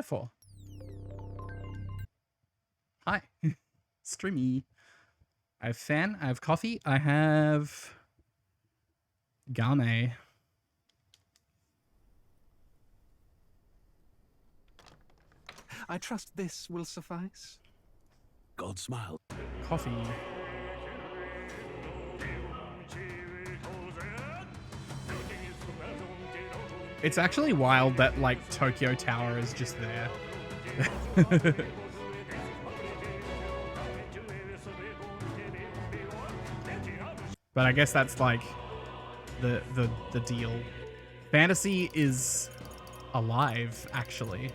for? Hi. Streamy. I have fan, I have coffee, I have Game. I trust this will suffice. God smiled. Coffee. It's actually wild that, like, Tokyo Tower is just there. But I guess that's, like, the deal. Fantasy is alive, actually.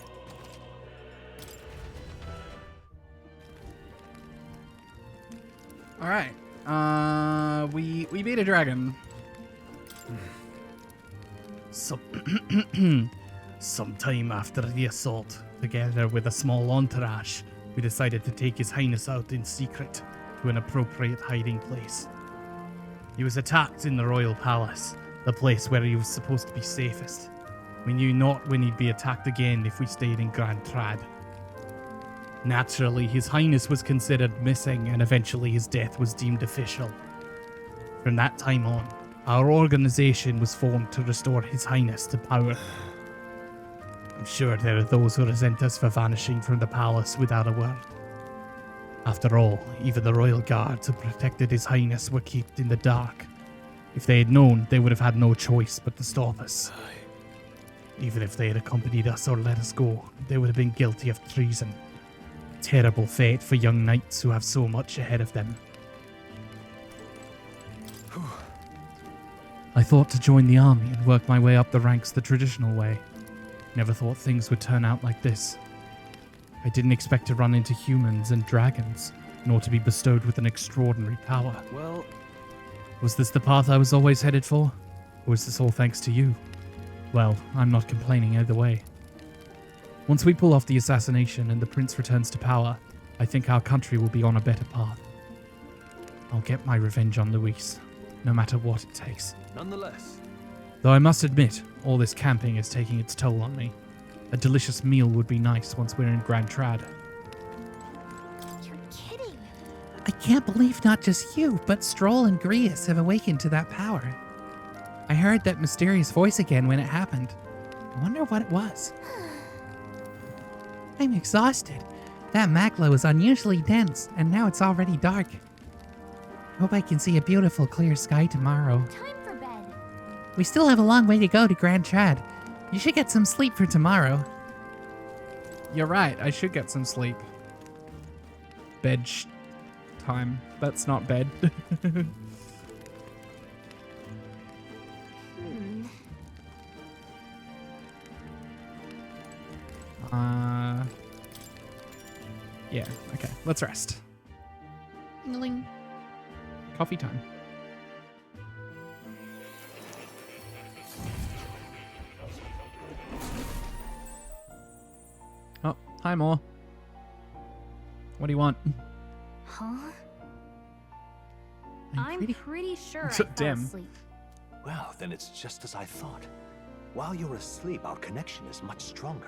All right. We beat a dragon. Sometime after the assault, together with a small entourage, we decided to take His Highness out in secret to an appropriate hiding place. He was attacked in the royal palace, the place where he was supposed to be safest. We knew not when he'd be attacked again if we stayed in Grand Trad. Naturally, His Highness was considered missing, and eventually his death was deemed official. From that time on, our organization was formed to restore His Highness to power. I'm sure there are those who resent us for vanishing from the palace without a word. After all, even the royal guards who protected His Highness were kept in the dark. If they had known, they would have had no choice but to stop us. Even if they had accompanied us or let us go, they would have been guilty of treason. Terrible fate for young knights who have so much ahead of them. I thought to join the army and work my way up the ranks the traditional way. Never thought things would turn out like this. I didn't expect to run into humans and dragons, nor to be bestowed with an extraordinary power. Well, was this the path I was always headed for? Or was this all thanks to you? Well, I'm not complaining either way. Once we pull off the assassination and the prince returns to power, I think our country will be on a better path. I'll get my revenge on Luis, no matter what it takes. nonetheless, Though I must admit, all this camping is taking its toll on me. A delicious meal would be nice once we're in Grand Trad. You're kidding. I can't believe not just you, but Stroll and Grius have awakened to that power. I heard that mysterious voice again when it happened. I wonder what it was. I'm exhausted. That Magla was unusually dense, and now it's already dark. Hope I can see a beautiful clear sky tomorrow. Time for bed. We still have a long way to go to Grand Trad. You should get some sleep for tomorrow. You're right, I should get some sleep. Bed time. That's not bed. Yeah, okay. Let's rest. Ding-a-ling. Coffee time. Oh, hi, Moore. What do you want? Huh? I'm pretty sure I fell Damn. asleep. well, then it's just as I thought. While you're asleep, our connection is much stronger.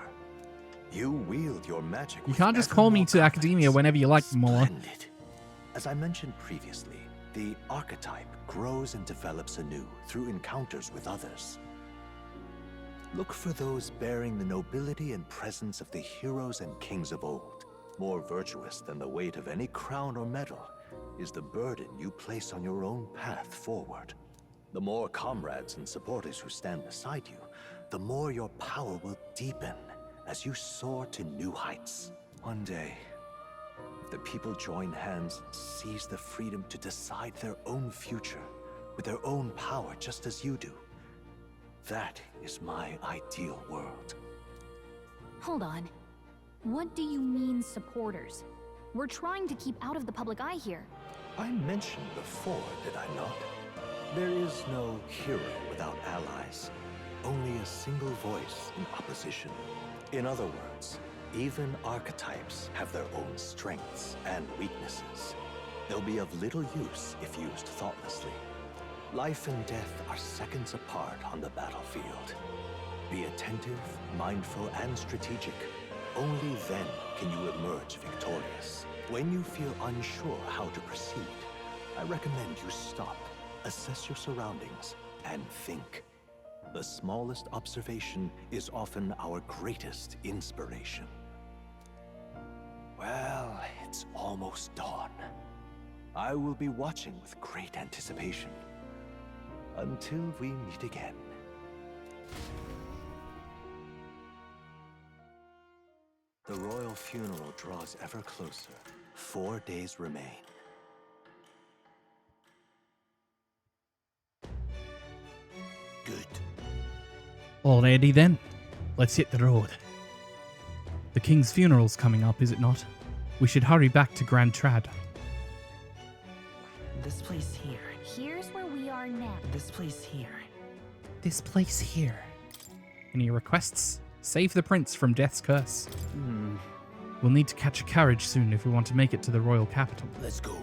You wield your magic. You with can't just ever call me more to academia confidence. whenever you like, Moore. Splendid. As I mentioned previously, the archetype grows and develops anew through encounters with others. Look for those bearing the nobility and presence of the heroes and kings of old. More virtuous than the weight of any crown or medal is the burden you place on your own path forward. The more comrades and supporters who stand beside you, the more your power will deepen as you soar to new heights. One day, if the people join hands and seize the freedom to decide their own future with their own power just as you do, that is my ideal world. Hold on. What do you mean, supporters? We're trying to keep out of the public eye here. I mentioned before, did I not? There is no hero without allies. Only a single voice in opposition. In other words, even archetypes have their own strengths and weaknesses. They'll be of little use if used thoughtlessly. Life and death are seconds apart on the battlefield. Be attentive, mindful, and strategic. Only then can you emerge victorious. When you feel unsure how to proceed, I recommend you stop, assess your surroundings, and think. The smallest observation is often our greatest inspiration. Well, it's almost dawn. I will be watching with great anticipation. Until we meet again. The royal funeral draws ever closer. 4 days remain. Good. Alrighty then. Let's hit the road. The king's funeral's coming up, is it not? We should hurry back to Grand Trad. This place here. Here's where we are now. This place here. This place here. Any requests? Save the prince from death's curse. We'll need to catch a carriage soon if we want to make it to the royal capital. Let's go.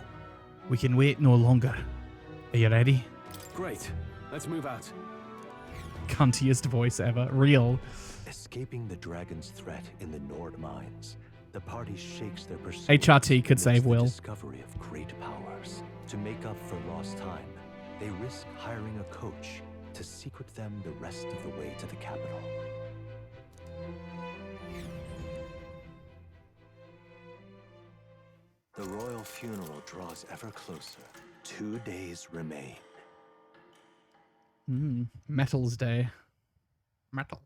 We can wait no longer. Are you ready? Great. Let's move out. Cuntiest voice ever. Real. Escaping the dragon's threat in the Nord mines, the party shakes their pursuit. HRT could amidst save the Will. Discovery of great powers. To make up for lost time, they risk hiring a coach to secret them the rest of the way to the capital. The royal funeral draws ever closer. 2 days remain. Metal's Day. Metal.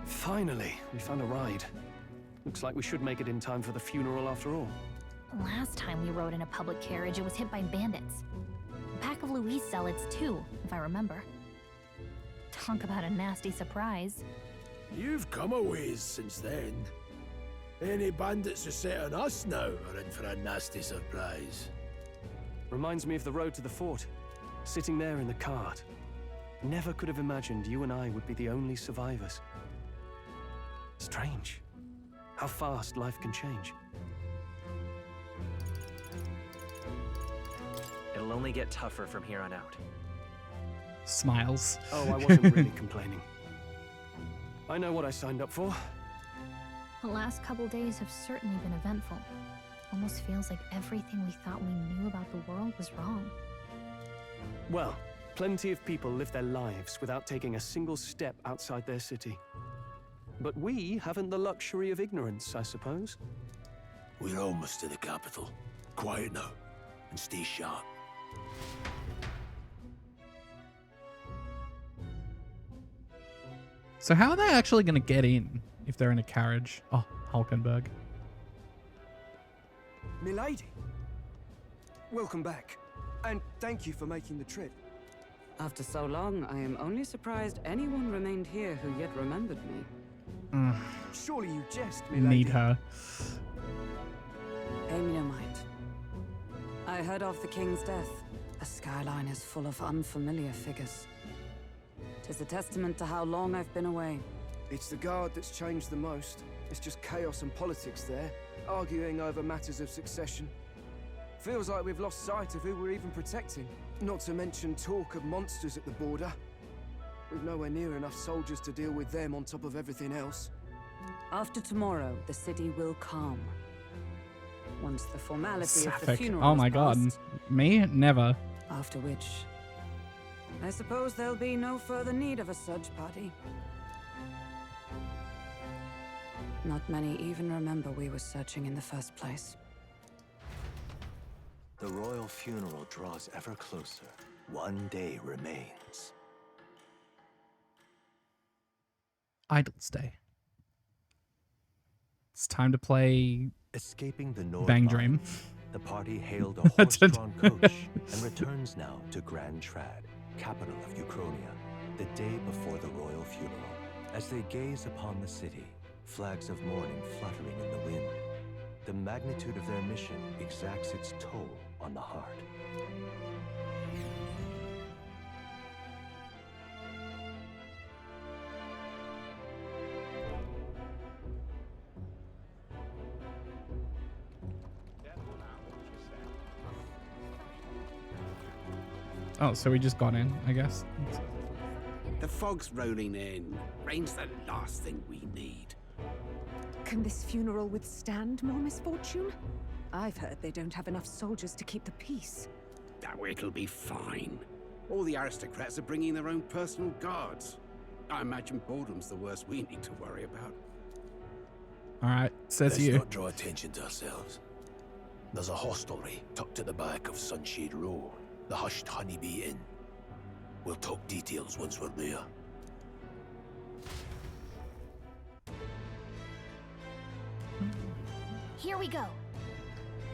Finally, we found a ride. Looks like we should make it in time for the funeral after all. Last time we rode in a public carriage, it was hit by bandits. A pack of Louise zealots too, if I remember. Talk about a nasty surprise. You've come a ways since then. Any bandits who set on us now are in for a nasty surprise. Reminds me of the road to the fort. Sitting there in the cart. Never could have imagined you and I would be the only survivors. Strange. How fast life can change. It'll only get tougher from here on out. Smiles. Oh, I wasn't really complaining. I know what I signed up for. The last couple days have certainly been eventful. Almost feels like everything we thought we knew about the world was wrong. Well, plenty of people live their lives without taking a single step outside their city. But we haven't the luxury of ignorance, I suppose. We're almost to the capital. Quiet now, and stay sharp. So how are they actually going to get in if they're in a carriage? Oh, Hulkenberg. Milady, welcome back, and thank you for making the trip. After so long, I am only surprised anyone remained here who yet remembered me. Surely you jest, Milady. Need her. Pay me no mind. I heard of the king's death. The skyline is full of unfamiliar figures. 'Tis a testament to how long I've been away. It's the guard that's changed the most. It's just chaos and politics there, arguing over matters of succession. Feels like we've lost sight of who we're even protecting. Not to mention talk of monsters at the border. We've nowhere near enough soldiers to deal with them on top of everything else. After tomorrow, the city will calm. Once the formality of the Sapphic. funeral Oh is my god. past, Me? Never. after which, I suppose there'll be no further need of a surge party. Not many even remember we were searching in the first place. The royal funeral draws ever closer. 1 day remains. Idle's Day. It's time to play Escaping the Nord Bang Mine, Dream. the party hailed a horse-drawn coach and returns now to Grand Trad, capital of Uchronia, the day before the royal funeral. As they gaze upon the city, flags of mourning fluttering in the wind, the magnitude of their mission exacts its toll on the heart. Oh, so we just got in, I guess. The fog's rolling in. Rain's the last thing we need. Can this funeral withstand more misfortune? I've heard they don't have enough soldiers to keep the peace. Oh, it'll be fine. All the aristocrats are bringing their own personal guards. I imagine boredom's the worst we need to worry about. All right, says Let's you. not draw attention to ourselves. There's a hostelry tucked at the back of Sunshade Row, the Hushed Honeybee Inn. We'll talk details once we're there. Here we go.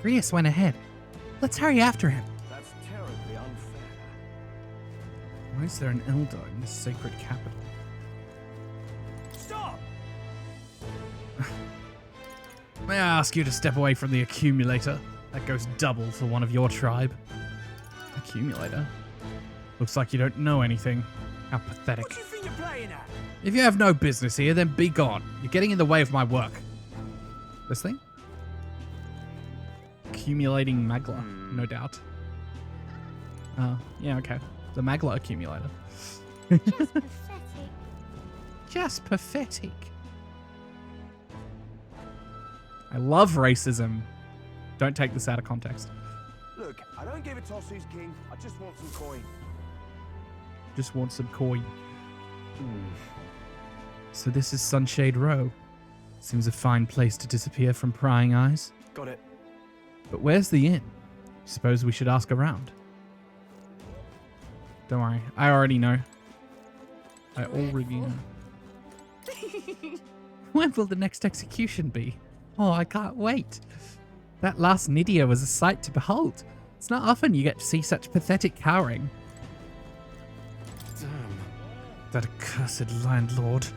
Grius went ahead. Let's hurry after him. That's terribly unfair. Why is there an elder in this sacred capital? Stop! May I ask you to step away from the accumulator? That goes double for one of your tribe. Accumulator? Looks like you don't know anything. How pathetic. What do you think you're playing at? If you have no business here, then be gone. You're getting in the way of my work. This thing? Accumulating magla, no doubt. Yeah, okay. The magla accumulator. Just pathetic. Just pathetic. I love racism. Don't take this out of context. Look, I don't give a toss who's king. I just want some coin. Just want some coin. So this is Sunshade Row. Seems a fine place to disappear from prying eyes. Got it. But where's the inn? Suppose we should ask around. Don't worry, I already know. I already know. When will the next execution be? Oh, I can't wait. That last Nydia was a sight to behold. It's not often you get to see such pathetic cowering. Damn. That accursed landlord.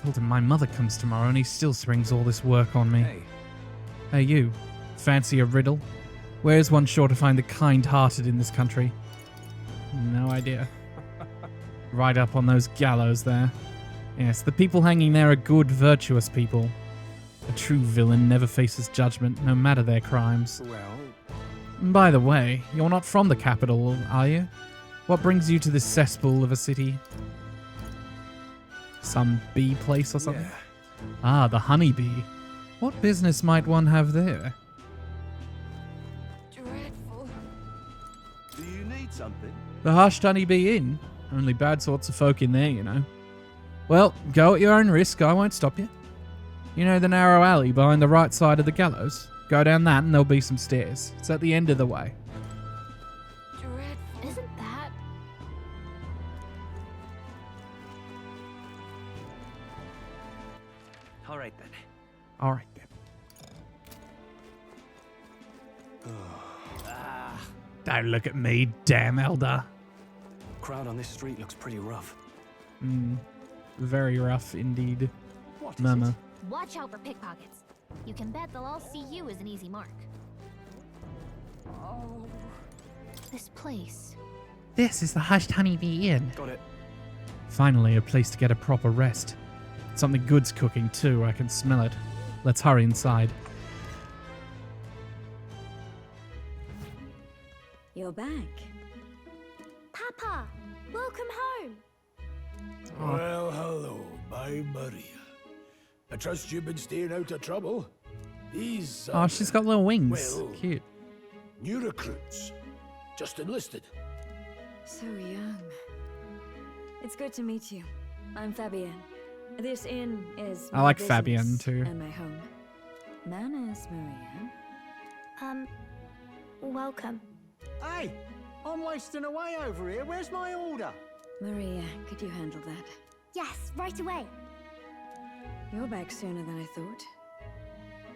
Told him my mother comes tomorrow and he still springs all this work on me. Hey you, fancy a riddle? Where is one sure to find the kind-hearted in this country? No idea. Right up on those gallows there. Yes, the people hanging there are good, virtuous people. A true villain never faces judgment, no matter their crimes. Well, By the way, you're not from the capital, are you? What brings you to this cesspool of a city? Some bee place or something? Yeah. Ah, the honeybee. What business might one have there? Dreadful. Do you need something? The Hushed Honeybee Inn? Only bad sorts of folk in there, you know. Well, go at your own risk, I won't stop you. You know the narrow alley behind the right side of the gallows? Go down that and there'll be some stairs. It's at the end of the way. Dreadful. Isn't that? All right then. Alright then. Don't look at me, damn elder. crowd on this street looks pretty rough. Very rough indeed. What is Mama. it? Watch out for pickpockets. You can bet they'll all see you as an easy mark. Oh. This place. This is the Hushed Honeybee Inn. Got it. Finally, a place to get a proper rest. Something good's cooking too, I can smell it. Let's hurry inside. You're back. Papa, welcome home. Well, hello, my Maria. I trust you've been staying out of trouble. These Oh, she's got little wings. well, Cute. new recruits. Just enlisted. So young. It's good to meet you. I'm Fabienne. This inn is I my like business Fabienne too. and my home. Manners, Maria. Welcome. Hey, I'm wasting away over here. Where's my order? Maria, could you handle that? Yes, right away. You're back sooner than I thought.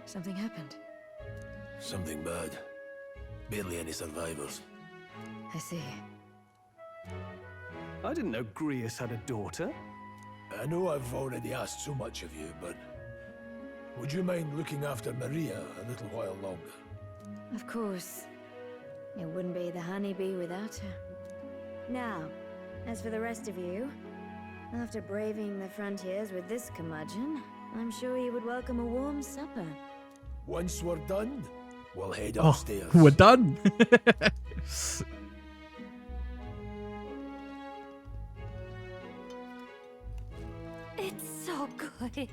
Something happened. Something bad. Barely any survivors. I see. I didn't know Grius had a daughter. I know I've already asked so much of you, but would you mind looking after Maria a little while longer? Of course. It wouldn't be the honeybee without her. Now, as for the rest of you, after braving the frontiers with this curmudgeon, I'm sure you would welcome a warm supper. Once we're done, we'll head Oh, upstairs. we're done. good.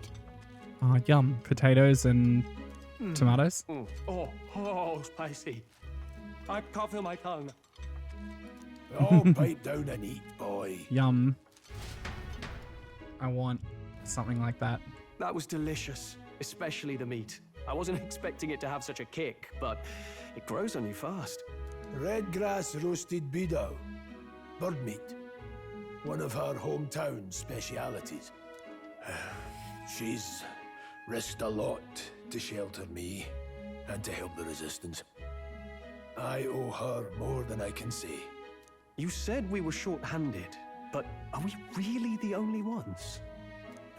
Oh, yum. Potatoes and tomatoes. Oh, spicy. I can't feel my tongue. Oh, pipe down and eat, boy. Yum. I want something like that. That was delicious, especially the meat. I wasn't expecting it to have such a kick, but it grows on you fast. Red grass roasted beedow. Bird meat. One of her hometown specialities. She's risked a lot to shelter me and to help the resistance. I owe her more than I can say. You said we were short-handed, but are we really the only ones?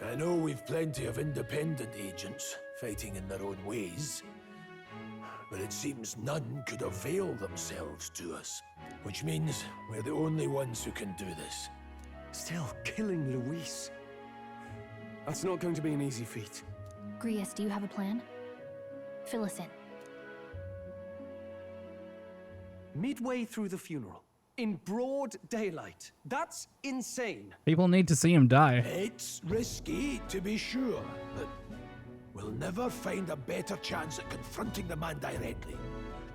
I know we've plenty of independent agents fighting in their own ways, but it seems none could avail themselves to us, which means we're the only ones who can do this. Still, killing Luis. That's not going to be an easy feat. Grius, do you have a plan? Fill us in. Midway through the funeral, in broad daylight. That's insane. People need to see him die. It's risky, to be sure, but we'll never find a better chance at confronting the man directly.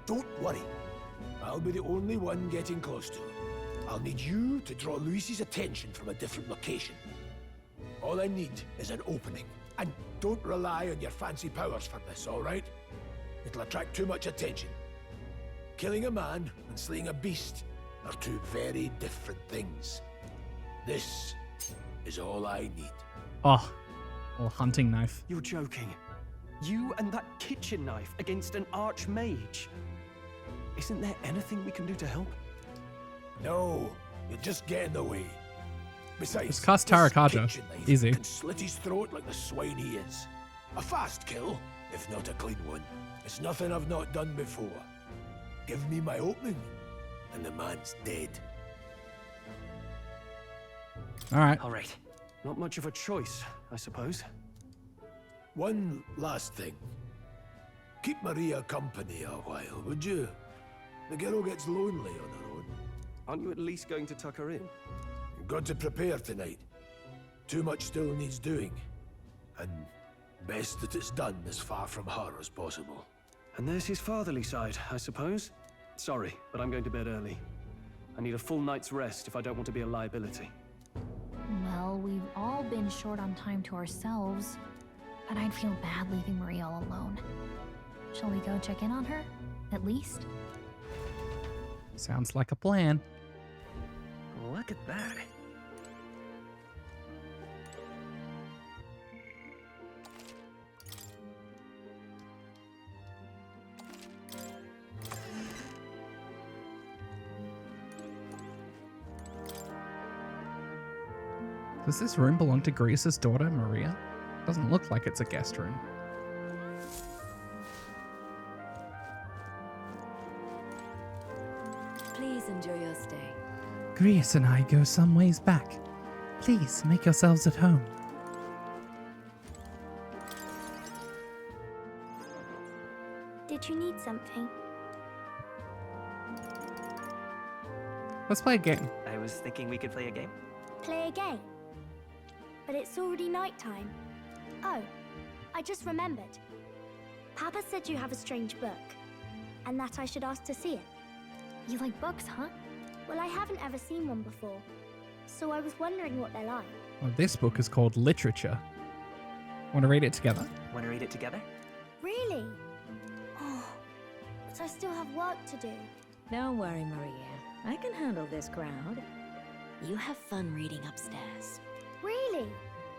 Don't worry. I'll be the only one getting close to him. I'll need you to draw Luis's attention from a different location. All I need is an opening. And don't rely on your fancy powers for this, all right? It'll attract too much attention. Killing a man and slaying a beast are two very different things. This is all I need. Oh, or hunting knife. You're joking. You and that kitchen knife against an archmage. Isn't there anything we can do to help? No, you just get in the way. Besides, Just cast this Tarakaja. kitchen knife Easy. can slit his throat like the swine he is. A fast kill, if not a clean one. It's nothing I've not done before. Give me my opening, and the man's dead. All right. All right. Not much of a choice, I suppose. One last thing. Keep Maria company a while, would you? The girl gets lonely on her own. Aren't you at least going to tuck her in? You've got to prepare tonight. Too much still needs doing. And best that it's done as far from her as possible. And there's his fatherly side, I suppose. Sorry, but I'm going to bed early. I need a full night's rest if I don't want to be a liability. Well, we've all been short on time to ourselves, but I'd feel bad leaving Maria all alone. Shall we go check in on her, at least? Sounds like a plan. Look at that. Does this room belong to Grius's daughter, Maria? Doesn't look like it's a guest room. Please enjoy your stay. Grius and I go some ways back. Please make yourselves at home. Did you need something? Let's play a game. I was thinking we could play a game. Play a game? But it's already nighttime. Oh, I just remembered. Papa said you have a strange book, and that I should ask to see it. You like books, huh? Well, I haven't ever seen one before, so I was wondering what they're like. Well, this book is called Literature. Want to read it together? Want to read it together? Really? Oh, but I still have work to do. Don't worry, Maria. I can handle this crowd. You have fun reading upstairs. Really?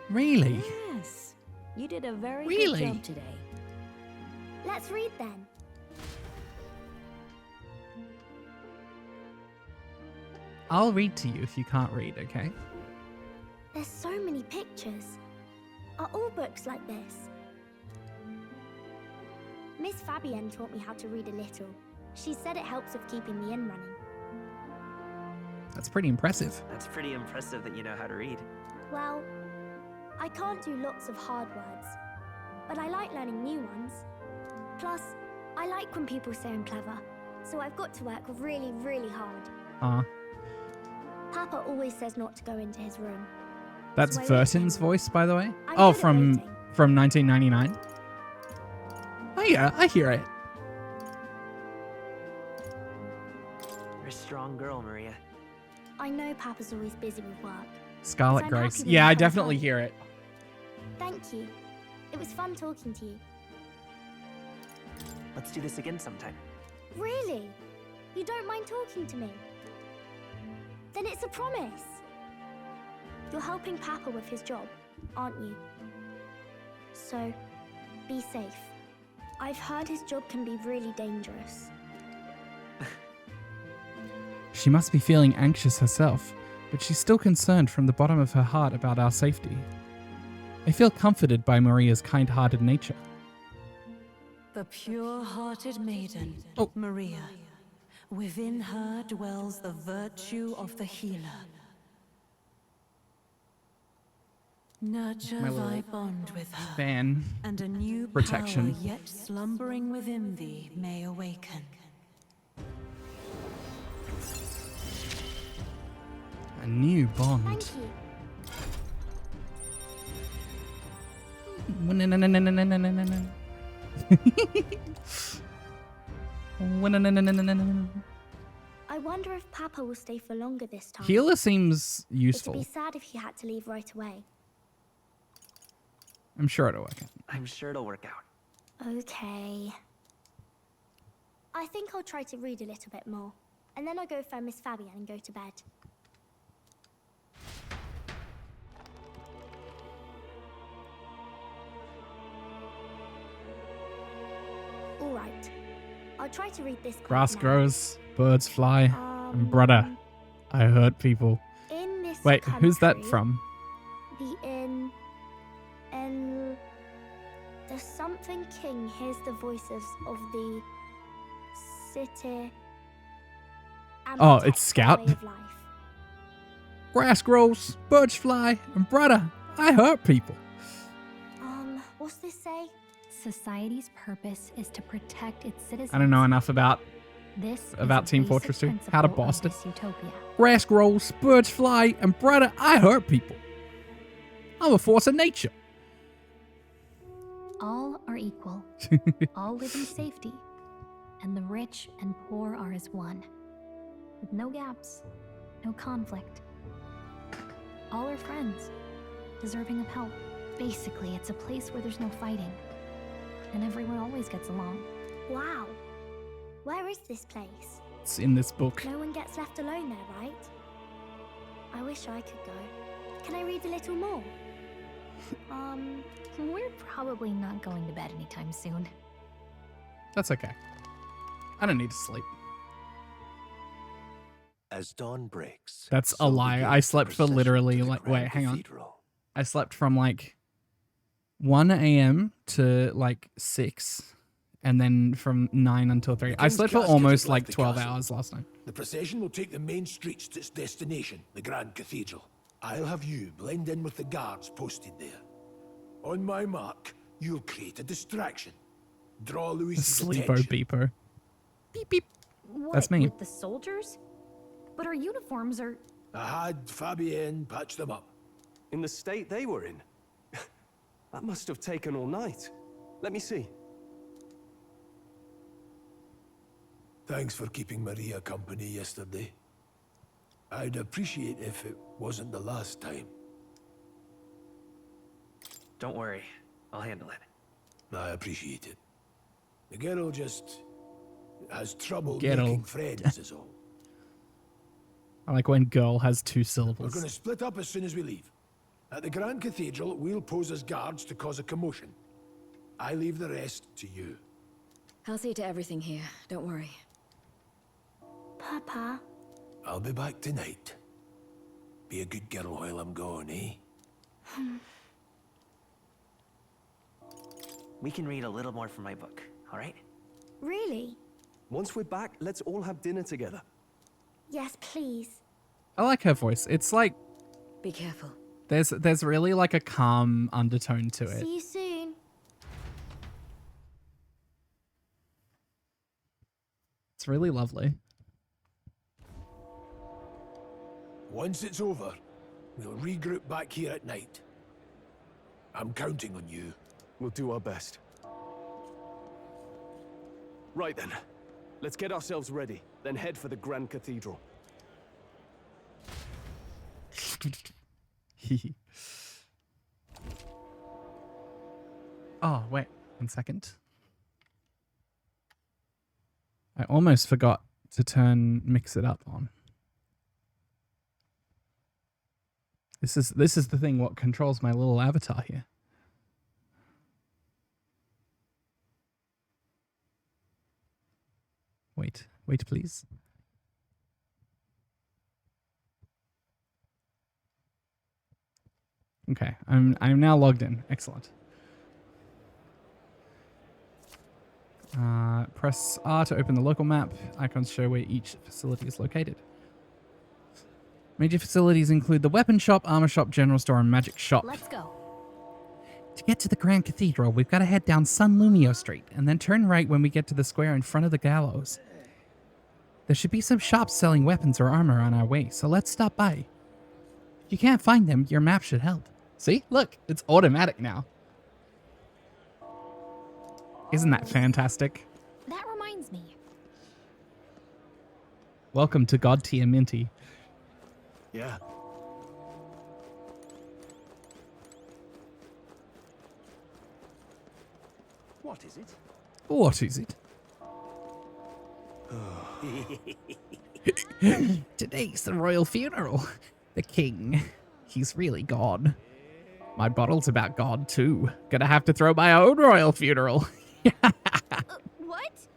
Really? Yes. You did a very Really? good job today. Let's read then. I'll read to you if you can't read, okay? There's so many pictures. Are all books like this? Miss Fabienne taught me how to read a little. She said it helps with keeping the inn running. That's pretty impressive. That's pretty impressive that you know how to read. Well, I can't do lots of hard words, but I like learning new ones. Plus, I like when people say I'm clever, so I've got to work really, really hard. Aw. Papa always says not to go into his room. That's So I wrote Vertin's him. voice, by the way. I'm Oh, good at from waiting. 1999. Oh yeah, I hear it. You're a strong girl, Maria. I know Papa's always busy with work. Scarlet I'm Grace. happy when Yeah, you I come definitely home. hear it. Thank you. It was fun talking to you. Let's do this again sometime. Really? You don't mind talking to me? Then it's a promise. You're helping Papa with his job, aren't you? So, be safe. I've heard his job can be really dangerous. She must be feeling anxious herself, but she's still concerned from the bottom of her heart about our safety. I feel comforted by Maria's kind-hearted nature. The pure-hearted maiden, Oh. Maria. Within her dwells the virtue of the healer. Nurture My little thy bond with her, fan and a new protection. power yet slumbering within thee may awaken. A new bond. Thank you. I wonder if Papa will stay for longer this time. Healer seems It'd useful. be sad if he had to leave right away. I'm sure it'll work out. I'm sure it'll work out. Okay. I think I'll try to read a little bit more, and then I'll go find Miss Fabian and go to bed. All right. I'll try to read this. part Grass now. grows, birds fly, and brother, I hurt people. In this Wait, who's that country, from? The inn, and the something king hears the voices of the city. And Oh, protects it's the Scout. way of life. Grass grows, birds fly, and brother, I hurt people. What's this say? Society's purpose is to protect its citizens. I don't know enough about This is about a Team basic Fortress 2. How to principle boss of it. this utopia. Grass grows, birds fly, and brother, I hurt people. I'm a force of nature. All are equal. All live in safety. And the rich and poor are as one. With no gaps, no conflict. All are friends, deserving of help. Basically, it's a place where there's no fighting. And everyone always gets along. Wow. Where is this place? It's in this book. No one gets left alone there, right? I wish I could go. Can I read a little more? We're probably not going to bed anytime soon. That's okay. I don't need to sleep. As dawn breaks. That's so a lie. begins I the slept for procession literally to the like, Grand wait, hang on. Cathedral. I slept from like 1 a.m. to like 6, and then from 9 until 3. I King's slept for casket almost has like left the 12 castle. hours last night. The procession will take the main streets to its destination, the Grand Cathedral. I'll have you blend in with the guards posted there. On my mark, you'll create a distraction. Draw Louis's Sleepo attention. beepo. Beep beep. What, That's me. with the soldiers? But our uniforms are... I had Fabienne patch them up. In the state they were in? That must have taken all night. Let me see. Thanks for keeping Maria company yesterday. I'd appreciate if it wasn't the last time. Don't worry. I'll handle it. I appreciate it. The girl just has trouble Girl. making friends is all. I like when girl has 2 We're syllables. going to split up as soon as we leave. At the Grand Cathedral, we'll pose as guards to cause a commotion. I leave the rest to you. I'll see to everything here. Don't worry. Papa. I'll be back tonight. Be a good girl while I'm gone, eh? We can read a little more from my book, all right? Really? Once we're back, let's all have dinner together. Yes, please. I like her voice. It's like Be careful. there's really like a calm undertone to it. See you soon. It's really lovely. Once it's over, We'll regroup back here at night. I'm counting on you. We'll do our best. Right then. Let's get ourselves ready, then head for the Grand Cathedral. Oh, wait. 1 second. I almost forgot to turn mix it up on. This is the thing what controls my little avatar here. Wait, please. Okay, I'm now logged in. Excellent. Press R to open the local map. Icons show where each facility is located. Major facilities include the weapon shop, armor shop, general store, and magic shop. Let's go. To get to the Grand Cathedral, we've got to head down San Lumio Street and then turn right when we get to the square in front of the gallows. There should be some shops selling weapons or armor on our way, so let's stop by. If you can't find them, your map should help. See? Look, it's automatic now. Isn't that fantastic? That reminds me. Welcome to God Tier Minty. Yeah. What is it? What is it? Today's the royal funeral. The king, he's really gone. My bottle's about God too. Gonna have to throw my own royal funeral. What?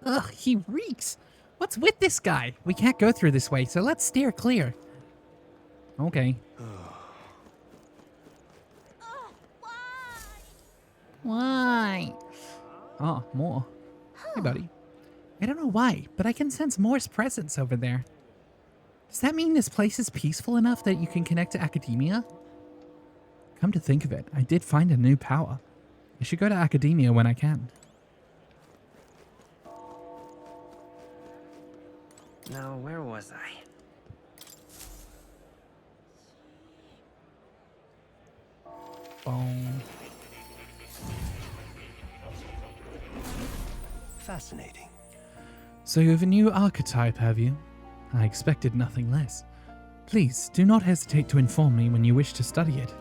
Ugh, he reeks. What's with this guy? We can't go through this way, so let's steer clear. Okay. Why? Oh, more. Hey, buddy. I don't know why, but I can sense Moore's presence over there. Does that mean this place is peaceful enough that you can connect to academia? Come to think of it, I did find a new power. I should go to academia when I can. Now, where was I? Boom. Fascinating. So you have a new archetype, have you? I expected nothing less. Please, do not hesitate to inform me when you wish to study it.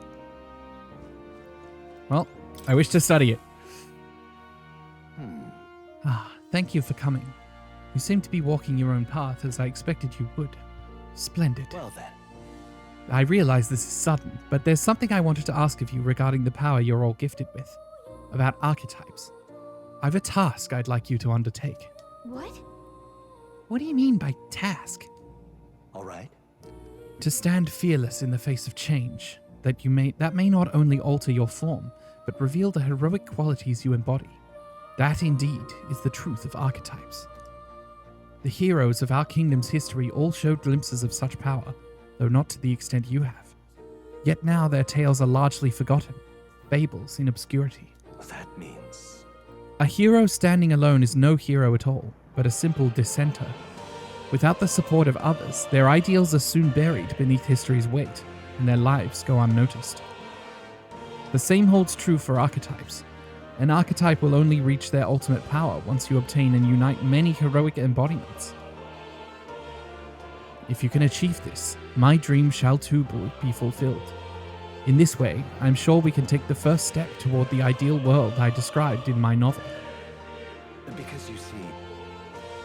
Well, I wish to study it. Ah, thank you for coming. You seem to be walking your own path as I expected you would. Splendid. Well then. I realize this is sudden, but there's something I wanted to ask of you regarding the power you're all gifted with. About archetypes. I've a task I'd like you to undertake. What? What do you mean by task? All right. To stand fearless in the face of change, that may not only alter your form, but reveal the heroic qualities you embody. That indeed is the truth of archetypes. The heroes of our kingdom's history all showed glimpses of such power, though not to the extent you have. Yet now their tales are largely forgotten, fables in obscurity. That means... A hero standing alone is no hero at all, but a simple dissenter. Without the support of others, their ideals are soon buried beneath history's weight, and their lives go unnoticed. The same holds true for archetypes. An archetype will only reach their ultimate power once you obtain and unite many heroic embodiments. If you can achieve this, my dream shall too be fulfilled. In this way, I'm sure we can take the first step toward the ideal world I described in my novel. Because you see...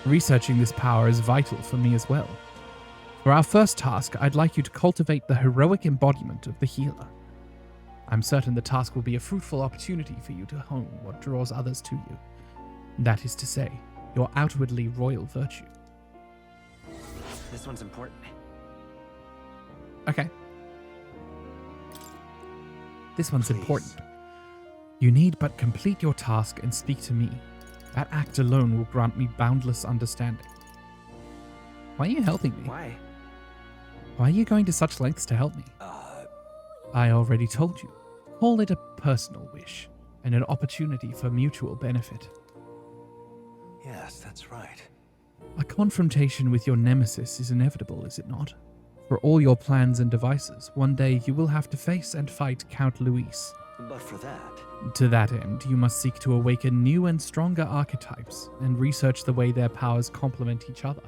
Researching this power is vital for me as well. For our first task, I'd like you to cultivate the heroic embodiment of the healer. I'm certain the task will be a fruitful opportunity for you to hone what draws others to you. That is to say, your outwardly royal virtue. This one's important. Okay. This one's important. You need but complete your task and speak to me. That act alone will grant me boundless understanding. Why are you helping me? Why? Why are you going to such lengths to help me? I already told you. Call it a personal wish, and an opportunity for mutual benefit. Yes, that's right. A confrontation with your nemesis is inevitable, is it not? For all your plans and devices, one day you will have to face and fight Count Luis. But for that, To that end, you must seek to awaken new and stronger archetypes and research the way their powers complement each other.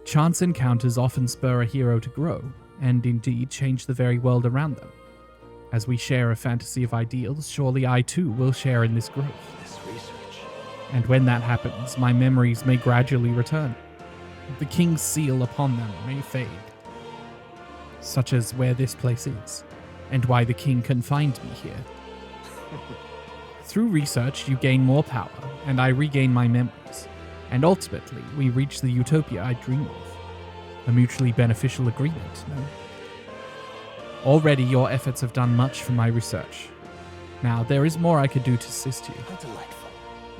Chance encounters often spur a hero to grow, and indeed change the very world around them. As we share a fantasy of ideals, surely I too will share in this growth. this research. And when that happens, my memories may gradually return. The king's seal upon them may fade. Such as where this place is, and why the king confined me here. Through research, you gain more power, and I regain my memories. And ultimately, we reach the utopia I dream of. A mutually beneficial agreement, no? Already, your efforts have done much for my research. Now, there is more I could do to assist you. How delightful.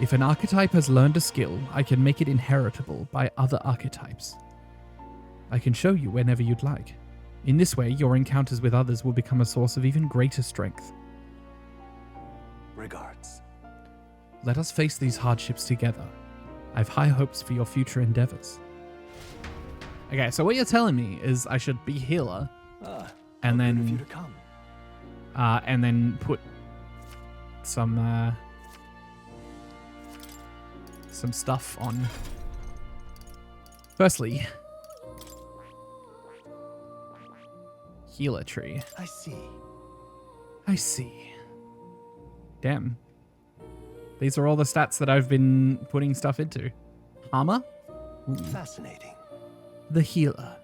If an archetype has learned a skill, I can make it inheritable by other archetypes. I can show you whenever you'd like. In this way, your encounters with others will become a source of even greater strength. Regards. Let us face these hardships together. I've high hopes for your future endeavors. Okay, so what you're telling me is I should be healer, and Good of you then to come. and then put some stuff on. Firstly, healer tree. I see. I see. Damn. These are all the stats that I've been putting stuff into. Armor? Ooh. Fascinating. The healer.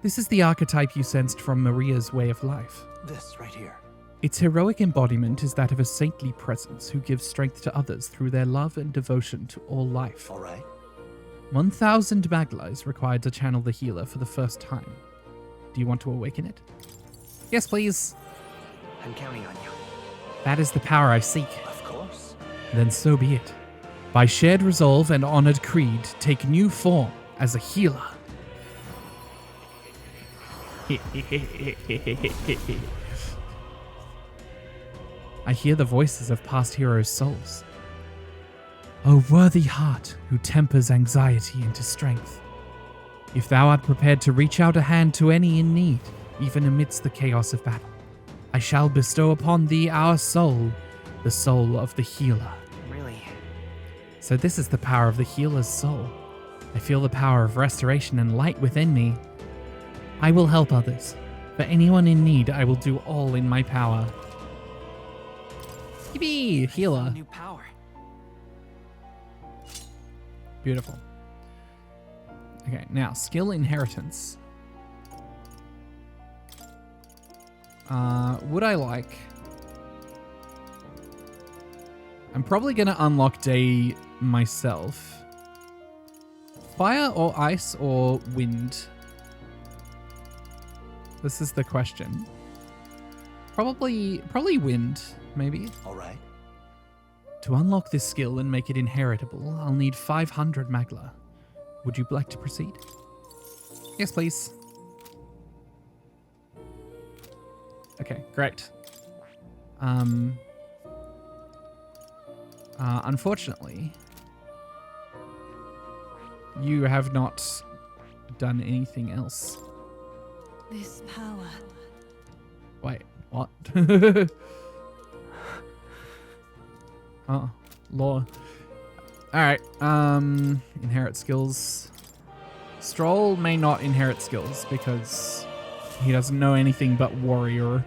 This is the archetype you sensed from Maria's way of life. This right here. Its heroic embodiment is that of a saintly presence who gives strength to others through their love and devotion to all life. All right. 1,000 Magla is required to channel the healer for the first time. Do you want to awaken it? Yes, please. I'm counting on you. That is the power I seek. Of course. Then so be it. By shared resolve and honored creed, take new form as a healer. I hear the voices of past heroes' souls. O worthy heart who tempers anxiety into strength. If thou art prepared to reach out a hand to any in need, even amidst the chaos of battle, I shall bestow upon thee our soul, the soul of the healer. Really? So this is the power of the healer's soul. I feel the power of restoration and light within me. I will help others. For anyone in need, I will do all in my power. Yippee! Healer. New power. Beautiful. Okay, now skill inheritance. Would I like... I'm probably going to unlock Day myself. Fire or ice or wind? This is the question. Probably wind, maybe. All right. To unlock this skill and make it inheritable, I'll need 500 Magla. Would you like to proceed? Yes, please. Okay, great. Unfortunately, you have not done anything else. This power. Wait, what? Oh, lore. Alright, inherit skills. Stroll may not inherit skills because he doesn't know anything but warrior.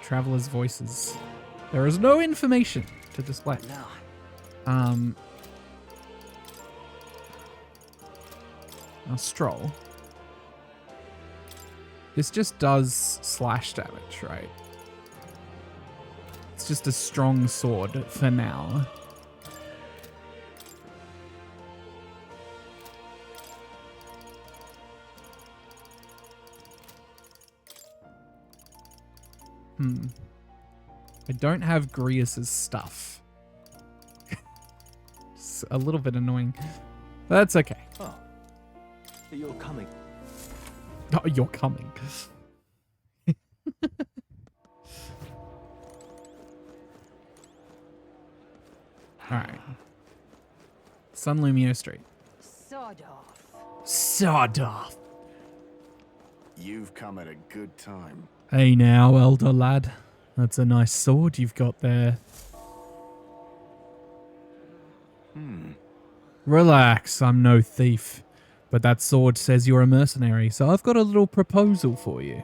Traveler's voices. There is no information to display. No. Now Stroll. This just does slash damage, right? It's just a strong sword for now. I don't have Grius's stuff. It's a little bit annoying. But that's okay. Oh. You're coming. Oh, you're coming. Alright. Sun Lumio Street. Sod off. Sod off. You've come at a good time. Hey now, elder lad. That's a nice sword you've got there. Relax, I'm no thief. But that sword says you're a mercenary, so I've got a little proposal for you.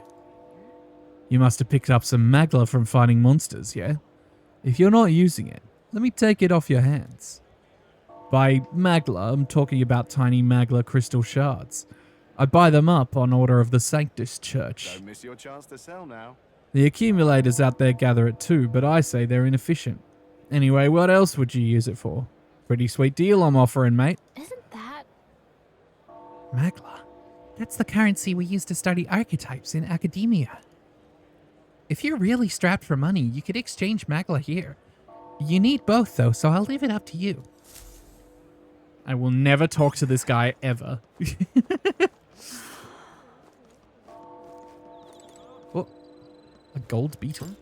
You must have picked up some magla from fighting monsters, yeah? If you're not using it, let me take it off your hands. By magla, I'm talking about tiny magla crystal shards. I buy them up on order of the Sanctus Church. Don't miss your chance to sell now. The accumulators out there gather it too, but I say they're inefficient. Anyway, what else would you use it for? Pretty sweet deal I'm offering, mate. Isn't that... Magla? That's the currency we use to study archetypes in academia. If you're really strapped for money, you could exchange Magla here. You need both, though, so I'll leave it up to you. I will never talk to this guy ever. Oh, a gold beetle.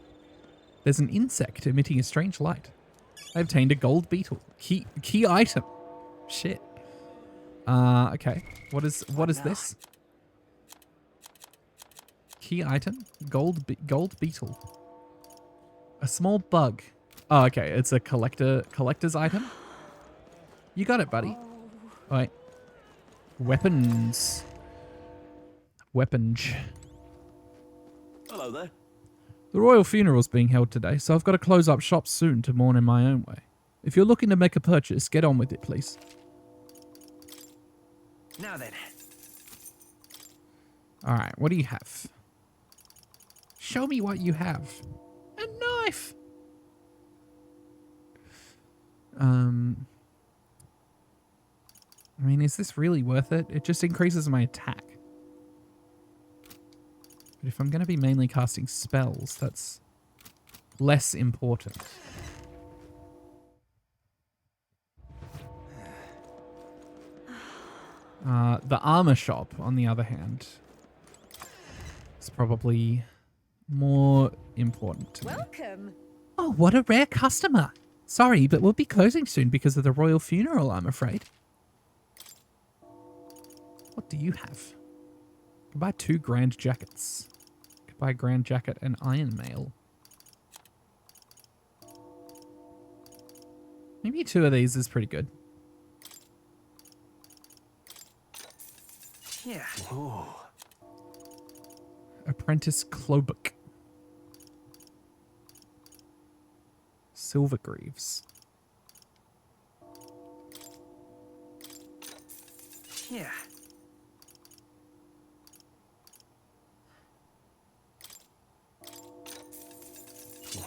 There's an insect emitting a strange light. I obtained a gold beetle. Key item. Shit. Okay. What is this? Key item. Gold beetle. A small bug. Oh, okay. It's a collector's item. You got it, buddy. All right. Weapons. Weaponge. Hello there. The royal funeral's being held today, so I've got to close up shop soon to mourn in my own way. If you're looking to make a purchase, get on with it, please. Now then. All right, what do you have? Show me what you have. A knife. I mean, is this really worth it? It just increases my attack. But if I'm going to be mainly casting spells, that's less important. The armor shop, on the other hand, is probably more important to me. Welcome. Oh, what a rare customer. Sorry, but we'll be closing soon because of the royal funeral, I'm afraid. What do you have? Could buy 2 grand jackets. Could buy a grand jacket and iron mail. Maybe 2 of these is pretty good. Yeah. Oh. Apprentice Clobuck. Silver Greaves. Yeah.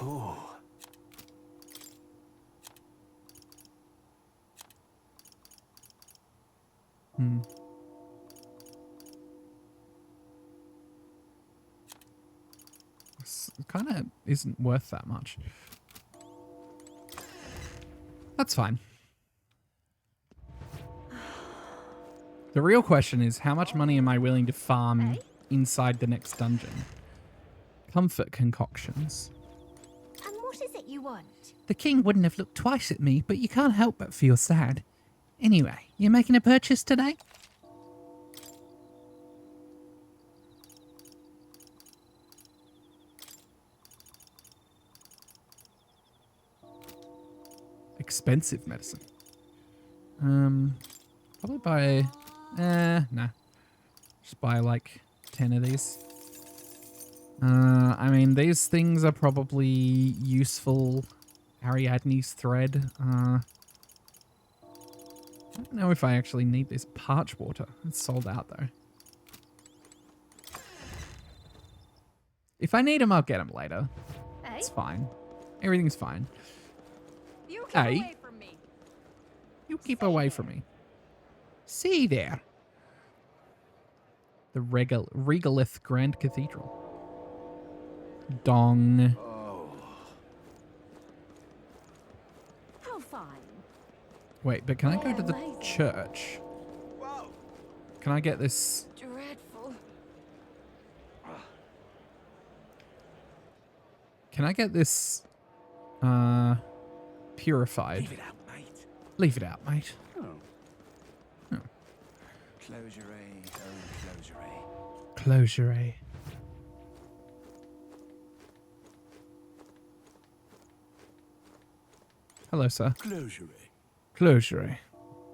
Oh. This kind of isn't worth that much. That's fine. The real question is, how much money am I willing to farm inside the next dungeon? Comfort concoctions. And what is it you want? The king wouldn't have looked twice at me, but you can't help but feel sad. Anyway, you making a purchase today? Expensive medicine. Probably buy... nah. Just buy like 10 of these. I mean, these things are probably useful. Ariadne's thread. I don't know if I actually need this parch water. It's sold out though. If I need them, I'll get them later. It's fine. Everything's fine. You keep away from me. You keep away from me. See there. The Regalith Grand Cathedral. Dong. How fine. Wait, but can I go to the church? Can I get this? Dreadful. Can I get this purified? Leave it out, mate. Leave it out, mate. Oh. Closure. Hello, sir. Closure.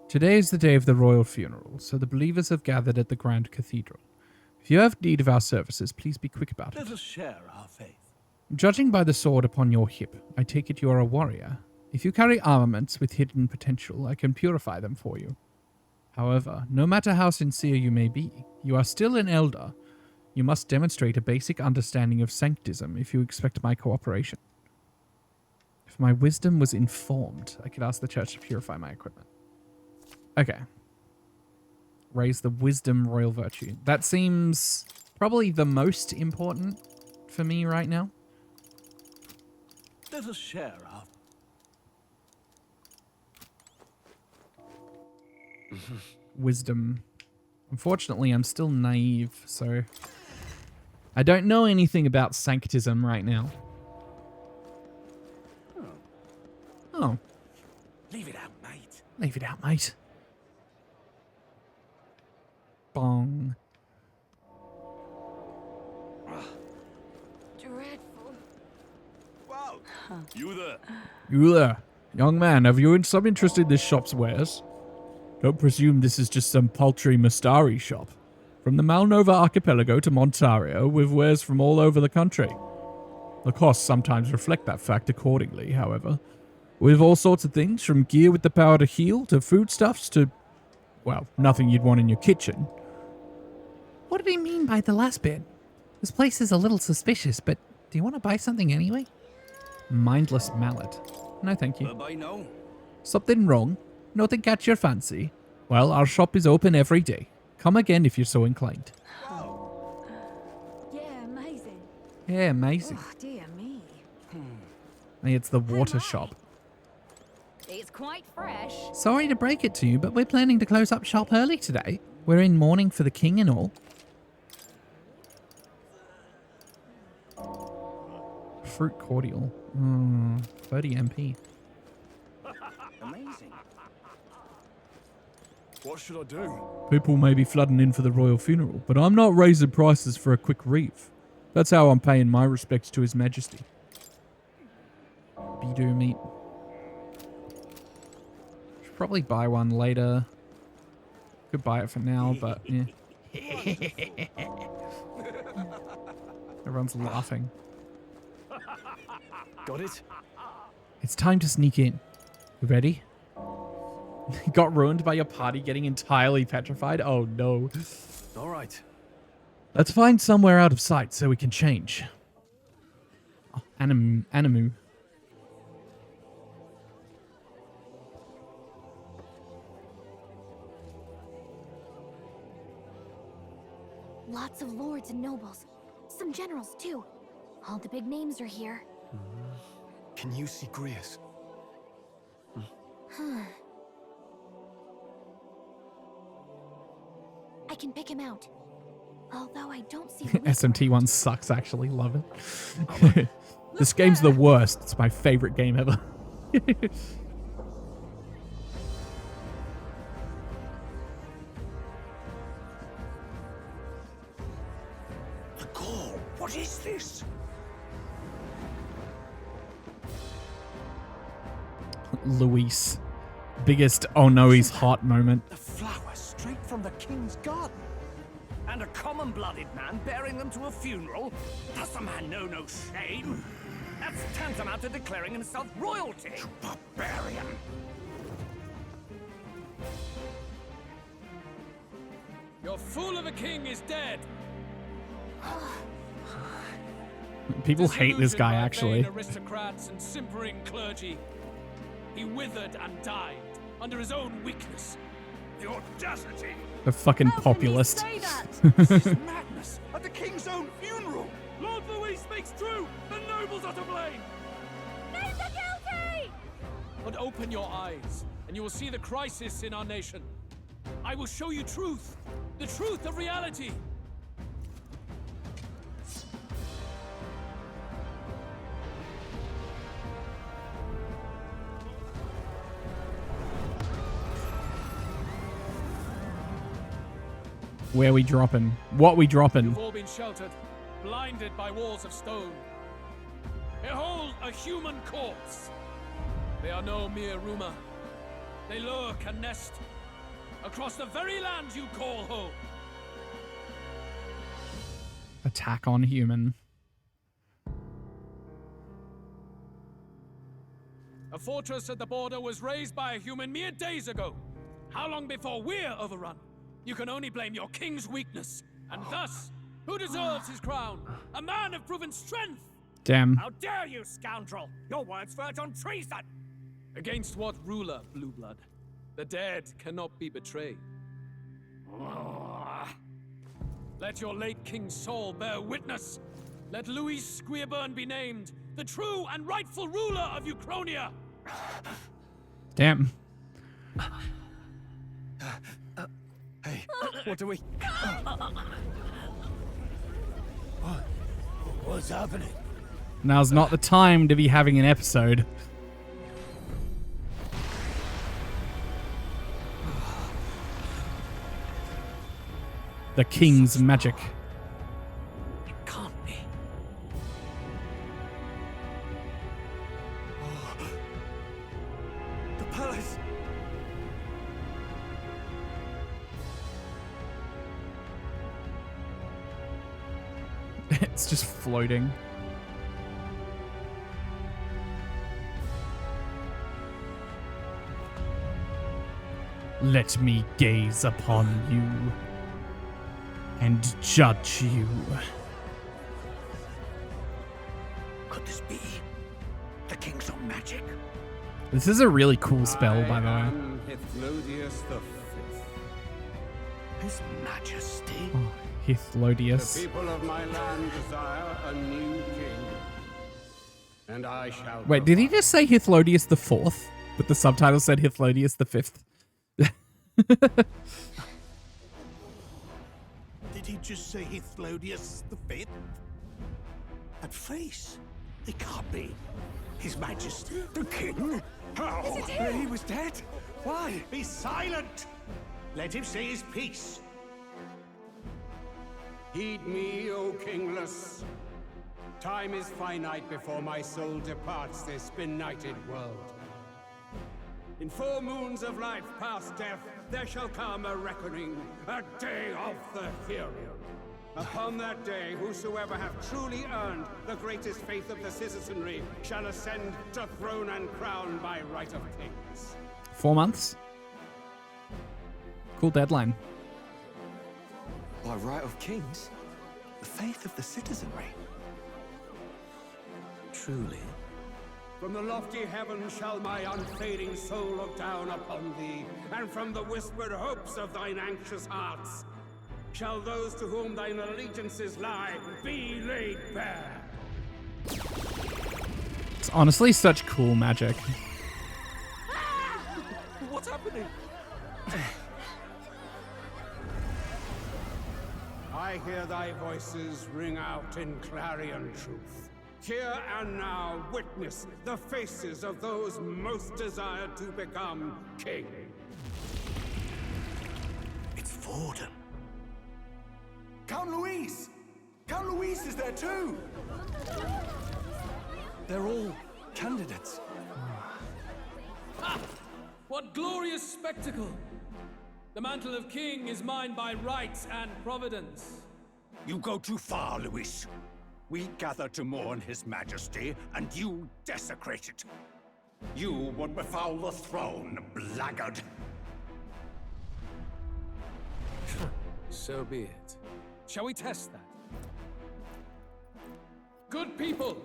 Today is the day of the royal funeral, so the believers have gathered at the Grand Cathedral. If you have need of our services, please be quick about it. Let us share our faith. Judging by the sword upon your hip, I take it you are a warrior. If you carry armaments with hidden potential, I can purify them for you. However, no matter how sincere you may be, you are still an elder. You must demonstrate a basic understanding of sanctism if you expect my cooperation. If my wisdom was informed, I could ask the church to purify my equipment. Okay. Raise the wisdom royal virtue. That seems probably the most important for me right now. Let us share our... Wisdom. Unfortunately, I'm still naive, so I don't know anything about sanctism right now. Oh. Leave it out, mate. Leave it out, mate. Bong. Dreadful. Wow. You there? You there. Young man, have you some interest in this shop's wares? Don't presume this is just some paltry Mastari shop. From the Malnova archipelago to Montario, with wares from all over the country. The costs sometimes reflect that fact accordingly, however. We have all sorts of things, from gear with the power to heal, to foodstuffs, to, well, nothing you'd want in your kitchen. What did he mean by the last bit? This place is a little suspicious, but do you want to buy something anyway? Mindless mallet. No, thank you. Buy now. Something wrong? Nothing catch your fancy? Well, our shop is open every day. Come again if you're so inclined. Yeah, amazing. Yeah, amazing. Oh, dear me. Hey, it's the water shop. It's quite fresh. Sorry to break it to you, but we're planning to close up shop early today. We're in mourning for the king and all. Fruit cordial. 30 MP. Amazing. What should I do? People may be flooding in for the royal funeral, but I'm not raising prices for a quick reef. That's how I'm paying my respects to His Majesty. Bidu meat. Should probably buy one later. Could buy it for now, but yeah. Everyone's laughing. Got it? It's time to sneak in. You ready? Got ruined by your party getting entirely petrified? Oh no. All right. Let's find somewhere out of sight so we can change. Oh, Animu. Lots of lords and nobles. Some generals, too. All the big names are here. Can you see Grius? I can pick him out. Although I don't see SMT1 sucks, actually. Love it. This game's the worst. It's my favorite game ever. The call. What is this? Luis. Biggest oh no he's hot moment. The flowers straight from the king's garden. And a common-blooded man bearing them to a funeral? Does the man know no shame? That's tantamount to declaring himself royalty. You barbarian. Your fool of a king is dead. People hate this guy, actually. Aristocrats and simpering clergy. He withered and died under his own weakness. The audacity! A fucking populist. This is madness! At the king's own funeral! Lord Louis speaks true! The nobles are to blame! Names are guilty! But open your eyes, and you will see the crisis in our nation. I will show you truth. The truth of reality. Where we dropping? What we dropping? You've all been sheltered, blinded by walls of stone. Behold a human corpse. They are no mere rumor. They lurk and nest across the very land you call home. Attack on human. A fortress at the border was raised by a human mere days ago. How long before we're overrun? You can only blame your king's weakness. And thus, who deserves his crown? A man of proven strength! Damn. How dare you, scoundrel! Your words verge on treason! Against what ruler, Blue Blood? The dead cannot be betrayed. Let your late king's soul bear witness. Let Louis Squeerburn be named the true and rightful ruler of Uchronia. Damn. Hey, what do we... What's happening? Now's not the time to be having an episode. The king's magic. It can't be. The palace! It's just floating. Let me gaze upon you and judge you. Could this be the king's own magic? This is a really cool spell, by the way. Hithlodius the Fifth. His Majesty. Oh, Hithlodius. The people of my land desire a new king, and I shall. Wait, did he just say Hithlodius the Fourth? But the subtitle said Hithlodius the Fifth. Did he just say Hithlodius the Fifth? That face. It can't be. His Majesty. The king? How? Is it him? He was dead? Why? Be silent! Let him say his piece. Heed me, O kingless. Time is finite before my soul departs this benighted world. In 4 moons of life past death, there shall come a reckoning, a day of the hero. Upon that day, whosoever hath truly earned the greatest faith of the citizenry shall ascend to throne and crown by right of kings. 4 months? Cool deadline. By right of kings? The faith of the citizenry? Truly? From the lofty heavens shall my unfading soul look down upon thee, and from the whispered hopes of thine anxious hearts shall those to whom thine allegiances lie be laid bare. It's honestly such cool magic. What's happening? I hear thy voices ring out in clarion truth. Here and now witness the faces of those most desired to become king. It's Forden. Count Louise! Count Louise is there too! They're all candidates. Ha! What glorious spectacle! The mantle of king is mine by right and providence. You go too far, Louis. We gather to mourn his majesty, and you desecrate it. You would befoul the throne, blackguard. So be it. Shall we test that? Good people,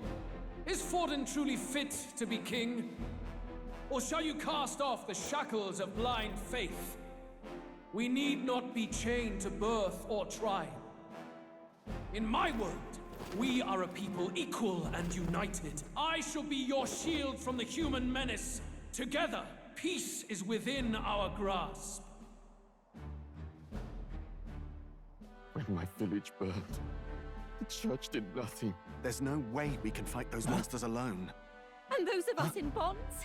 is Forden truly fit to be king? Or shall you cast off the shackles of blind faith? We need not be chained to birth or tribe. In my world, we are a people equal and united. I shall be your shield from the human menace. Together, peace is within our grasp. When my village burned, the church did nothing. There's no way we can fight those monsters alone. And those of us in bonds?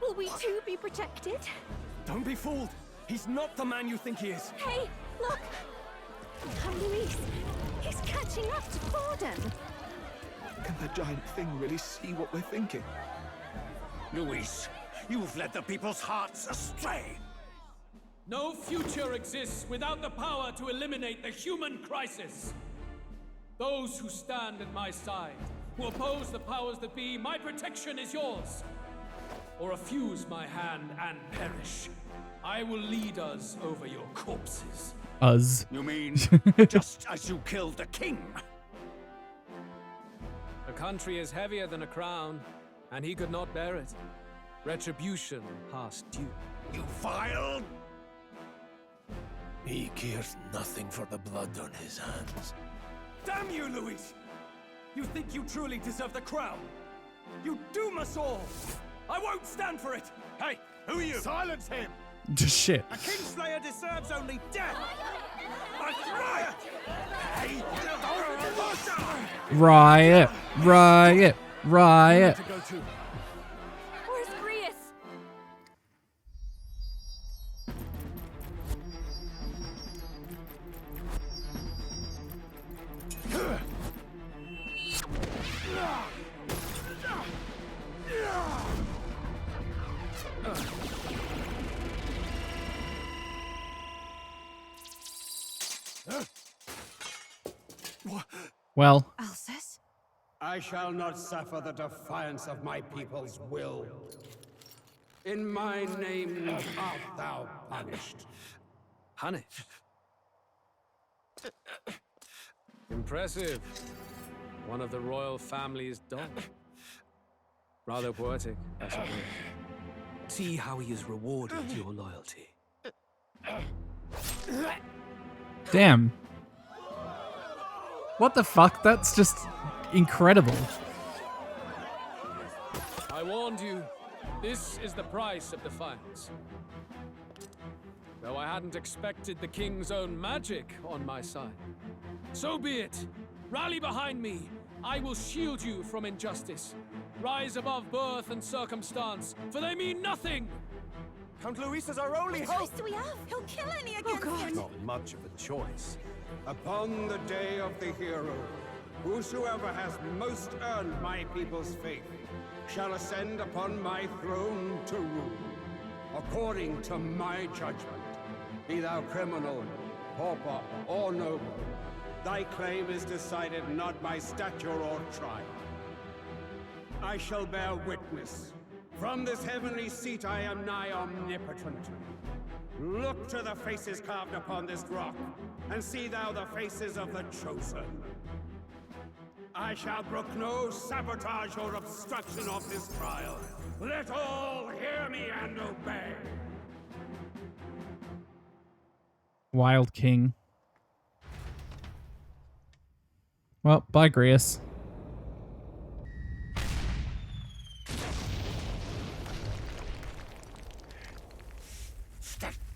Will we too be protected? Don't be fooled. He's not the man you think he is. Hey, look! Luis, he's catching up to Forden. Can the giant thing really see what we're thinking? Luis, you've led the people's hearts astray. No future exists without the power to eliminate the human crisis. Those who stand at my side, who oppose the powers that be, my protection is yours. Or refuse my hand and perish. I will lead us over your corpses. Us. You mean just as you killed the king? A country is heavier than a crown, and he could not bear it. Retribution past due. You vile! He cares nothing for the blood on his hands. Damn you, Luis! You think you truly deserve the crown? You doom us all! I won't stand for it! Hey, who are you? Silence him! Shit. A Kingslayer deserves only death! Riot! Hey, Riot. Riot. Riot. to go to. Where's Grius? Well, Alsus? I shall not suffer the defiance of my people's will. In my name art thou punished. Punished? Impressive. One of the royal family's dog. Rather poetic, I suppose. See how he has rewarded your loyalty. damn. What the fuck? That's just incredible. I warned you. This is the price of defiance. Though I hadn't expected the king's own magic on my side. So be it. Rally behind me. I will shield you from injustice. Rise above birth and circumstance, for they mean nothing. Count Luis is our only What hope! choice do we have? He'll kill any against him. Not much of a choice. Upon the day of the hero, whosoever has most earned my people's faith shall ascend upon my throne to rule, according to my judgment. Be thou criminal, pauper, or noble, thy claim is decided not by stature or tribe. I shall bear witness. From this heavenly seat I am nigh omnipotent. Look to the faces carved upon this rock, and see thou the faces of the chosen. I shall brook no sabotage or obstruction of this trial. Let all hear me and obey. Wild King. Well, bye, Grius.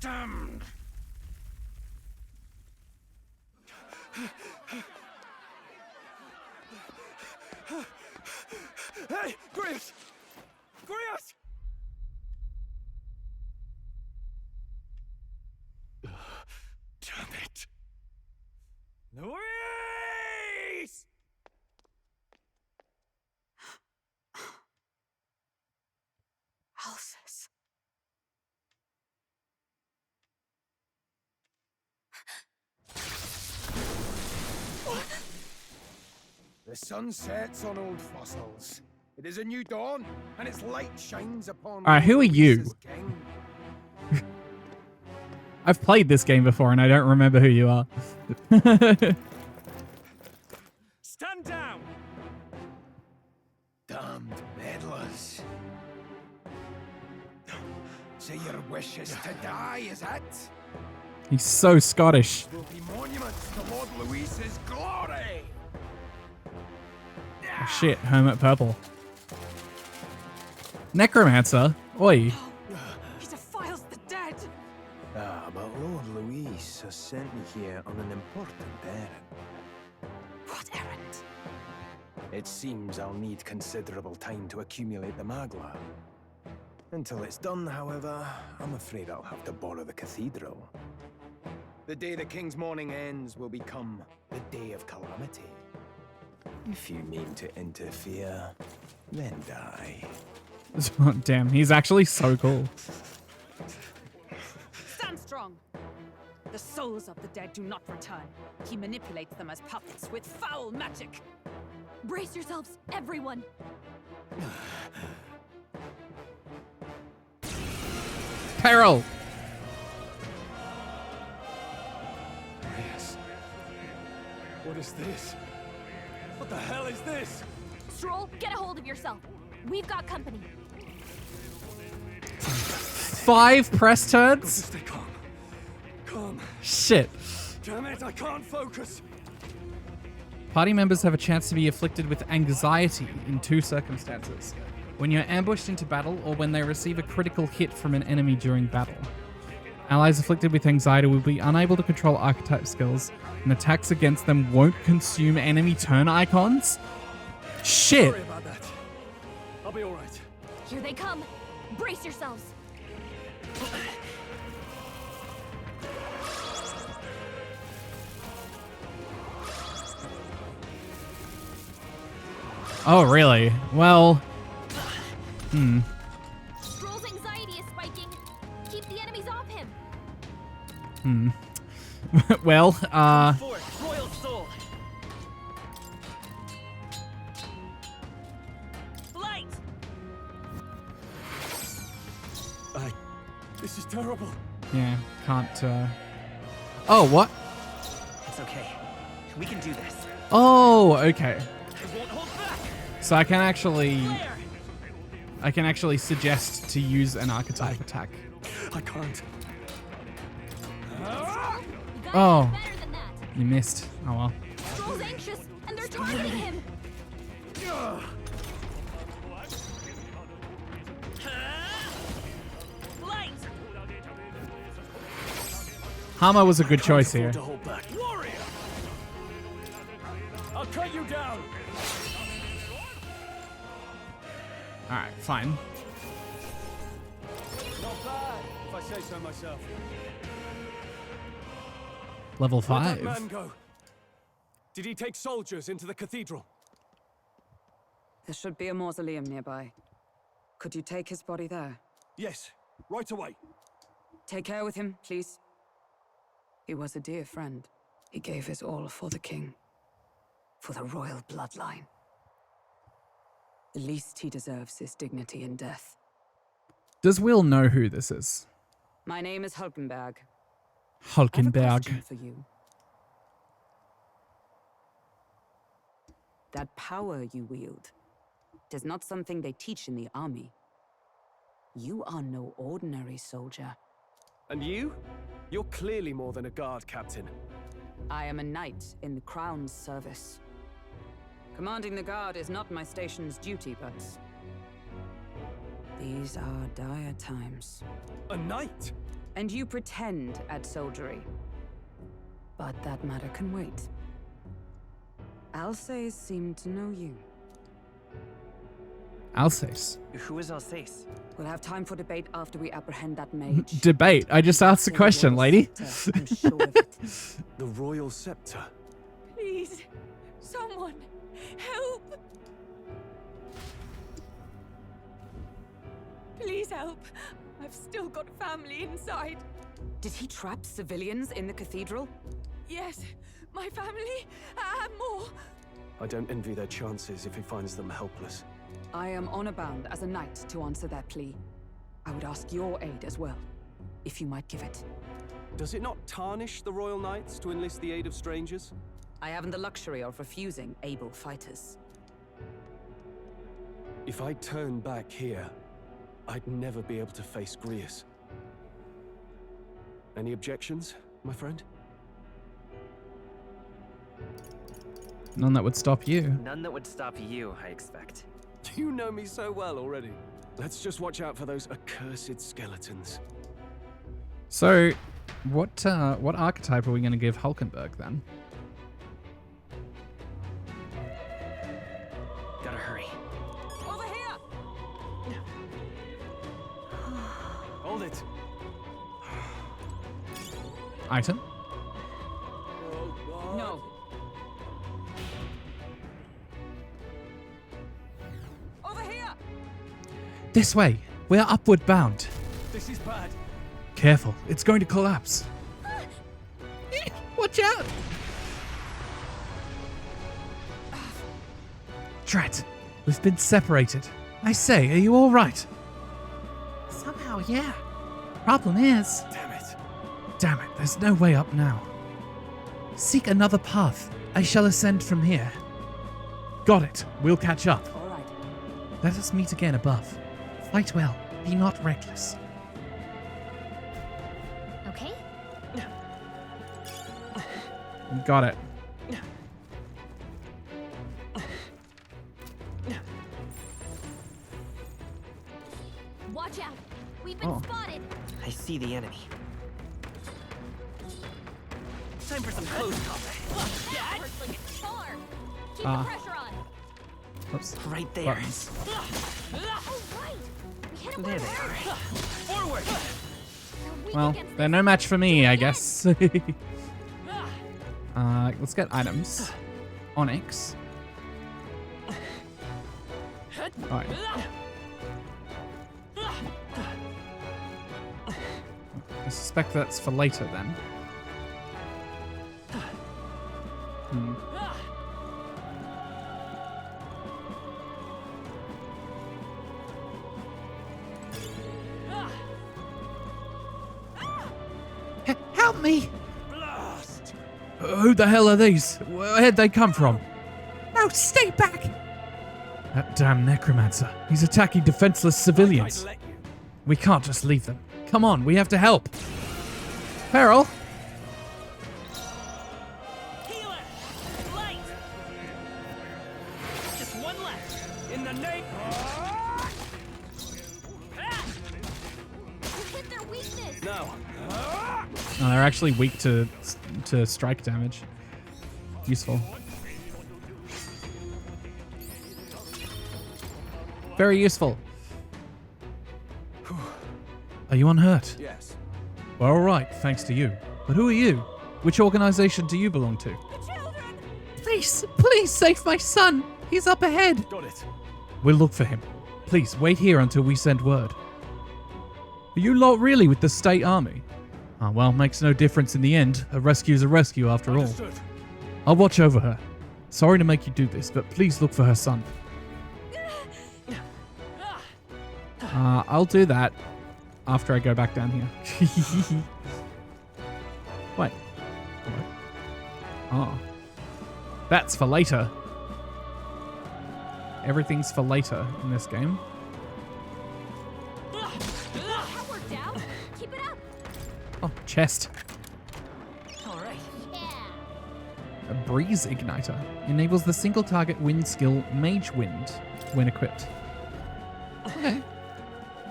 Damned! Hey, Grius! Grius! Damn it! Luis! Alsus. The sun sets on old fossils. It is a new dawn, and its light shines upon... Alright, who are you? Luis's king. I've played this game before and I don't remember who you are. Stand down! Damned meddlers. So your wish is to die, is it? He's so Scottish. Will be monuments to Lord Luis's glory! Oh, shit, Hermit Purple. Necromancer? Oi. He defiles the dead. Ah, but Lord Luis has sent me here on an important errand. What errand? It seems I'll need considerable time to accumulate the Magla. Until it's done, however, I'm afraid I'll have to borrow the Cathedral. The day the king's mourning ends will become the day of calamity. If you mean to interfere, then die. Damn, he's actually so cool. Stand strong. The souls of the dead do not return. He manipulates them as puppets with foul magic. Brace yourselves, everyone. Peril! Yes. What is this? What the hell is this? Stroll, get a hold of yourself. We've got company. 5 press turns? Stay calm. Calm. Shit. Damn it, I can't focus. Party members have a chance to be afflicted with anxiety in 2 circumstances. When you're ambushed into battle or when they receive a critical hit from an enemy during battle. Allies afflicted with anxiety will be unable to control archetype skills, and attacks against them won't consume enemy turn icons? Shit! Sorry about that. I'll be alright. Here they come. Brace yourselves. Oh, really? Well... Stroll's anxiety is spiking. Keep the enemies off him. Well, Royal Soul. Light! This is terrible. yeah, can't, Oh, what? It's okay. We can do this. Oh, okay. I won't hold back. So I can actually suggest to use an archetype attack. I can't. Oh, you missed. Oh well. Stroll's anxious, and they're targeting him. Light. Hammer was a good choice here. To hold back. Warrior. I'll cut you down. Alright, fine. Not bad, if I say so myself. Level Where'd that 5. man go? Did he take soldiers into the cathedral? There should be a mausoleum nearby. Could you take his body there? Yes, right away. Take care with him, please. He was a dear friend. He gave his all for the king. For the royal bloodline. The least he deserves is dignity in death. Does Will know who this is? My name is Hulkenberg. I have a Hulkenberg. question for you. That power you wield is not something they teach in the army. You are no ordinary soldier. And you? You're clearly more than a guard captain. I am a knight in the Crown's service. Commanding the guard is not my station's duty, but these are dire times. A knight? And you pretend at soldiery. But that matter can wait. Alsace seemed to know you. Alsace. Who is Alsace? We'll have time for debate after we apprehend that mage. Debate. I just asked a question, lady. I'm sure of it. The royal scepter. Please, someone, help! Please help. I've still got family inside. Did he trap civilians in the cathedral? Yes, my family and more. I don't envy their chances if he finds them helpless. I am honor bound as a knight to answer that plea. I would ask your aid as well, if you might give it. Does it not tarnish the royal knights to enlist the aid of strangers? I haven't the luxury of refusing able fighters. If I turn back here, I'd never be able to face Grius. Any objections, my friend? None that would stop you. None that would stop you, I expect. You know me so well already. Let's just watch out for those accursed skeletons. So, what archetype are we going to give Hulkenberg then? Gotta hurry. Over here! Hold it. Item? This way. We're upward bound. This is bad. Careful. It's going to collapse. Watch out! Drat, we've been separated. I say, are you alright? Somehow, yeah. Problem is... Damn it, there's no way up now. Seek another path. I shall ascend from here. Got it. We'll catch up. Alright. Let us meet again above. Fight well. Be not reckless. Okay? Got it. Watch out! We've been spotted! I see the enemy. Time for some close combat. That hurts like a charm! Keep Ah. the pressure on! Oops. Right there. Buttons. Oh, right! We hit him There with they a are. Forward! Well, they're no match for me, I guess. Let's get items. Onyx. Alright. I suspect that's for later then. Help me! Who the hell are these? Where'd they come from? No, stay back! That damn necromancer. He's attacking defenseless civilians. We can't just leave them. Come on, we have to help. Peril? Healer! Light! Just one left. In the name... You hit their weakness! No. Oh, they're actually weak to strike damage. Useful. Very useful. Are you unhurt? Yes. Well, all right, thanks to you. But who are you? Which organization do you belong to? Please, please save my son. He's up ahead. Got it. We'll look for him. Please wait here until we send word. Are you lot really with the state army? Ah, well, makes no difference in the end. A rescue's a rescue after all. Understood. I'll watch over her. Sorry to make you do this, but please look for her son. I'll do that after I go back down here. Wait. What? Oh. That's for later. Everything's for later in this game. That worked out! Keep it up! Oh, chest. Alright. Yeah. A breeze igniter enables the single target wind skill Mage Wind when equipped. Okay.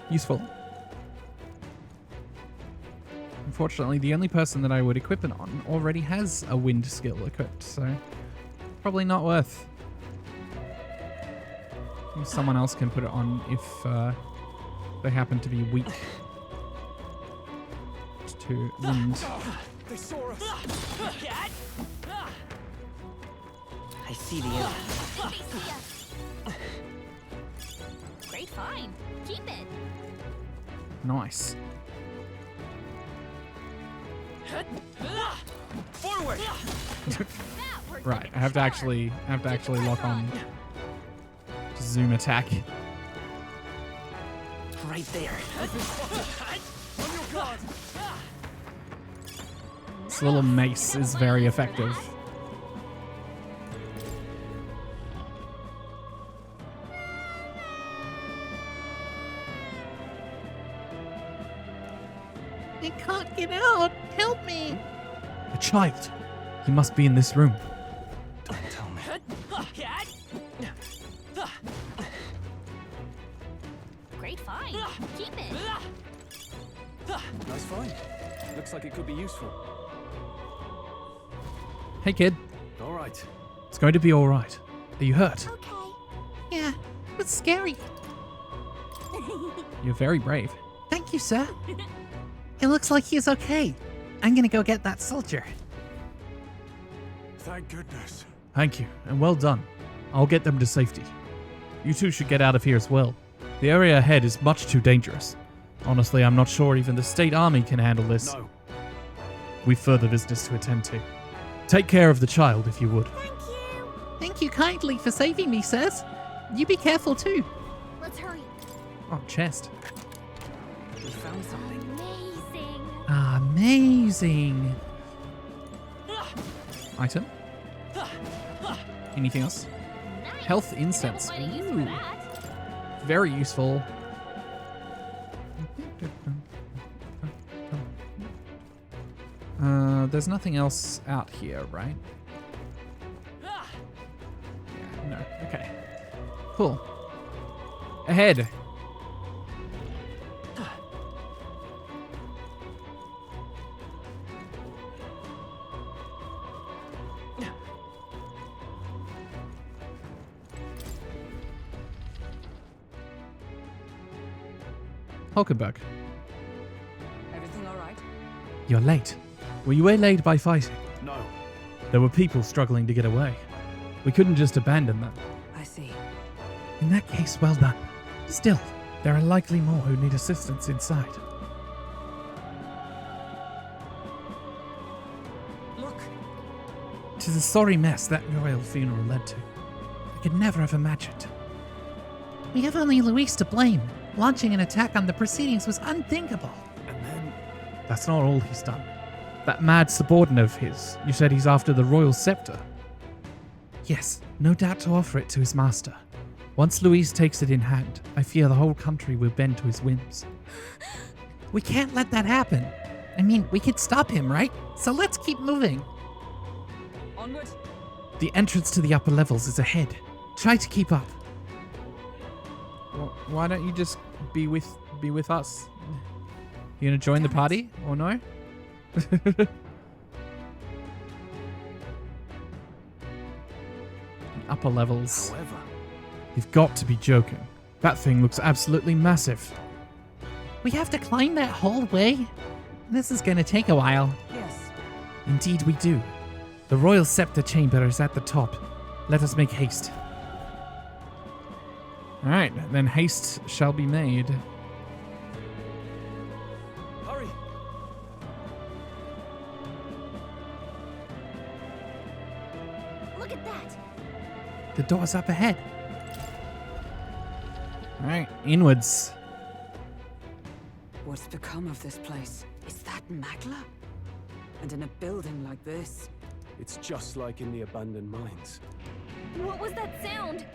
Useful. Unfortunately, the only person that I would equip it on already has a wind skill equipped, so probably not worth. Maybe someone else can put it on if they happen to be weak to wind. They saw us. I see the enemy. They see us! Great find! Keep it! Nice. Forward! Right, I have to actually lock on zoom attack. Right there. On your guard. This little mace is very effective. I can't get out. Help me. A child. He must be in this room. Don't tell me. Great find! Keep it! Nice find. Looks like it could be useful. Hey, kid. All right. It's going to be all right. Are you hurt? Okay. Yeah, it's scary. You're very brave. Thank you, sir. It looks like he's okay. I'm gonna go get that soldier. Thank goodness. Thank you, and well done. I'll get them to safety. You two should get out of here as well. The area ahead is much too dangerous. Honestly, I'm not sure even the state army can handle this. No. We've further business to attend to. Take care of the child, if you would. Thank you kindly for saving me, sirs. You be careful too. Let's hurry. Oh, chest. We found something. Amazing. Item? Anything else? Health incense. Ooh. Very useful. There's nothing else out here, right? Yeah, no. Okay. Cool. Ahead. Hulkenberg. Everything all right? You're late. Were you waylaid by fighting? No. There were people struggling to get away. We couldn't just abandon them. I see. In that case, well done. Still, there are likely more who need assistance inside. Look. 'Tis a sorry mess that royal funeral led to. I could never have imagined. We have only Luis to blame. Launching an attack on the proceedings was unthinkable. And then... That's not all he's done. That mad subordinate of his, you said he's after the royal scepter. Yes, no doubt to offer it to his master. Once Luis takes it in hand, I fear the whole country will bend to his whims. We can't let that happen. I mean, we could stop him, right? So let's keep moving. Onward. The entrance to the upper levels is ahead. Try to keep up. Well, why don't you just be with us? You gonna join the party or no? Upper levels. However, You've got to be joking. That thing looks absolutely massive. We have to climb that whole way? This is gonna take a while. Yes. Indeed we do. The royal scepter chamber is at the top. Let us make haste. Alright, then haste shall be made. hurry. Look at that. The door's up ahead. Alright, inwards. What's become of this place? Is that Magla? And in a building like this? It's just like in the abandoned mines. What was that sound?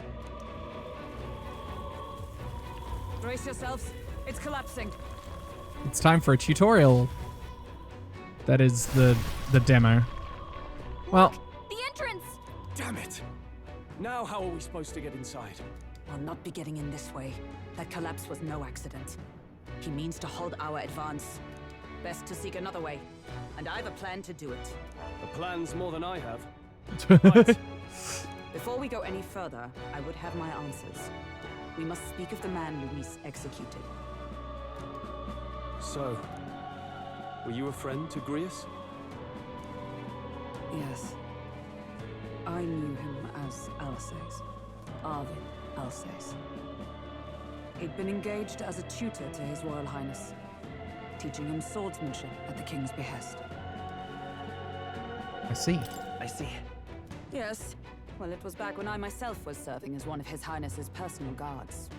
Brace yourselves. It's collapsing. It's time for a tutorial. That is the demo. Well, The entrance! Damn it! Now how are we supposed to get inside? We'll not be getting in this way. That collapse was no accident. He means to halt our advance. Best to seek another way. And I've a plan to do it. The plan's more than I have. Right. Before we go any further, I would have my answers. We must speak of the man Luis executed. So, were you a friend to Grius? Yes. I knew him as Alsace. Arvid Alsace. He'd been engaged as a tutor to His Royal Highness, teaching him swordsmanship at the king's behest. I see. I see. Yes. Well, it was back when I myself was serving as one of His Highness's personal guards.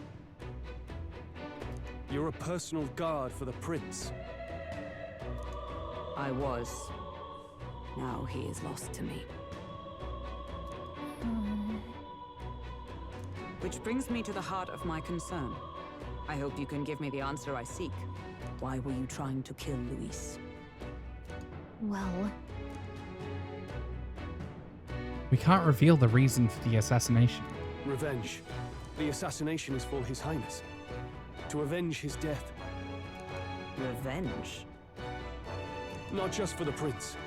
You're a personal guard for the prince. I was. Now he is lost to me. Which brings me to the heart of my concern. I hope you can give me the answer I seek. Why were you trying to kill Luis? Well, We can't reveal the reason for the assassination. Revenge. The assassination is for His Highness. To avenge his death. Revenge? Not just for the prince.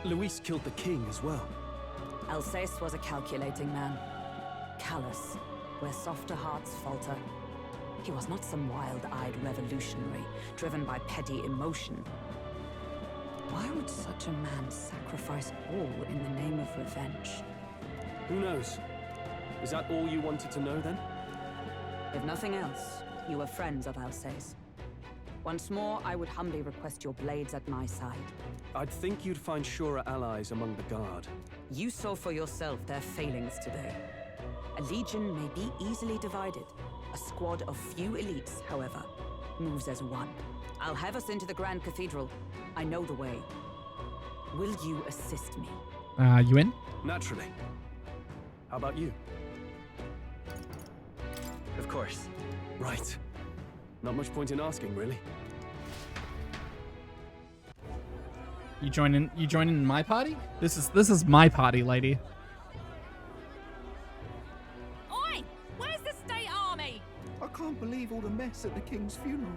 Luis killed the king as well. Alsace was a calculating man. Callous, where softer hearts falter. He was not some wild-eyed revolutionary, driven by petty emotion. Why would such a man sacrifice all in the name of revenge? Who knows? Is that all you wanted to know then? If nothing else, you were friends of Alsace. Once more, I would humbly request your blades at my side. I'd think you'd find surer allies among the Guard. You saw for yourself their failings today. A legion may be easily divided. A squad of few elites, however, moves as one. I'll have us into the Grand Cathedral. I know the way. Will you assist me? You in? Naturally. How about you? Of course. Right. Not much point in asking, really. You joining my party? This is my party, lady. Oi! Where's the state army? I can't believe all the mess at the king's funeral.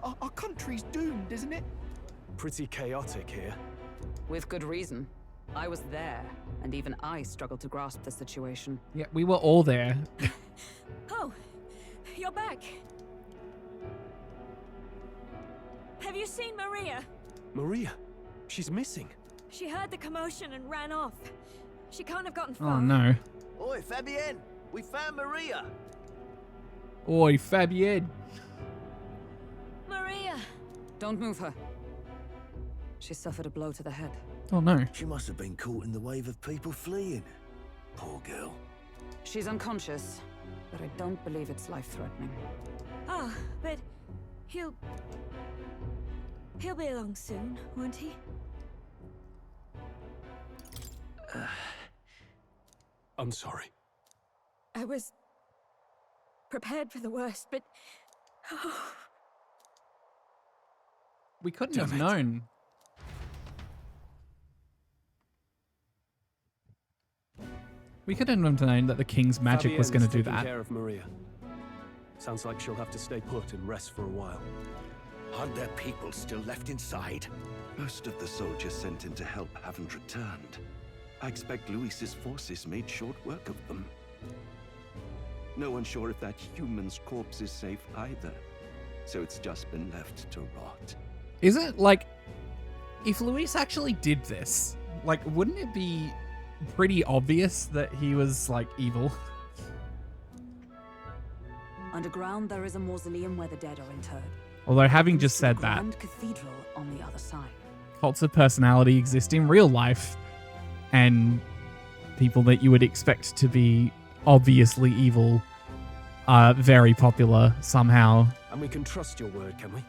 Our country's doomed, isn't it? Pretty chaotic here. With good reason. I was there, and even I struggled to grasp the situation. Yeah, we were all there. Oh, you're back. Have you seen Maria? Maria? She's missing. She heard the commotion and ran off. She can't have gotten far. Oh no. Oi, Fabienne! We found Maria! Oi, Fabienne! Maria! Don't move her. She suffered a blow to the head. Oh no. She must have been caught in the wave of people fleeing. Poor girl. She's unconscious, but I don't believe it's life-threatening. Ah, but he'll be along soon, won't he? I'm sorry. I was prepared for the worst, but We couldn't have known. We couldn't have known that the king's magic was going to do Fabienne's taking that. care of Maria. Sounds like she'll have to stay put and rest for a while. Are there people still left inside? Most of the soldiers sent in to help haven't returned. I expect Luis's forces made short work of them. No one's sure if that human's corpse is safe either, so it's just been left to rot. Is it like, if Luis actually did this, like, wouldn't it be pretty obvious that he was like evil? Underground, there is a mausoleum where the dead are interred. Although having just said that, Grand Cathedral on the other side. cults of personality exist in real life, and people that you would expect to be obviously evil are very popular somehow. And we can trust your word, can we?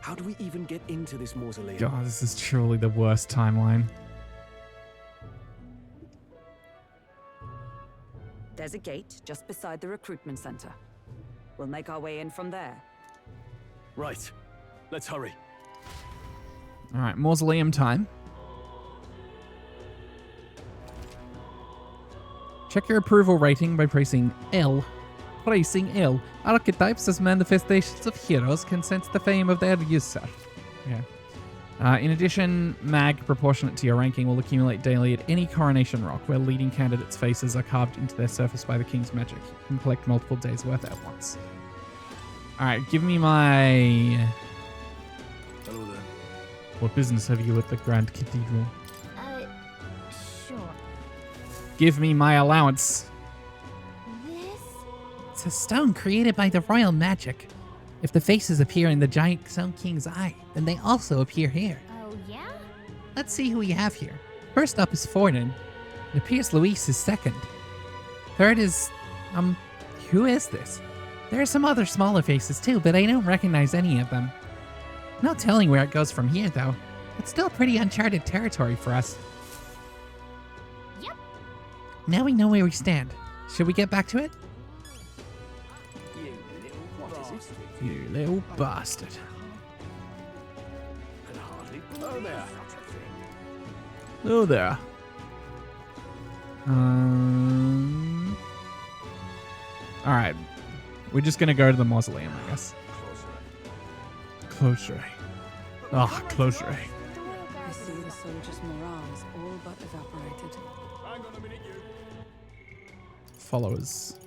How do we even get into this mausoleum? God, this is truly the worst timeline. There's a gate just beside the recruitment center. We'll make our way in from there. Right. Let's hurry. All right, mausoleum time. Check your approval rating by pressing L. Pressing L. Archetypes as manifestations of heroes can sense the fame of their user. Yeah. In addition, mag proportionate to your ranking will accumulate daily at any coronation rock where leading candidates' faces are carved into their surface by the king's magic. You can collect multiple days' worth at once. Alright, give me my... Hello there. What business have you at the Grand Cathedral? Sure. Give me my allowance. This? It's a stone created by the royal magic. If the faces appear in the giant Stone King's eye, then they also appear here. Oh, yeah? Let's see who we have here. First up is Forden. It appears Luis is second. Third is... who is this? There are some other smaller faces too, but I don't recognize any of them. No telling where it goes from here, though. It's still pretty uncharted territory for us. Yep. Now we know where we stand. Should we get back to it? You little bastard. Oh, there. Oh there. Alright. We're just gonna go to the mausoleum, I guess. Closer. Ah, closer. I see the soldiers' morale is all but evaporated. Hang on a minute, you. Followers.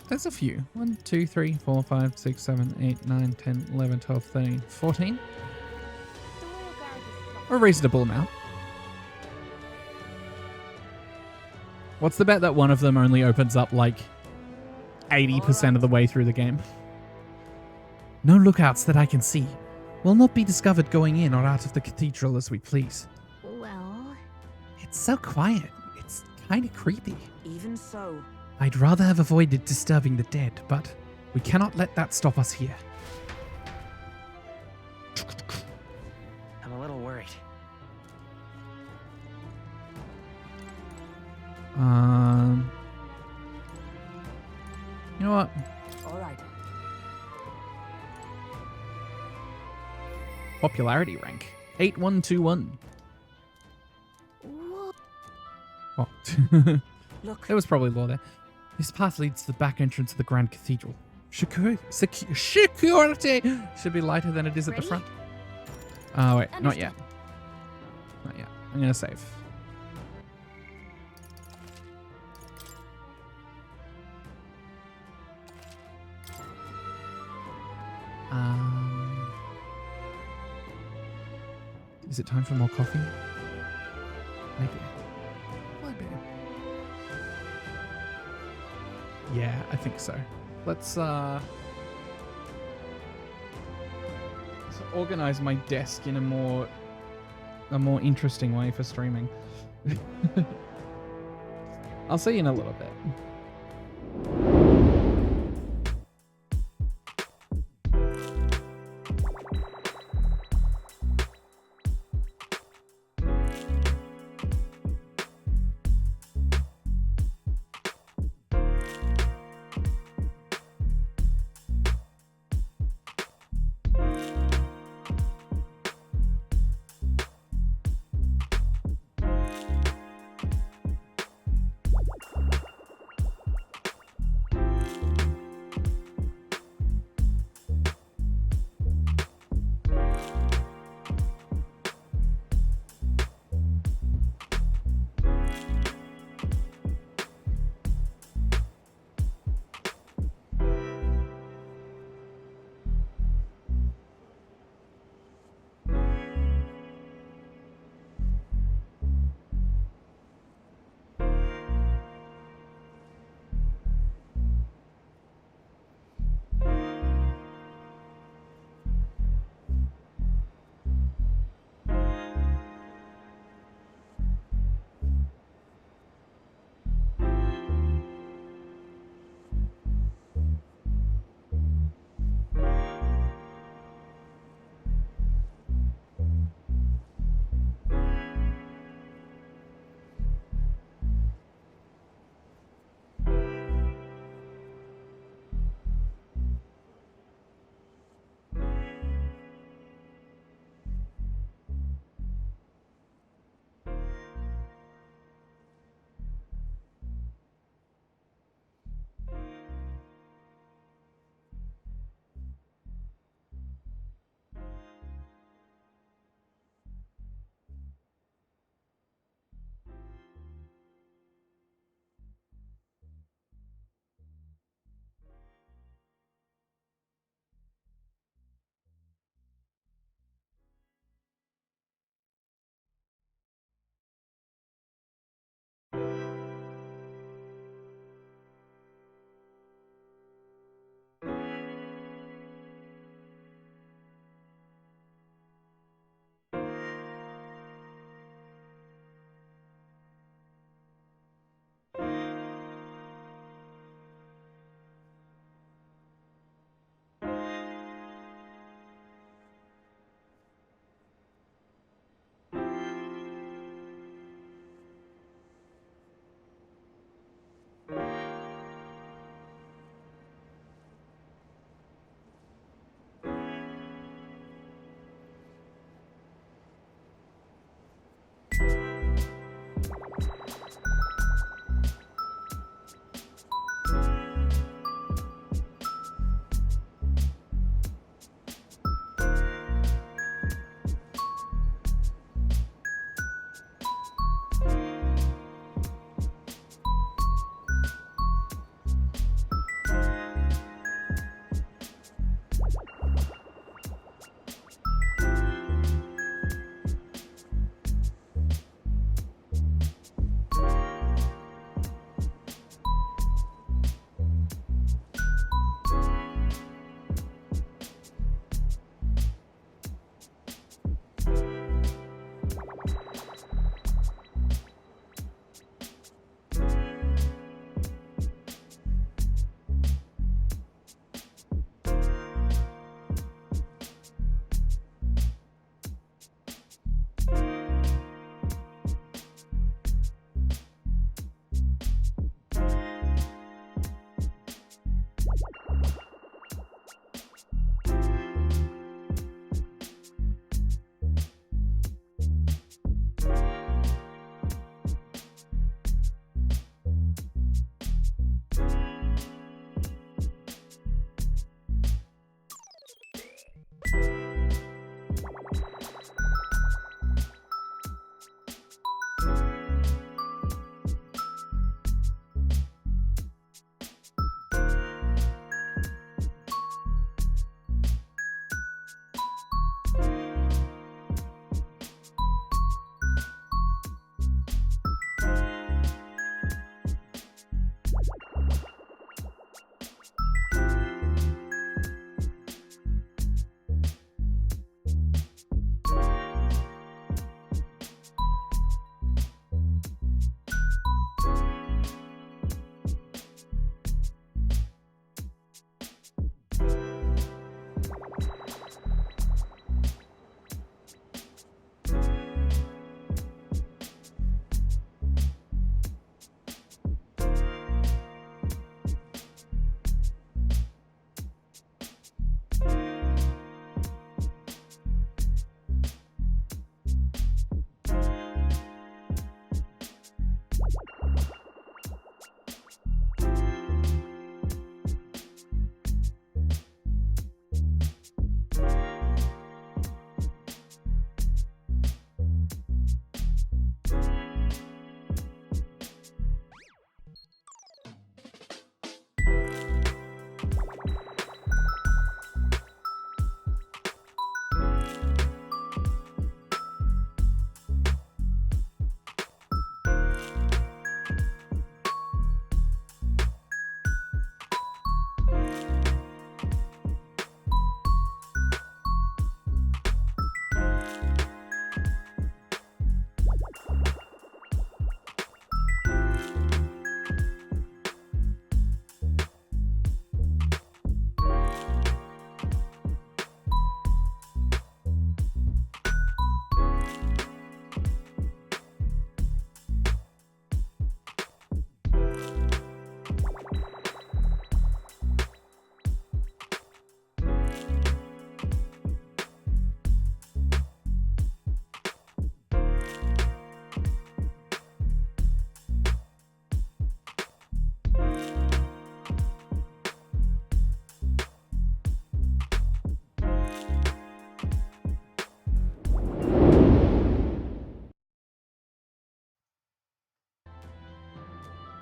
There's a few. 1, 2, 3, 4, 5, 6, 7, 8, 9, 10, 11, 12, 13, 14. A reasonable amount. What's the bet that one of them only opens up like 80% of the way through the game. No lookouts that I can see. We'll not be discovered going in or out of the cathedral as we please. Well... It's so quiet. It's kind of creepy. Even so. I'd rather have avoided disturbing the dead, but we cannot let that stop us here. I'm a little worried. You know what? All right. Popularity rank 8121. Oh. Look. There was probably law there. This path leads to the back entrance of the Grand Cathedral. Security should be lighter than it is at the front. Oh, wait. Not yet. Not yet. I'm going to save. Is it time for more coffee? Maybe. Yeah, I think so. Let's organize my desk in a more interesting way for streaming. I'll see you in a little bit.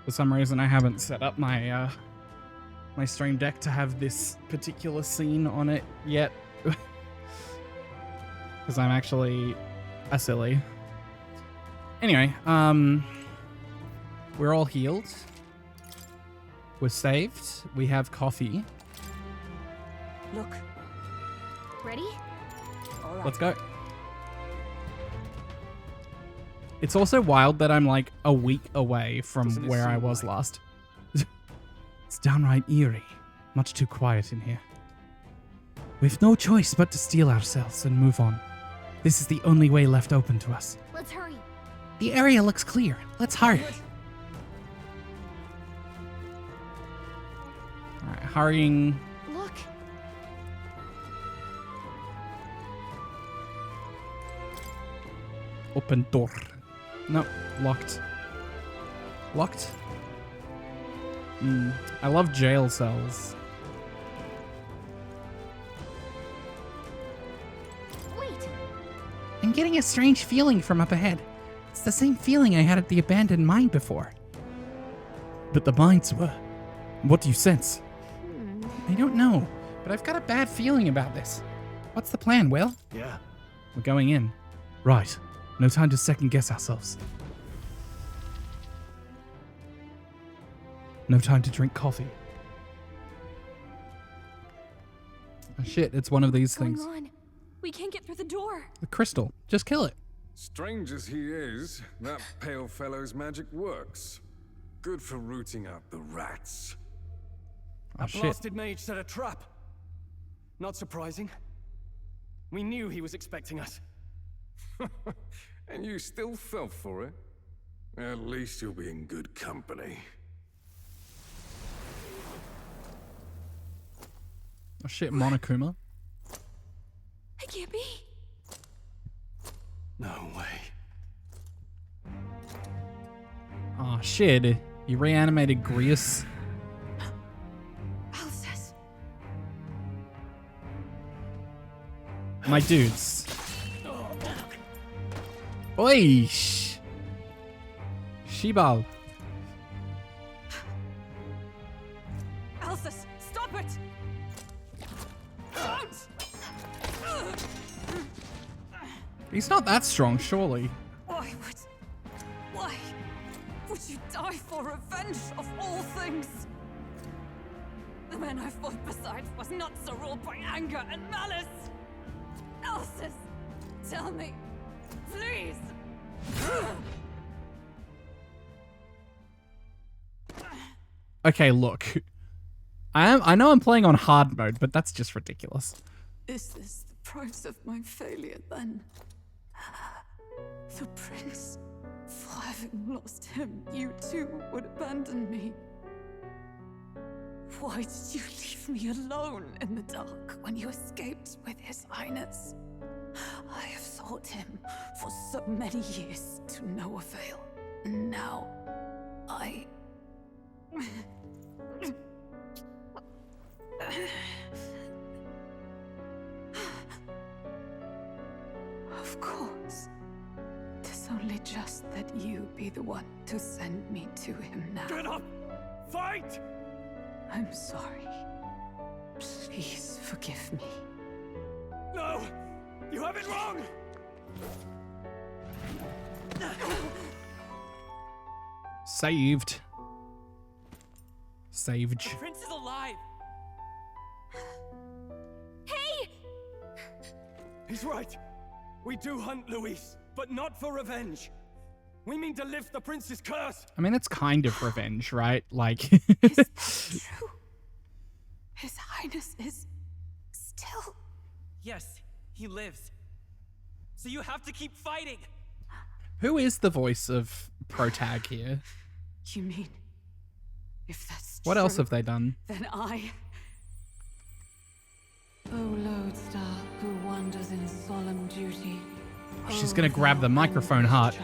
For some reason, I haven't set up my my Stream Deck to have this particular scene on it yet. Because I'm actually a silly. Anyway, we're all healed. We're saved. We have coffee. Look. Ready? All right. Let's go. It's also wild that I'm like a week away from where I was last. It's downright eerie. Much too quiet in here. We've no choice but to steel ourselves and move on. This is the only way left open to us. Let's hurry. The area looks clear. Let's hurry. Alright, hurrying. Look. Open door. No, locked. Locked? I love jail cells. Wait. I'm getting a strange feeling from up ahead. It's the same feeling I had at the abandoned mine before. But the mines were. What do you sense? I don't know, but I've got a bad feeling about this. What's the plan, Will? Yeah. We're going in. Right. No time to second guess ourselves. No time to drink coffee. Oh shit, it's one of these What's things. going on? We can't get through the door. The crystal. Just kill it. Strange as he is, that pale fellow's magic works. Good for rooting out the rats. Oh A shit. blasted mage set a trap. Not surprising. We knew he was expecting us. And you still fell for it? At least you'll be in good company. Oh shit, Monokuma. It can't be. No way. Oh shit. You reanimated Grius. Alcest. My dudes. Oi! Shibal. Alcest, stop it! He's not that strong, surely. Why would you die for revenge of all things? The man I fought beside was not so ruled by anger and malice. Alcest, tell me, please. Okay, look. I know I'm playing on hard mode, but that's just ridiculous. Is this the price of my failure then? The prince, for having lost him, you too would abandon me. Why did you leave me alone in the dark when you escaped with his highness? I have sought him for so many years to no avail. And now, I... Of course. 'Tis only just that you be the one to send me to him now. Get up! Fight! I'm sorry. Please forgive me. No! You have it wrong! Saved. Saved. The prince is alive! Hey! He's right. We do hunt Luis, but not for revenge. We mean to lift the prince's curse. I mean, it's kind of revenge, right? Like... Is that true? His highness is still... Yes, he lives. So you have to keep fighting. Who is the voice of Protag here? You mean... If that's What true, else have they done? then I... O lodestar who wanders in solemn duty. She's gonna grab the microphone hard.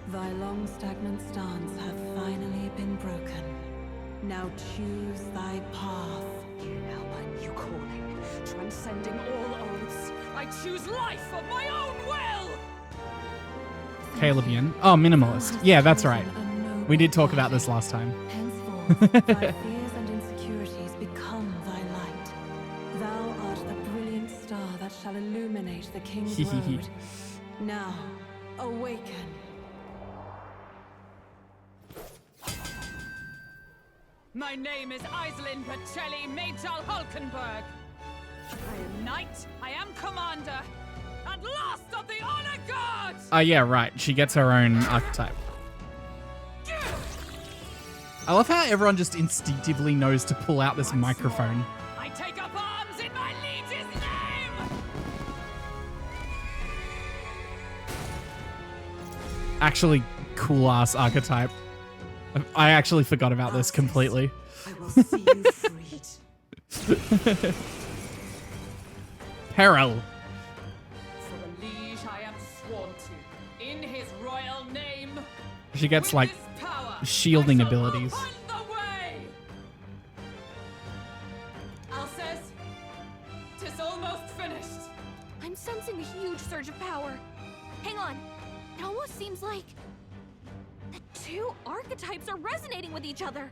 Thy long stagnant stance hath finally been broken. Now choose thy path. Now my new calling, transcending all oaths, I choose life of my own will! Calebian. Oh, minimalist. Yeah, that's right. We did talk about this last time. Henceforth, thy fears and insecurities become thy light. Thou art the brilliant star that shall illuminate the king's road. Now, awaken. My name is Iselin Pacelli Majal Hulkenberg. I am knight, I am commander, and last of the honor guards! Oh, yeah, right. She gets her own archetype. I love how everyone just instinctively knows to pull out this microphone. I take up arms in my liege's name! Actually, cool-ass archetype. I actually forgot about this completely. I will see you freed. Peril. For the liege I am sworn to, in his royal name. She gets, like, shielding abilities. Alcest, 'tis almost finished. I'm sensing a huge surge of power. Hang on. It almost seems like the two archetypes are resonating with each other.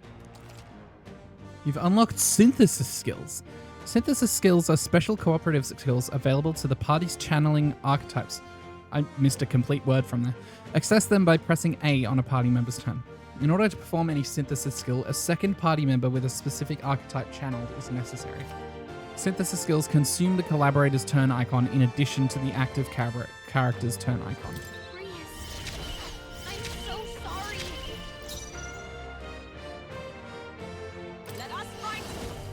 You've unlocked synthesis skills. Synthesis skills are special cooperative skills available to the party's channeling archetypes. I missed a complete word from there. Access them by pressing A on a party member's turn. In order to perform any synthesis skill, a second party member with a specific archetype channeled is necessary. Synthesis skills consume the collaborator's turn icon in addition to the active character's turn icon. I'm so sorry. Let us fight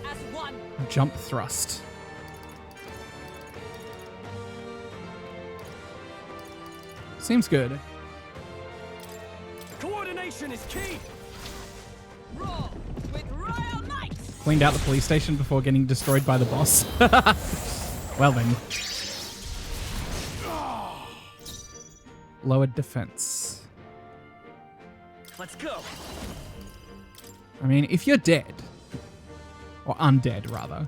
as one. Jump thrust. Seems good. Coordination is key. Roar with royal might. Cleaned out the police station before getting destroyed by the boss. Well then. Lowered defense. Let's go. I mean, if you're dead, or undead rather,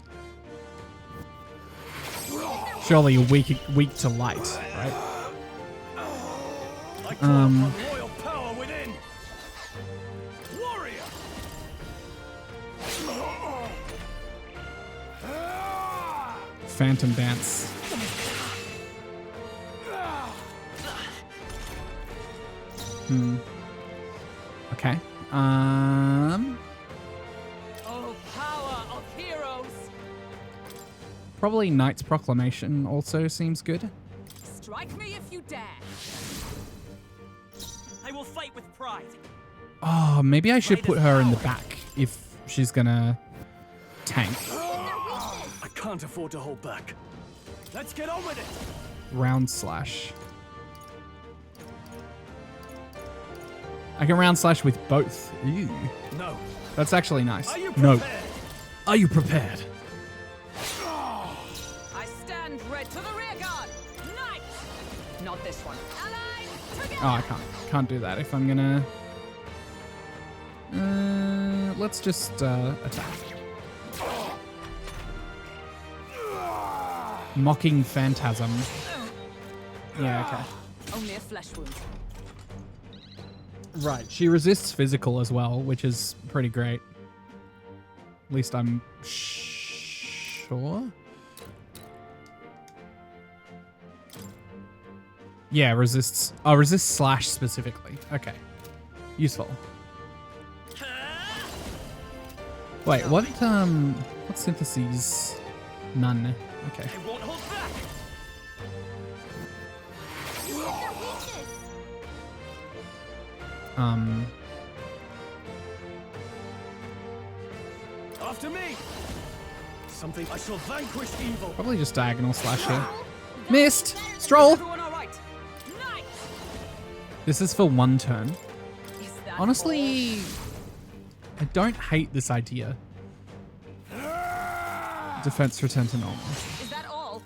surely you're weak to light, right? Royal power within. Warrior. Phantom dance. Okay. Oh, power of heroes. Probably Knight's Proclamation also seems good. Strike me if you dare. I will fight with pride. Oh, maybe I should put her in the back if she's gonna tank. I can't afford to hold back. Let's get on with it. Round slash. I can round slash with both. Ew. No. That's actually nice. Are you No. prepared? Are you prepared? I stand red to the rear guard. Knight. Not this one. Allies together. Oh, I can't do that if I'm gonna. Let's just attack. Mocking Phantasm. Yeah, okay. Only a flesh wound. Right, she resists physical as well, which is pretty great. At least I'm sure. Yeah, resists. Oh, resists slash specifically. Okay. Useful. Wait, what syntheses? None. Okay. I won't hold back. After me. Something I shall vanquish evil. Probably just diagonal slash here. Missed! Stroll! Everyone all right? Knight. This is for one turn. Honestly, I don't hate this idea. Defense return to normal. Is that all?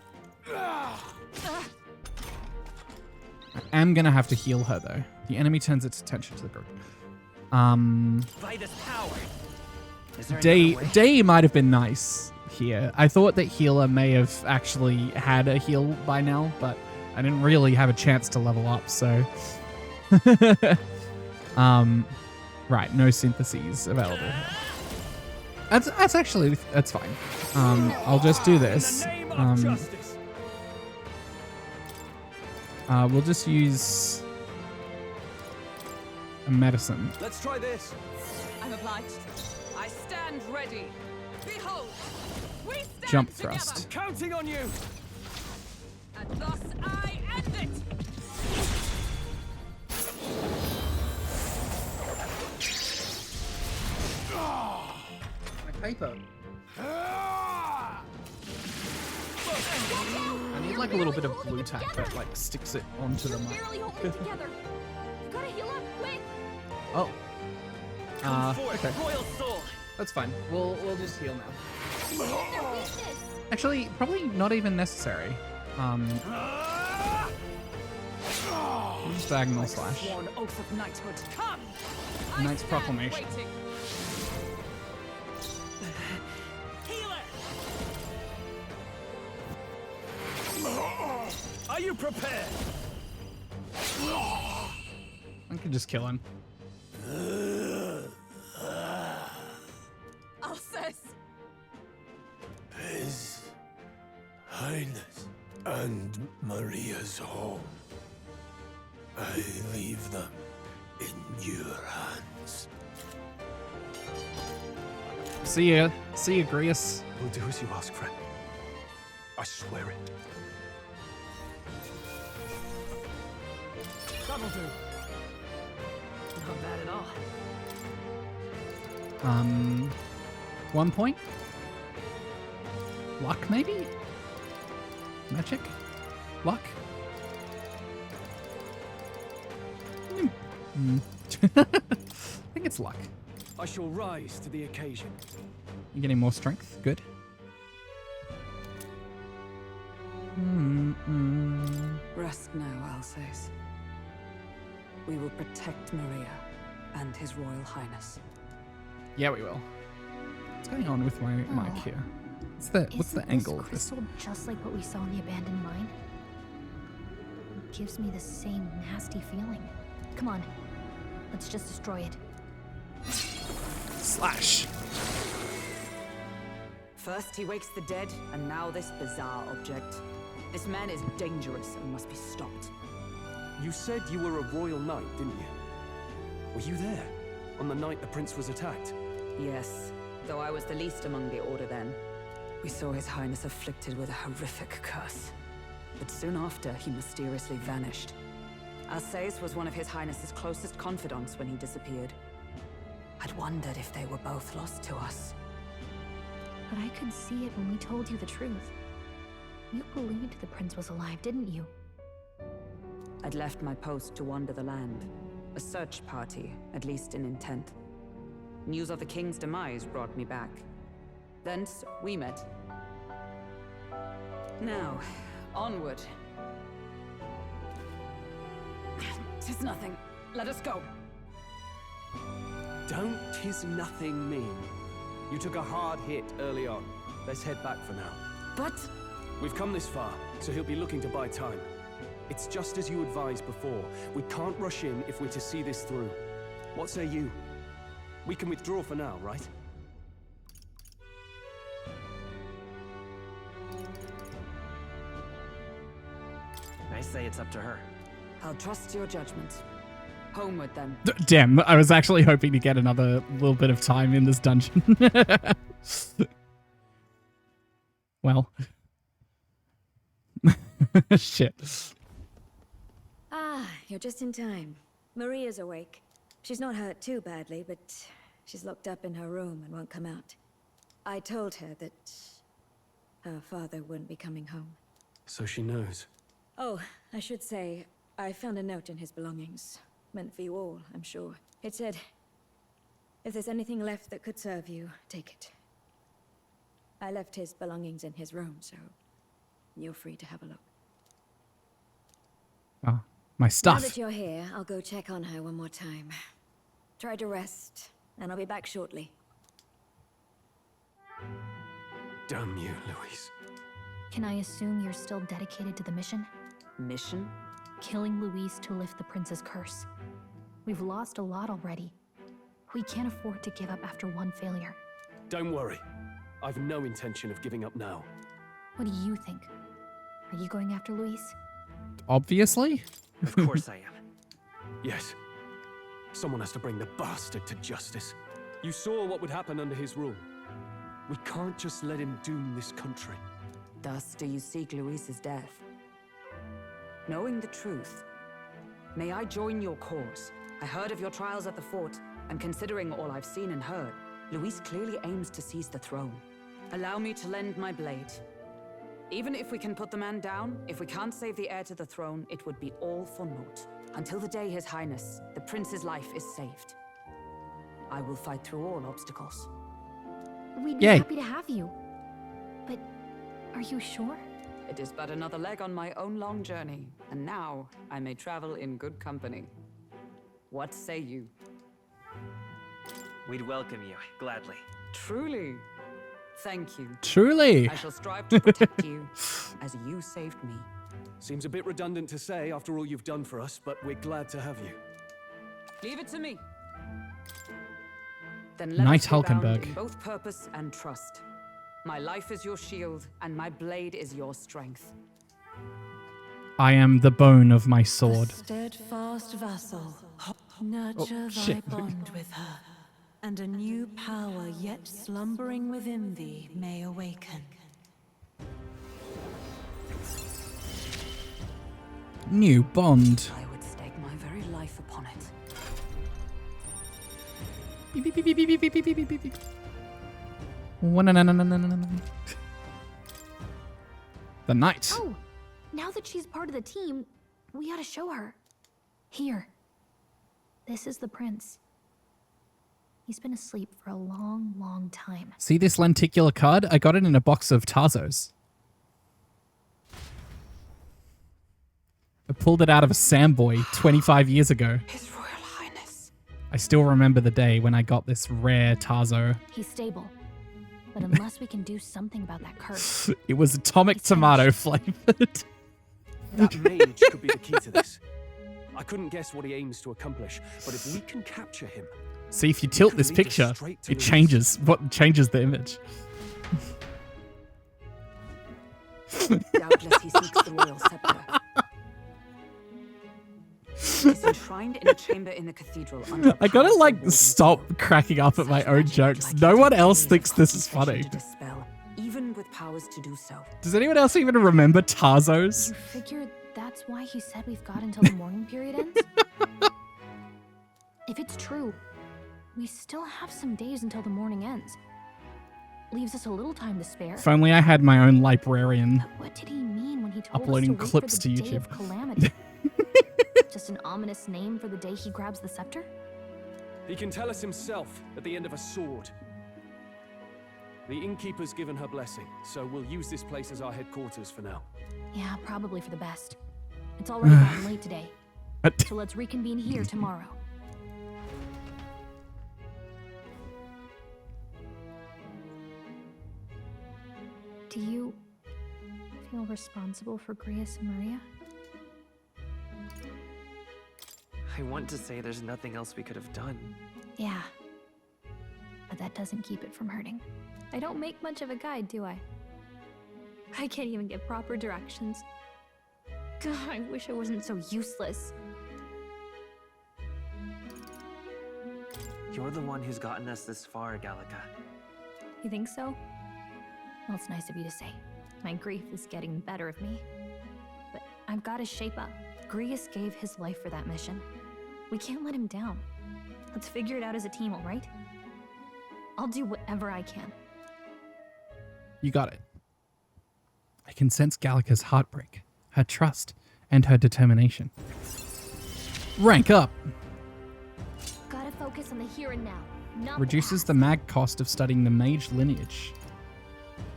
I am gonna have to heal her though. The enemy turns its attention to the group. By this power. Is there another way? Day might have been nice here. I thought that healer may have actually had a heal by now, but I didn't really have a chance to level up, so Right, no syntheses available here. That's actually, that's fine. I'll just do this. We'll just use a medicine. Let's try this. I'm obliged. I stand ready. Behold, we stand Jump together. thrust. Counting on you. And thus I end it. My paper. I need like a little bit of glue tack that like sticks it onto the mic. Barely holding together. Gotta heal up, quick. Oh. Okay. Royal soul. That's fine. We'll just heal now. Their weakness. Actually, probably not even necessary. Just diagonal slash. Sworn oath of knighthood. Come. Knight's proclamation. Waiting. Are you prepared? I can just kill him. Alsace. His Highness and Maria's home. I leave them in your hands. See ya, Grius. We'll do as you ask, friend. I swear it. That'll do. Not bad at all. 1 point? Luck, maybe? Magic? Luck? I think it's luck. I shall rise to the occasion. You're getting more strength. Good. Rest now, Alsace. We will protect Maria and His Royal Highness. Yeah, we will. What's going on with my mic here? What's the angle of this? Crystal just like what we saw in the abandoned mine? It gives me the same nasty feeling. Come on, let's just destroy it. Slash. First he wakes the dead, and now this bizarre object. This man is dangerous and must be stopped. You said you were a royal knight, didn't you? Were you there on the night the prince was attacked? Yes, though I was the least among the Order then. We saw His Highness afflicted with a horrific curse. But soon after, he mysteriously vanished. Alsace was one of His Highness's closest confidants when he disappeared. I'd wondered if they were both lost to us. But I could see it when we told you the truth. You believed the prince was alive, didn't you? I'd left my post to wander the land. A search party, at least in intent. News of the king's demise brought me back. Thence, we met. Now, onward. 'Tis nothing. Let us go. Don't "'tis nothing" mean? You took a hard hit early on. Let's head back for now. But... We've come this far, so he'll be looking to buy time. It's just as you advised before. We can't rush in if we're to see this through. What say you? We can withdraw for now, right? I say it's up to her. I'll trust your judgment. Homeward, then. Damn, I was actually hoping to get another little bit of time in this dungeon. Well. Shit. Ah, you're just in time. Maria's awake. She's not hurt too badly, but she's locked up in her room and won't come out. I told her that her father wouldn't be coming home. So she knows. Oh, I should say, I found a note in his belongings. Meant for you all, I'm sure. It said, if there's anything left that could serve you, take it. I left his belongings in his room, so you're free to have a look. Oh, my stuff. Now that you're here, I'll go check on her one more time. Try to rest, and I'll be back shortly. Damn you, Louise. Can I assume you're still dedicated to the mission? Mission? Killing Louise to lift the prince's curse. We've lost a lot already. We can't afford to give up after one failure. Don't worry. I've no intention of giving up now. What do you think? Are you going after Luis? Obviously. Of course I am. Yes. Someone has to bring the bastard to justice. You saw what would happen under his rule. We can't just let him doom this country. Thus do you seek Luis's death. Knowing the truth, may I join your cause? I heard of your trials at the fort, and considering all I've seen and heard, Luis clearly aims to seize the throne. Allow me to lend my blade. Even if we can put the man down, if we can't save the heir to the throne, it would be all for naught. Until the day His Highness, the Prince's life is saved. I will fight through all obstacles. We'd be happy to have you. But are you sure? It is but another leg on my own long journey, and now I may travel in good company. What say you? We'd welcome you, gladly. Truly. Thank you. Truly. I shall strive to protect you, as you saved me. Seems a bit redundant to say after all you've done for us, but we're glad to have you. Leave it to me. Then Knight us be bound Hulkenberg. in both purpose and trust. My life is your shield, and my blade is your strength. I am the bone of my sword. Steadfast vassal, nurture thy shit. bond with her, and a new power yet slumbering within thee may awaken. New bond. I would stake my very life upon it. Beep, beep, beep, beep, beep, beep, beep, beep, beep, beep. The knight. Oh, now that she's part of the team, we ought to show her. Here. This is the prince. He's been asleep for a long, long time. See this lenticular card? I got it in a box of Tarzos. I pulled it out of a Samboy 25 years ago. His Royal Highness. I still remember the day when I got this rare Tarzo. He's stable. But unless we can do something about that curse... It was atomic tomato flavored. That mage could be the key to this. I couldn't guess what he aims to accomplish, but if we can capture him... See, if you tilt this picture, it changes the image. Doubtless he seeks the royal scepter. He's enshrined in a chamber in the cathedral. Under I gotta stop cracking up at my own jokes. No one else thinks this is funny. Dispel, even with powers to do so. Does anyone else even remember Tarzos? You figure that's why he said we've got until the mourning period ends? If it's true, we still have some days until the morning ends. Leaves us a little time to spare. If only I had my own librarian. What did he mean when he told uploading us to wait clips for the to day YouTube. of calamity? Just an ominous name for the day he grabs the scepter? He can tell us himself at the end of a sword. The innkeeper's given her blessing, so we'll use this place as our headquarters for now. Yeah, probably for the best. It's already gotten late today. So let's reconvene here tomorrow. Do you feel responsible for Grius and Maria? I want to say there's nothing else we could have done. Yeah. But that doesn't keep it from hurting. I don't make much of a guide, do I? I can't even give proper directions. God, I wish I wasn't so useless. You're the one who's gotten us this far, Gallica. You think so? Well, it's nice of you to say. My grief is getting the better of me. But I've got to shape up. Grius gave his life for that mission. We can't let him down. Let's figure it out as a team, all right? I'll do whatever I can. You got it. I can sense Gallica's heartbreak, her trust, and her determination. Rank up. Gotta focus on the here and now, not Reduces the mag cost of studying the mage lineage.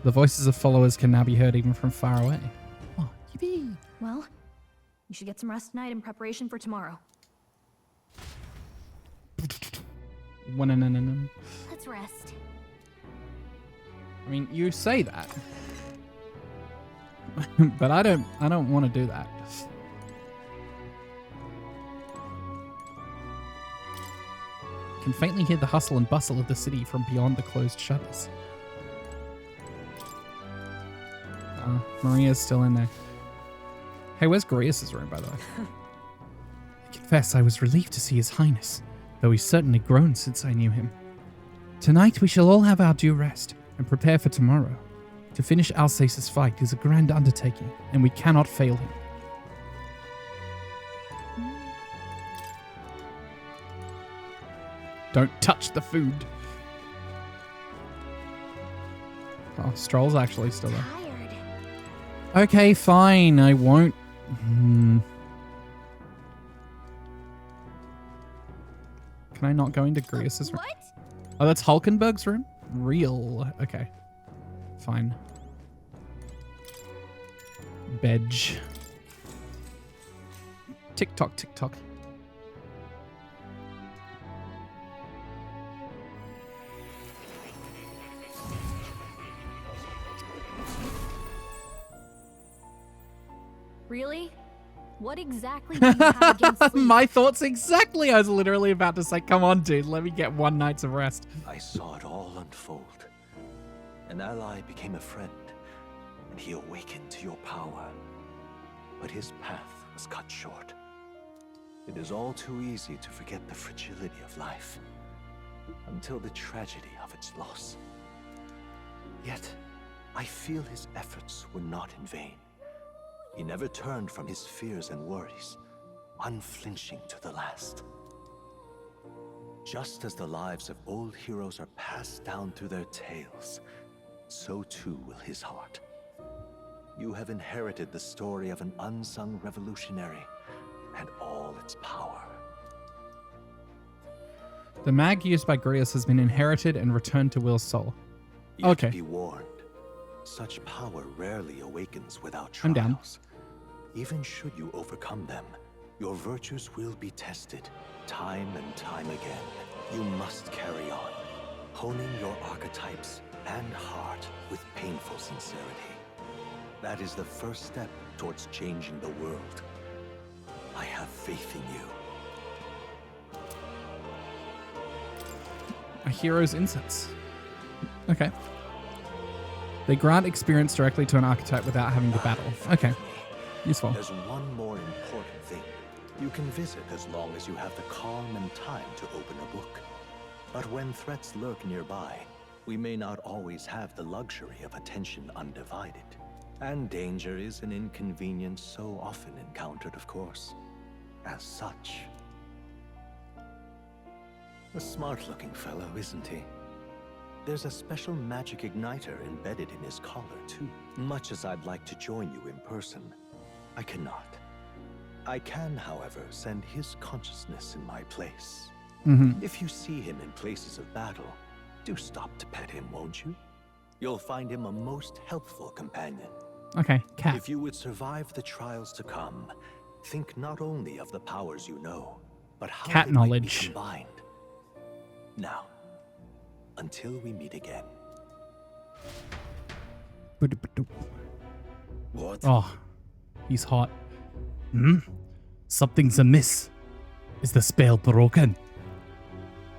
The voices of followers can now be heard even from far away. Oh, yippee. Well, you should get some rest tonight in preparation for tomorrow. Let's rest. I mean, you say that. But I don't want to do that. can faintly hear the hustle and bustle of the city from beyond the closed shutters. Maria's still in there. Hey, where's Grius' room, by the way? I confess I was relieved to see His Highness, though he's certainly grown since I knew him. Tonight we shall all have our due rest and prepare for tomorrow. To finish Alsace's fight is a grand undertaking, and we cannot fail him. Don't touch the food. Oh, Stroll's actually still there. Okay, fine. I won't. Can I not go into Grius' room? Oh, that's Hulkenberg's room? Real. Okay. Fine. Bedge. Tick-tock, tick-tock. Really? What exactly do you have against sleep? My thoughts exactly. I was literally about to say, come on, dude, let me get 1 night's of rest. I saw it all unfold. An ally became a friend, and he awakened to your power. But his path was cut short. It is all too easy to forget the fragility of life, until the tragedy of its loss. Yet, I feel his efforts were not in vain. He never turned from his fears and worries, unflinching to the last. Just as the lives of old heroes are passed down through their tales, so too will his heart. You have inherited the story of an unsung revolutionary and all its power. The mag used by Grius has been inherited and returned to Will's soul. Yet Okay. Be warned, such power rarely awakens without trials. I'm down. Even should you overcome them, your virtues will be tested, time and time again. You must carry on, honing your archetypes and heart with painful sincerity. That is the first step towards changing the world. I have faith in you. A hero's incense. Okay. They grant experience directly to an archetype without having to battle. Okay. Useful. There's one more important thing. You can visit as long as you have the calm and time to open a book. But when threats lurk nearby, we may not always have the luxury of attention undivided. And danger is an inconvenience so often encountered, of course. As such. A smart-looking fellow, isn't he? There's a special magic igniter embedded in his collar, too. Much as I'd like to join you in person, I cannot. I can, however, send his consciousness in my place. If you see him in places of battle, do stop to pet him, won't you? You'll find him a most helpful companion. Okay, cat. If you would survive the trials to come, think not only of the powers you know, but how Cat they might be knowledge. combined. Now, until we meet again. What? Oh, he's hot. Something's amiss. Is the spell broken?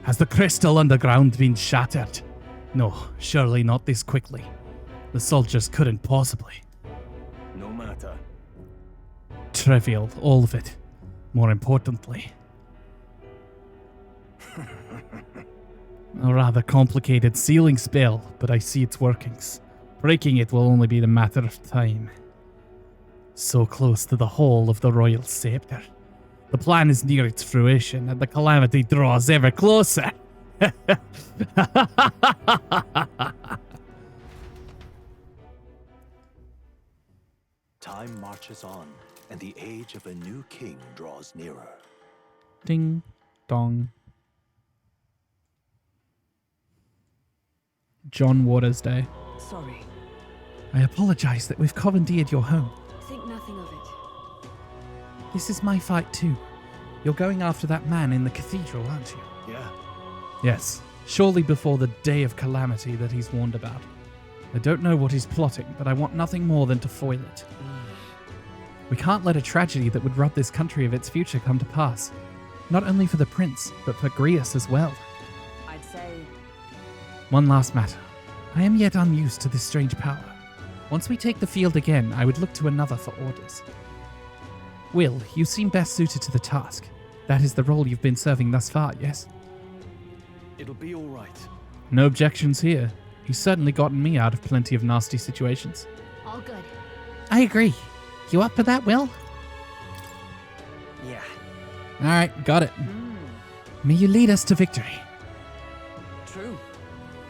Has the crystal underground been shattered? No, surely not this quickly. The soldiers couldn't possibly. No matter. Trivial, all of it. More importantly. A rather complicated sealing spell, but I see its workings. Breaking it will only be a matter of time. So close to the whole of the royal scepter. The plan is near its fruition, and the calamity draws ever closer. Time marches on, and the age of a new king draws nearer. Ding dong. John Waters Day. Sorry. I apologize that we've commandeered your home. Think nothing of it. This is my fight too. You're going after that man in the cathedral, aren't you? Yeah. Yes, surely before the day of calamity that he's warned about. I don't know what he's plotting, but I want nothing more than to foil it. We can't let a tragedy that would rob this country of its future come to pass. Not only for the prince, but for Grius as well. One last matter. I am yet unused to this strange power. Once we take the field again, I would look to another for orders. Will, you seem best suited to the task. That is the role you've been serving thus far, yes? It'll be all right. No objections here. He's certainly gotten me out of plenty of nasty situations. All good. I agree. You up for that, Will? Yeah. Alright, got it. May you lead us to victory. True.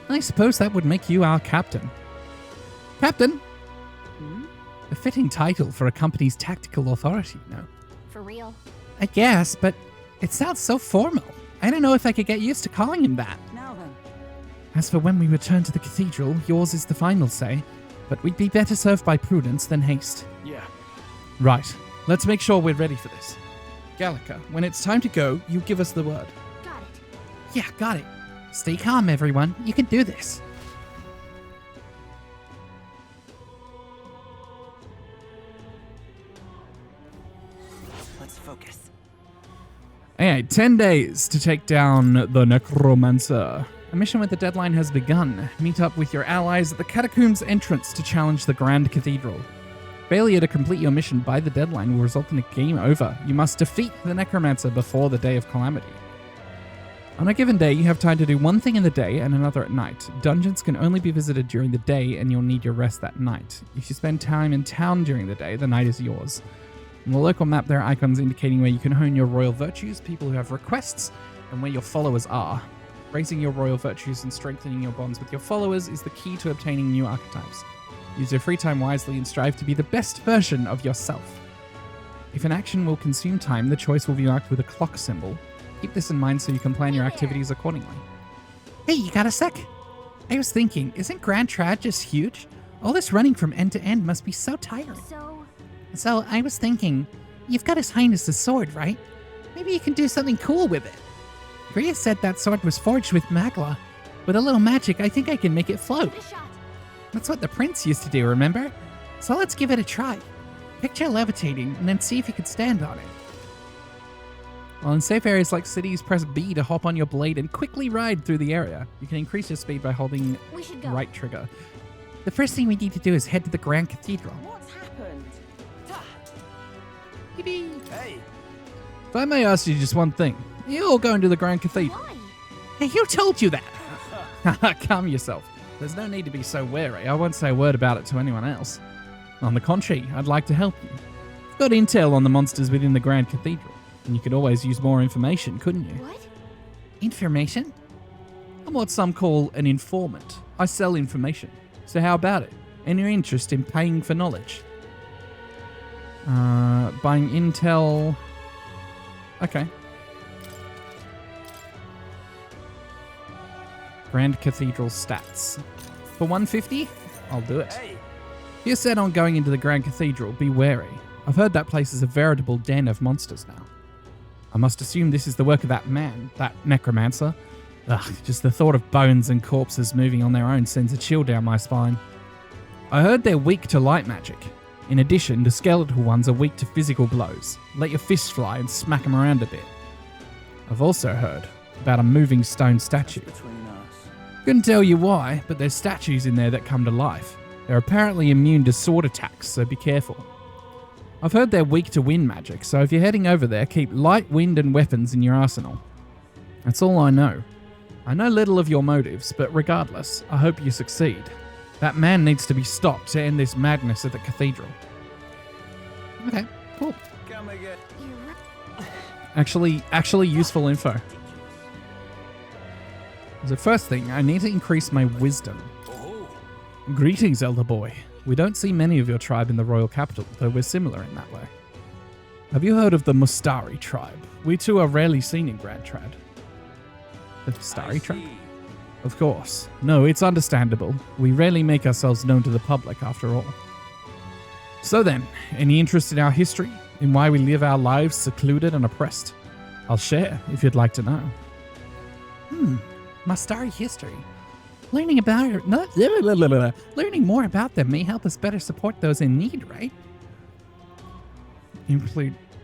I suppose that would make you our captain. Captain? A fitting title for a company's tactical authority, no? For real. I guess, but it sounds so formal. I don't know if I could get used to calling him that. Now then. As for when we return to the cathedral, yours is the final say, but we'd be better served by prudence than haste. Yeah. Right. Let's make sure we're ready for this. Gallica, when it's time to go, you give us the word. Got it. Yeah, got it. Stay calm, everyone. You can do this. Let's focus. Alright, 10 days to take down the Necromancer. A mission with the deadline has begun. Meet up with your allies at the Catacombs entrance to challenge the Grand Cathedral. Failure to complete your mission by the deadline will result in a game over. You must defeat the Necromancer before the Day of Calamity. On a given day, you have time to do one thing in the day and another at night. Dungeons can only be visited during the day, and you'll need your rest that night. If you spend time in town during the day, the night is yours. On the local map, there are icons indicating where you can hone your royal virtues, people who have requests, and where your followers are. Raising your royal virtues and strengthening your bonds with your followers is the key to obtaining new archetypes. Use your free time wisely and strive to be the best version of yourself. If an action will consume time, the choice will be marked with a clock symbol. Keep this in mind so you can plan your activities accordingly. Hey, you got a sec? I was thinking, isn't Grand Trad just huge? All this running from end to end must be so tiring. So I was thinking, you've got His Highness's sword, right? Maybe you can do something cool with it. Gria said that sword was forged with magla. With a little magic, I think I can make it float. That's what the prince used to do, remember? So let's give it a try. Picture levitating, and then see if you can stand on it. While in safe areas like cities, press B to hop on your blade and quickly ride through the area. You can increase your speed by holding right trigger. The first thing we need to do is head to the Grand Cathedral. What's happened? Hey! If I may ask you just one thing. You're all going to the Grand Cathedral. Why? Hey, who told you that? Calm yourself. There's no need to be so wary. I won't say a word about it to anyone else. On the contrary, I'd like to help you. I've got intel on the monsters within the Grand Cathedral, and you could always use more information, couldn't you? What? Information? I'm what some call an informant. I sell information. So how about it? Any interest in paying for knowledge? Buying intel. Okay. Grand Cathedral stats. For 150? I'll do it. Hey! If you're set on going into the Grand Cathedral, be wary. I've heard that place is a veritable den of monsters now. I must assume this is the work of that man, that necromancer. Ugh, just the thought of bones and corpses moving on their own sends a chill down my spine. I heard they're weak to light magic. In addition, the skeletal ones are weak to physical blows. Let your fists fly and smack them around a bit. I've also heard about a moving stone statue. Couldn't tell you why, but there's statues in there that come to life. They're apparently immune to sword attacks, so be careful. I've heard they're weak to wind magic, so if you're heading over there, keep light, wind, and weapons in your arsenal. That's all I know. I know little of your motives, but regardless, I hope you succeed. That man needs to be stopped to end this madness at the cathedral. Okay, cool. Come again. Actually useful info. As a first thing, I need to increase my wisdom. Greetings, elder boy. We don't see many of your tribe in the royal capital, though we're similar in that way. Have you heard of the Mustari tribe? We too are rarely seen in Grand Trad. The Mustari tribe? Of course. No, it's understandable. We rarely make ourselves known to the public, after all. So then, any interest in our history? In why we live our lives secluded and oppressed? I'll share, if you'd like to know. Mustari history. Learning more about them may help us better support those in need, right?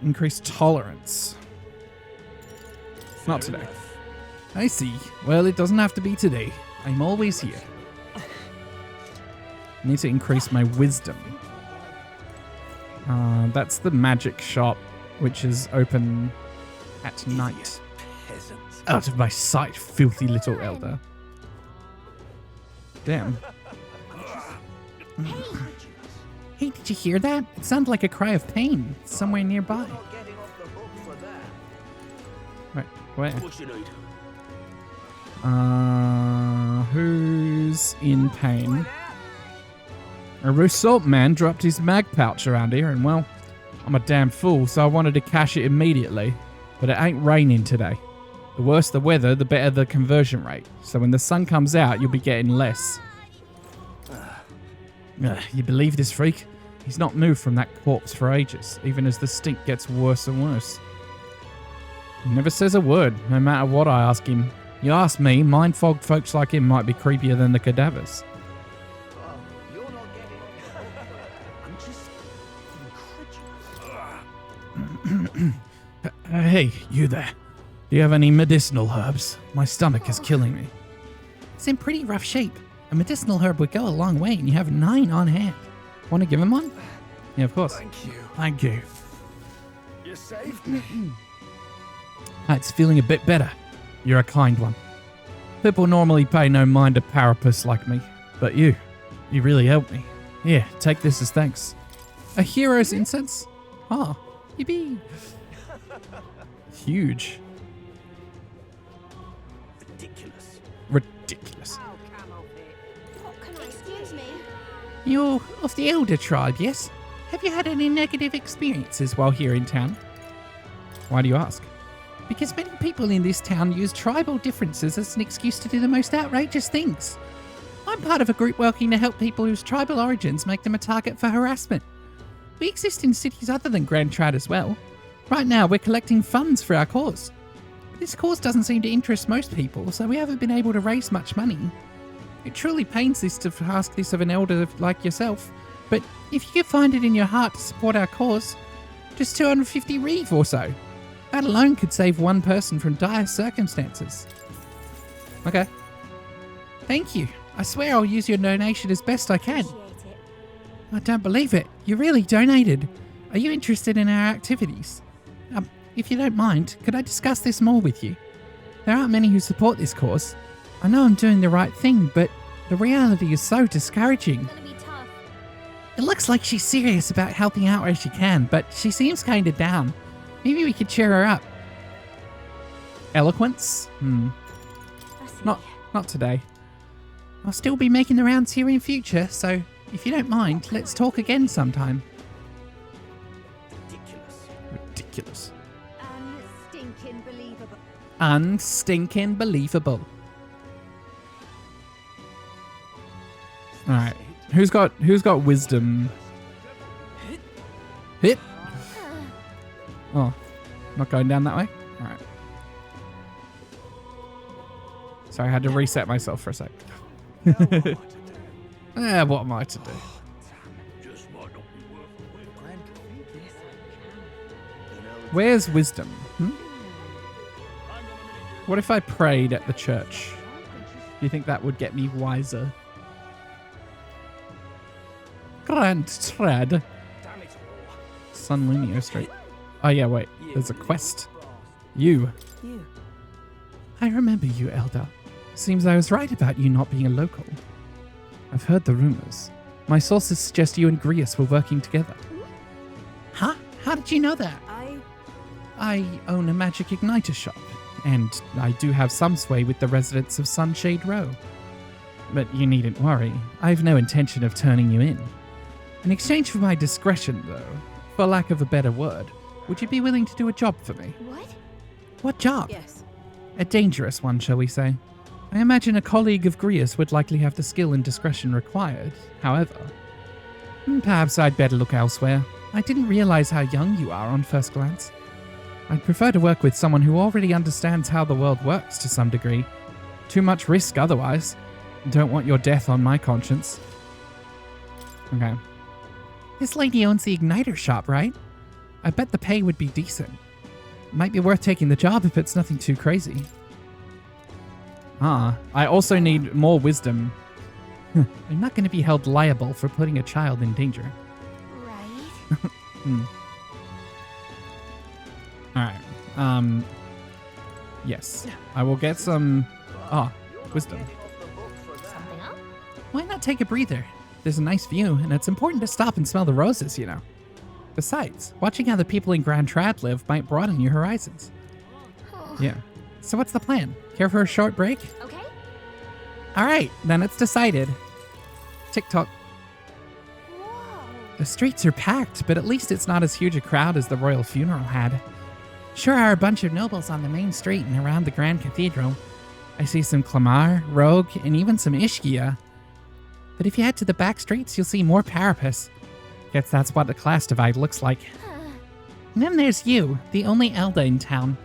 Increased tolerance. Not today. I see. Well, it doesn't have to be today. I'm always here. I need to increase my wisdom. That's the magic shop, which is open at night. Out of my sight, filthy little elder. Damn. Hey, did you hear that? It sounded like a cry of pain somewhere nearby. Right, where? Who's in pain? A result man dropped his mag pouch around here, and well, I'm a damn fool, so I wanted to cash it immediately. But it ain't raining today. The worse the weather, the better the conversion rate. So when the sun comes out, you'll be getting less. You believe this freak? He's not moved from that corpse for ages, even as the stink gets worse and worse. He never says a word, no matter what I ask him. You ask me, mind-fogged folks like him might be creepier than the cadavers. Hey, you there. Do you have any medicinal herbs? My stomach is killing me. It's in pretty rough shape. A medicinal herb would go a long way, and you have 9 on hand. Want to give him one? Yeah, of course. Thank you. Thank you. You saved me. It's feeling a bit better. You're a kind one. People normally pay no mind to parapus like me, but you really helped me. Here, take this as thanks. A hero's incense? Ah, yippee. Huge. Ridiculous. Excuse me. You're of the Elder tribe, yes? Have you had any negative experiences while here in town? Why do you ask? Because many people in this town use tribal differences as an excuse to do the most outrageous things. I'm part of a group working to help people whose tribal origins make them a target for harassment. We exist in cities other than Grand Trad as well. Right now, we're collecting funds for our cause. This cause doesn't seem to interest most people, so we haven't been able to raise much money. It truly pains us to ask this of an elder like yourself, but if you could find it in your heart to support our cause, just 250 reeve or so. That alone could save one person from dire circumstances. Okay. Thank you. I swear I'll use your donation as best I can. I don't believe it. You really donated. Are you interested in our activities? If you don't mind, could I discuss this more with you? There aren't many who support this cause. I know I'm doing the right thing, but the reality is so discouraging. It looks like she's serious about helping out where she can, but she seems kind of down. Maybe we could cheer her up. Eloquence? Not today. I'll still be making the rounds here in future, so if you don't mind, let's talk again sometime. Ridiculous. Unstinking believable. Unstinking believable. Alright. Who's got wisdom? Hit. Oh, not going down that way? Alright. Sorry, I had to reset myself for a sec. What am I to do? Where's wisdom? What if I prayed at the church? Do you think that would get me wiser? Grand Trad. Sun Lunio Street. Oh yeah, wait. There's a quest. You. I remember you, Elder. Seems I was right about you not being a local. I've heard the rumors. My sources suggest you and Grius were working together. Huh? How did you know that? I own a magic igniter shop, and I do have some sway with the residents of Sunshade Row. But you needn't worry. I have no intention of turning you in. In exchange for my discretion, though, for lack of a better word, would you be willing to do a job for me? What? What job? Yes. A dangerous one, shall we say. I imagine a colleague of Grius would likely have the skill and discretion required. However, perhaps I'd better look elsewhere. I didn't realize how young you are on first glance. I'd prefer to work with someone who already understands how the world works to some degree. Too much risk otherwise. Don't want your death on my conscience. Okay. This lady owns the igniter shop, right? I bet the pay would be decent. Might be worth taking the job if it's nothing too crazy. I also need more wisdom. I'm not going to be held liable for putting a child in danger. Right. Alright. Yes. I will get some... wisdom. Something up? Why not take a breather? There's a nice view, and it's important to stop and smell the roses, you know. Besides, watching how the people in Grand Trad live might broaden your horizons. Yeah. So what's the plan? Care for a short break? Okay. Alright, then it's decided. TikTok. The streets are packed, but at least it's not as huge a crowd as the royal funeral had. Sure are a bunch of nobles on the main street and around the Grand Cathedral. I see some Clamar, Rogue, and even some Ishkia. But if you head to the back streets, you'll see more Parapus. Guess that's what the class divide looks like. And then there's you, the only Elder in town.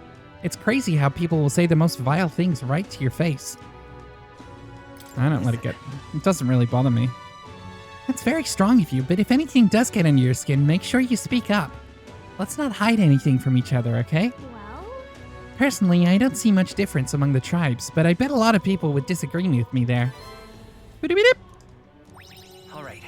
It's crazy how people will say the most vile things right to your face. I don't let it get... It doesn't really bother me. That's very strong of you, but if anything does get under your skin, make sure you speak up. Let's not hide anything from each other, okay? Well... Personally, I don't see much difference among the tribes, but I bet a lot of people would disagree with me there. All right.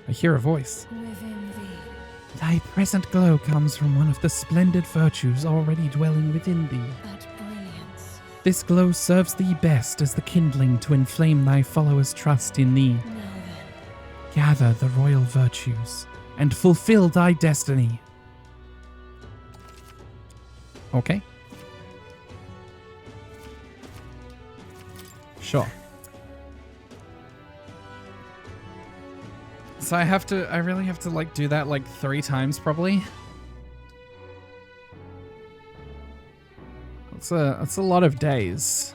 I hear a voice. Within thee. Thy present glow comes from one of the splendid virtues already dwelling within thee. That brilliance. This glow serves thee best as the kindling to inflame thy followers' trust in thee. Now then. Gather the royal virtues and fulfill thy destiny. Okay. Sure. So I really have to like do that like 3 times probably. That's a lot of days.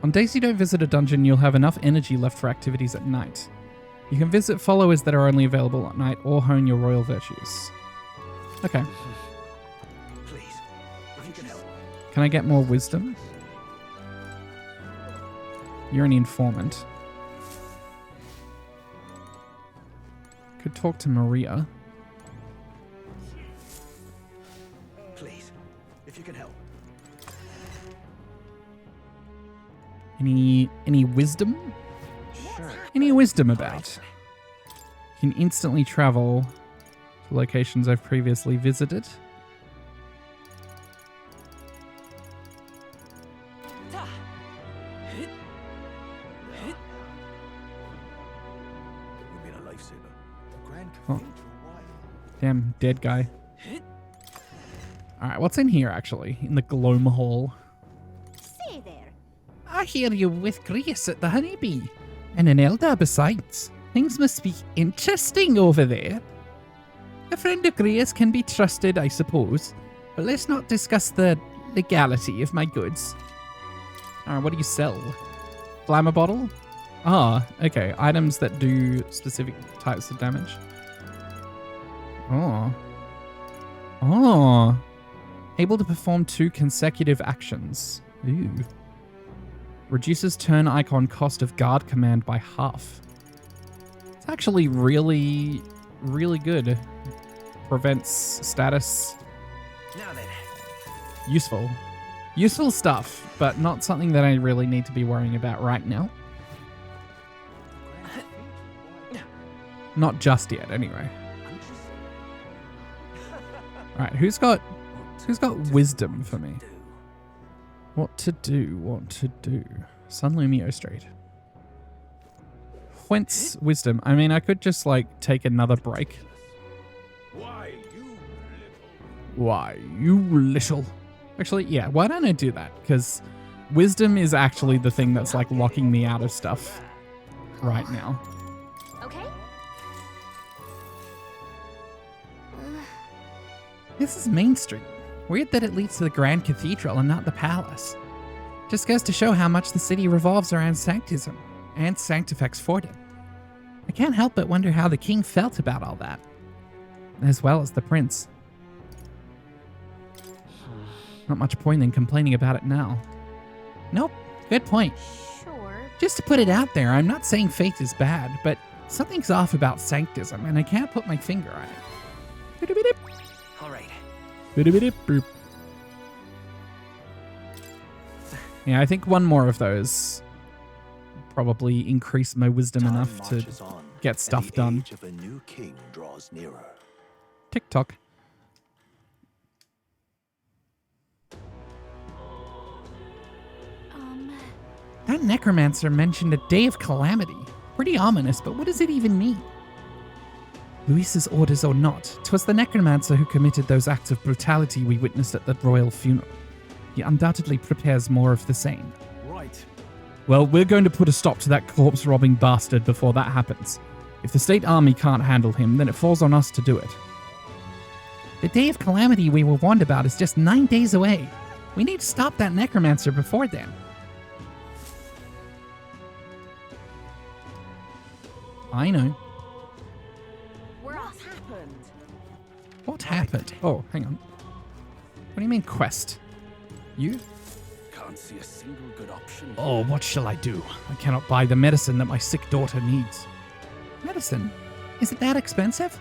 On days you don't visit a dungeon, you'll have enough energy left for activities at night. You can visit followers that are only available at night or hone your royal virtues. Okay. Please, if you can help. Can I get more wisdom? You're an informant. Could talk to Maria. Please, if you can help. Any wisdom? Sure. Any wisdom about? Can instantly travel to locations I've previously visited. You've been a lifesaver. Grand Oh. Damn, dead guy. Alright, what's in here actually? In the Gloam Hall. Say there. I hear you with Grace at the Honeybee. And an elder besides. Things must be interesting over there. A friend of Grace can be trusted, I suppose. But let's not discuss the legality of my goods. Alright, what do you sell? Flammer bottle? Ah, okay. Items that do specific types of damage. Oh. Oh. Able to perform 2 consecutive actions. Ooh. Reduces turn icon cost of guard command by half. It's actually really, really good. Prevents status. Now then. Useful. Useful stuff, but not something that I really need to be worrying about right now. Not just yet, anyway. Alright, who's got wisdom for me? What to do, what to do. Sun Lumio Strait. Whence wisdom? I mean, I could just, like, take another break. Why, you little. Actually, yeah, why don't I do that? Because wisdom is actually the thing that's, like, locking me out of stuff right now. Okay. This is Main Street. Weird that it leads to the Grand Cathedral and not the palace. Just goes to show how much the city revolves around Sanctism and Sanctifex Fortin. I can't help but wonder how the king felt about all that, as well as the prince. Not much point in complaining about it now. Nope, good point. Sure. Just to put it out there, I'm not saying faith is bad, but something's off about Sanctism, and I can't put my finger on it. All right. Boop. Yeah, I think one more of those probably increase my wisdom enough to get stuff done. Age of a new king draws nearer. TikTok. That necromancer mentioned a day of calamity. Pretty ominous, but what does it even mean? Luis's orders or not, 'twas the necromancer who committed those acts of brutality we witnessed at the royal funeral. He undoubtedly prepares more of the same. Right. Well, we're going to put a stop to that corpse-robbing bastard before that happens. If the state army can't handle him, then it falls on us to do it. The day of calamity we were warned about is just 9 days away. We need to stop that necromancer before then. I know. What happened? What happened? Oh, hang on. What do you mean quest? You? Can't see a single good option. Oh, what shall I do? I cannot buy the medicine that my sick daughter needs. Medicine? Is it that expensive?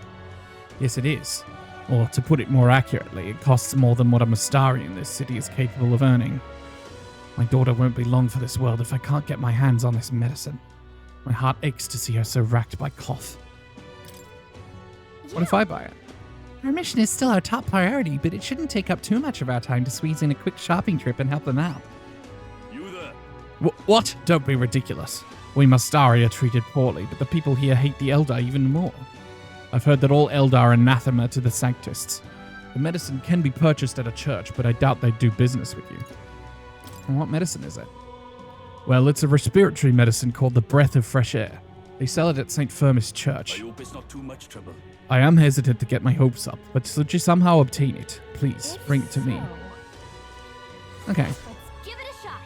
Yes, it is. Or to put it more accurately, it costs more than what a Mystari in this city is capable of earning. My daughter won't be long for this world if I can't get my hands on this medicine. My heart aches to see her so racked by cough. What if I buy it? Our mission is still our top priority, but it shouldn't take up too much of our time to squeeze in a quick shopping trip and help them out. You there? What? Don't be ridiculous. We Mystari are treated poorly, but the people here hate the Eldar even more. I've heard that all Eldar are anathema to the Sanctists. The medicine can be purchased at a church, but I doubt they'd do business with you. And what medicine is it? Well, it's a respiratory medicine called the Breath of Fresh Air. They sell it at St. Firmus Church. I hope it's not too much trouble. I am hesitant to get my hopes up, but should you somehow obtain it, please bring it to me. Okay. Let's give it a shot.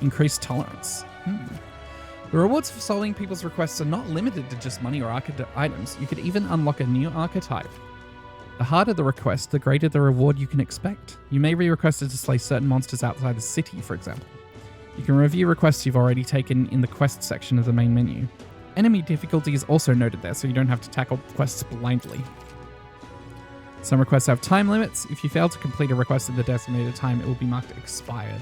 Increased tolerance. The rewards for solving people's requests are not limited to just money or items. You could even unlock a new archetype. The harder the request, the greater the reward you can expect. You may be requested to slay certain monsters outside the city, for example. You can review requests you've already taken in the quest section of the main menu. Enemy difficulty is also noted there, so you don't have to tackle quests blindly. Some requests have time limits. If you fail to complete a request in the designated time, it will be marked expired.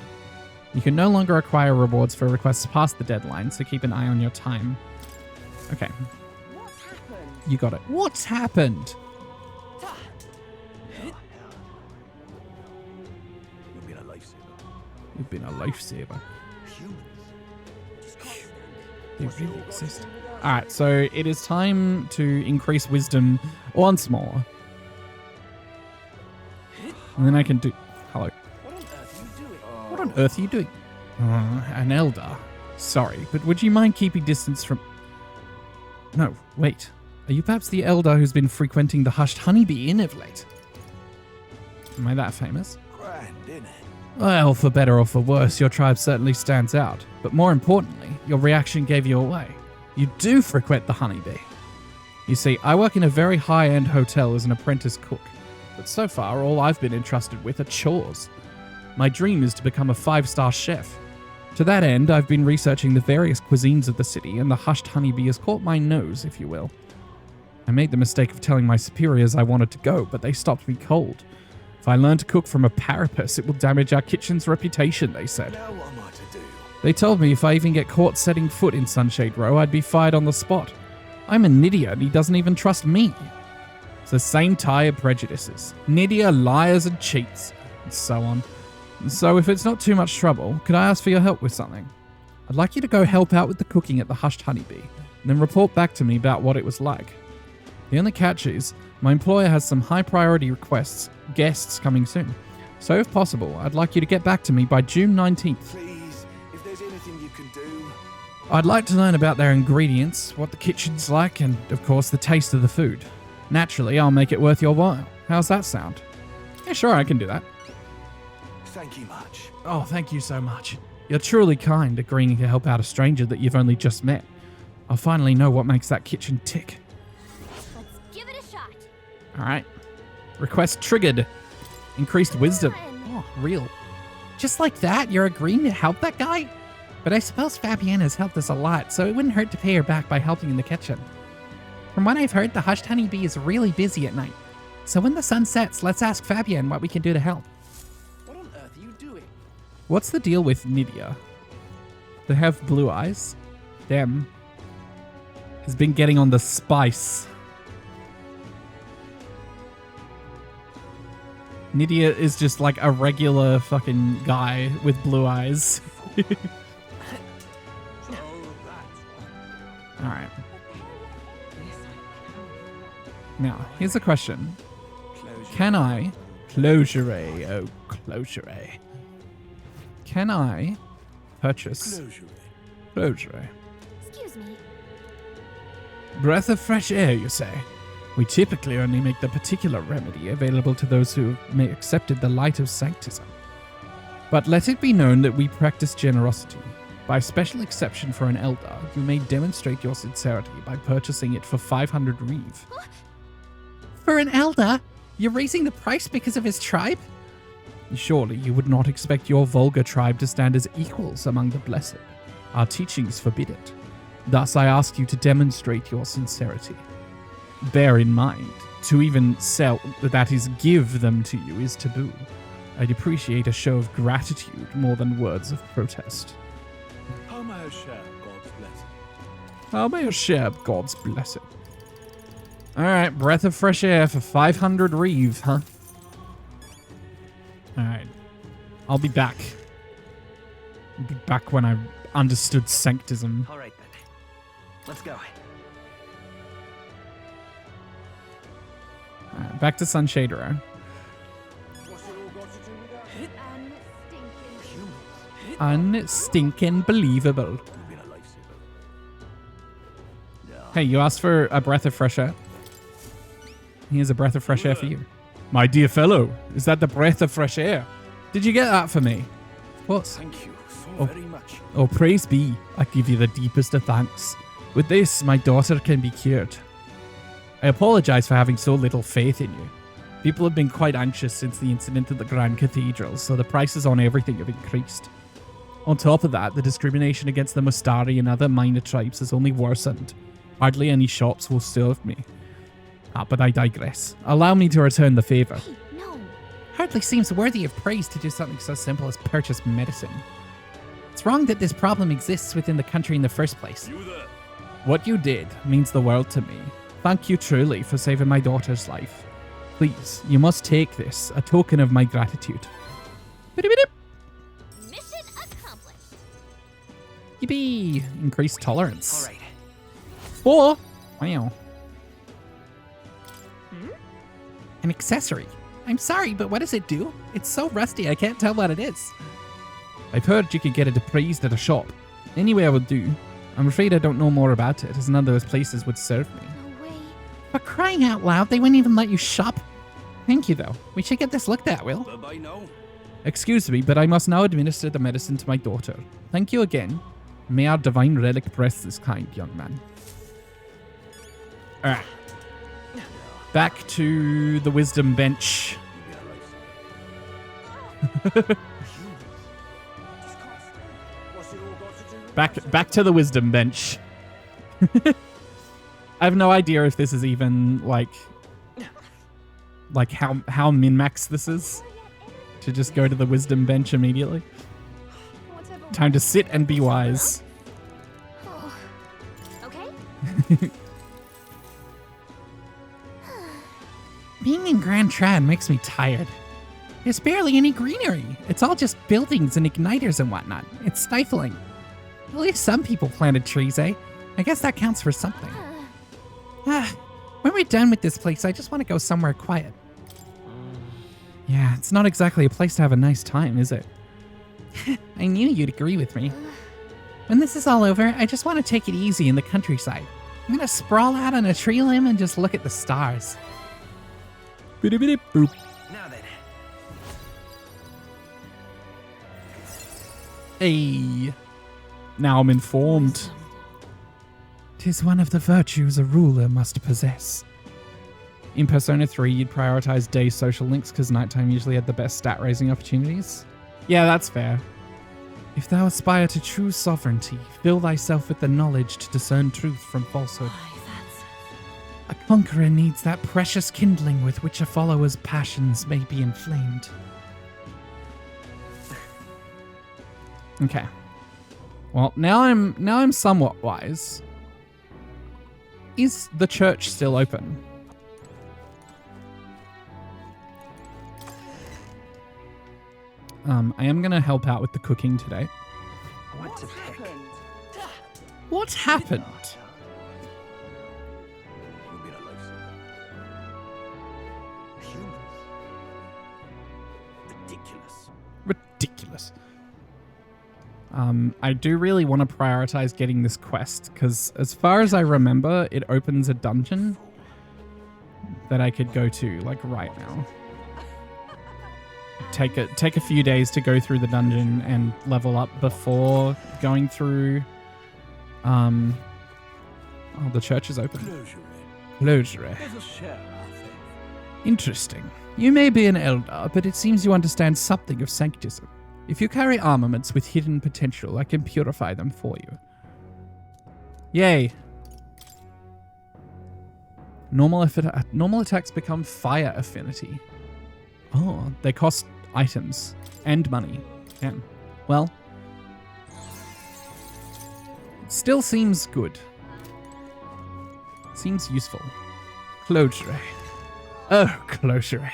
You can no longer acquire rewards for requests past the deadline, so keep an eye on your time. Okay. What's happened? You got it. What's happened? You've been a lifesaver. You've been a lifesaver. They really exist. Alright, so it is time to increase wisdom once more. And then I can do... Hello. What on earth are you doing? An Eldar. Sorry, but would you mind keeping distance from... No, wait. Are you perhaps the Eldar who's been frequenting the Hushed Honeybee Inn of late? Am I that famous? Grand, innit? Well, for better or for worse, your tribe certainly stands out. But more importantly, your reaction gave you away. You do frequent the Honeybee. You see, I work in a very high-end hotel as an apprentice cook. But so far, all I've been entrusted with are chores. My dream is to become a 5-star chef. To that end, I've been researching the various cuisines of the city, and the Hushed Honeybee has caught my nose, if you will. I made the mistake of telling my superiors I wanted to go, but they stopped me cold. If I learn to cook from a parapus, it will damage our kitchen's reputation, they said. Now what am I to do? They told me if I even get caught setting foot in Sunshade Row, I'd be fired on the spot. I'm a Nydia, and he doesn't even trust me. It's the same tie of prejudices. Nydia, liars and cheats, and so on. So if it's not too much trouble, could I ask for your help with something? I'd like you to go help out with the cooking at the Hushed Honeybee, and then report back to me about what it was like. The only catch is, my employer has some high priority guests coming soon. So if possible, I'd like you to get back to me by June 19th. Please, if there's anything you can do. I'd like to learn about their ingredients, what the kitchen's like, and of course the taste of the food. Naturally, I'll make it worth your while. How's that sound? Yeah, sure, I can do that. Thank you much. Oh, thank you so much. You're truly kind, agreeing to help out a stranger that you've only just met. I'll finally know what makes that kitchen tick. Let's give it a shot. Alright. Request triggered. Increased wisdom. Oh, real. Just like that, you're agreeing to help that guy? But I suppose Fabiana's helped us a lot, so it wouldn't hurt to pay her back by helping in the kitchen. From what I've heard, the hushed honeybee is really busy at night. So when the sun sets, let's ask Fabian what we can do to help. What on earth are you doing? What's the deal with Nydia? They have blue eyes? Damn. Has been getting on the spice. Nydia is just like a regular fucking guy with blue eyes. Alright. Now, here's a question. Can I... Closure. Oh, closure. Can I purchase... Closure. Excuse me. Breath of fresh air, you say? We typically only make the particular remedy available to those who may accepted the light of sanctism. But let it be known that we practice generosity. By special exception for an elder, you may demonstrate your sincerity by purchasing it for 500 reeve. For an elder? You're raising the price because of his tribe? Surely you would not expect your vulgar tribe to stand as equals among the blessed. Our teachings forbid it. Thus I ask you to demonstrate your sincerity. Bear in mind, to even sell, that is, give them to you is taboo. I'd appreciate a show of gratitude more than words of protest. How may I share God's blessing? How may I share God's blessing? Alright, breath of fresh air for 500 reeve, huh? Alright. I'll be back. I'll be back when I've understood sanctism. Alright then. Let's go. Alright, back to Sunshadero. Unstinking believable. Hey, you asked for a breath of fresh air? Here's a breath of fresh air for you. My dear fellow, is that the breath of fresh air? Did you get that for me? Of course. Thank you so very much. Oh, praise be. I give you the deepest of thanks. With this, my daughter can be cured. I apologize for having so little faith in you. People have been quite anxious since the incident at the Grand Cathedral, so the prices on everything have increased. On top of that, the discrimination against the Mustari and other minor tribes has only worsened. Hardly any shops will serve me. But I digress. Allow me to return the favor. Hey, no. Hardly seems worthy of praise to do something so simple as purchase medicine. It's wrong that this problem exists within the country in the first place. What you did means the world to me. Thank you truly for saving my daughter's life. Please, you must take this, a token of my gratitude. Mission accomplished. Yippee! Increased tolerance. Alright. 4! Wow. An accessory. I'm sorry, but what does it do? It's so rusty I can't tell what it is. I've heard you could get it appraised at a shop. Anywhere will do. I'm afraid I don't know more about it, as none of those places would serve me. No way. For crying out loud, they wouldn't even let you shop. Thank you, though. We should get this looked at, Will. Bye-bye now. Excuse me, but I must now administer the medicine to my daughter. Thank you again. May our divine relic bless this kind, young man. Back to the wisdom bench. Back to the wisdom bench. I have no idea if this is even like how min-max this is. To just go to the wisdom bench immediately. Time to sit and be wise. Okay. Being in Grand Trad makes me tired. There's barely any greenery. It's all just buildings and igniters and whatnot. It's stifling. At least some people planted trees, eh? I guess that counts for something. When we're done with this place, I just want to go somewhere quiet. Yeah, it's not exactly a place to have a nice time, is it? I knew you'd agree with me. When this is all over, I just want to take it easy in the countryside. I'm gonna sprawl out on a tree limb and just look at the stars. Boop. Now then. Hey. Now I'm informed. 'Tis one of the virtues a ruler must possess. In Persona 3, you'd prioritize day social links because nighttime usually had the best stat raising opportunities. Yeah, that's fair. If thou aspire to true sovereignty, fill thyself with the knowledge to discern truth from falsehood. A conqueror needs that precious kindling with which a follower's passions may be inflamed. Okay. Well, now I'm somewhat wise. Is the church still open? I am going to help out with the cooking today. What to pick? What happened? Ridiculous. I do really want to prioritize getting this quest, because as far as I remember, it opens a dungeon that I could go to, like, right now. Take a few days to go through the dungeon and level up before going through... Oh, the church is open. Closure. Interesting. You may be an elder, but it seems you understand something of sanctism. If you carry armaments with hidden potential, I can purify them for you. Yay. Normal attacks become fire affinity. Oh, they cost items and money. Yeah. Well, still seems good. Seems useful. Closure. Oh, closure.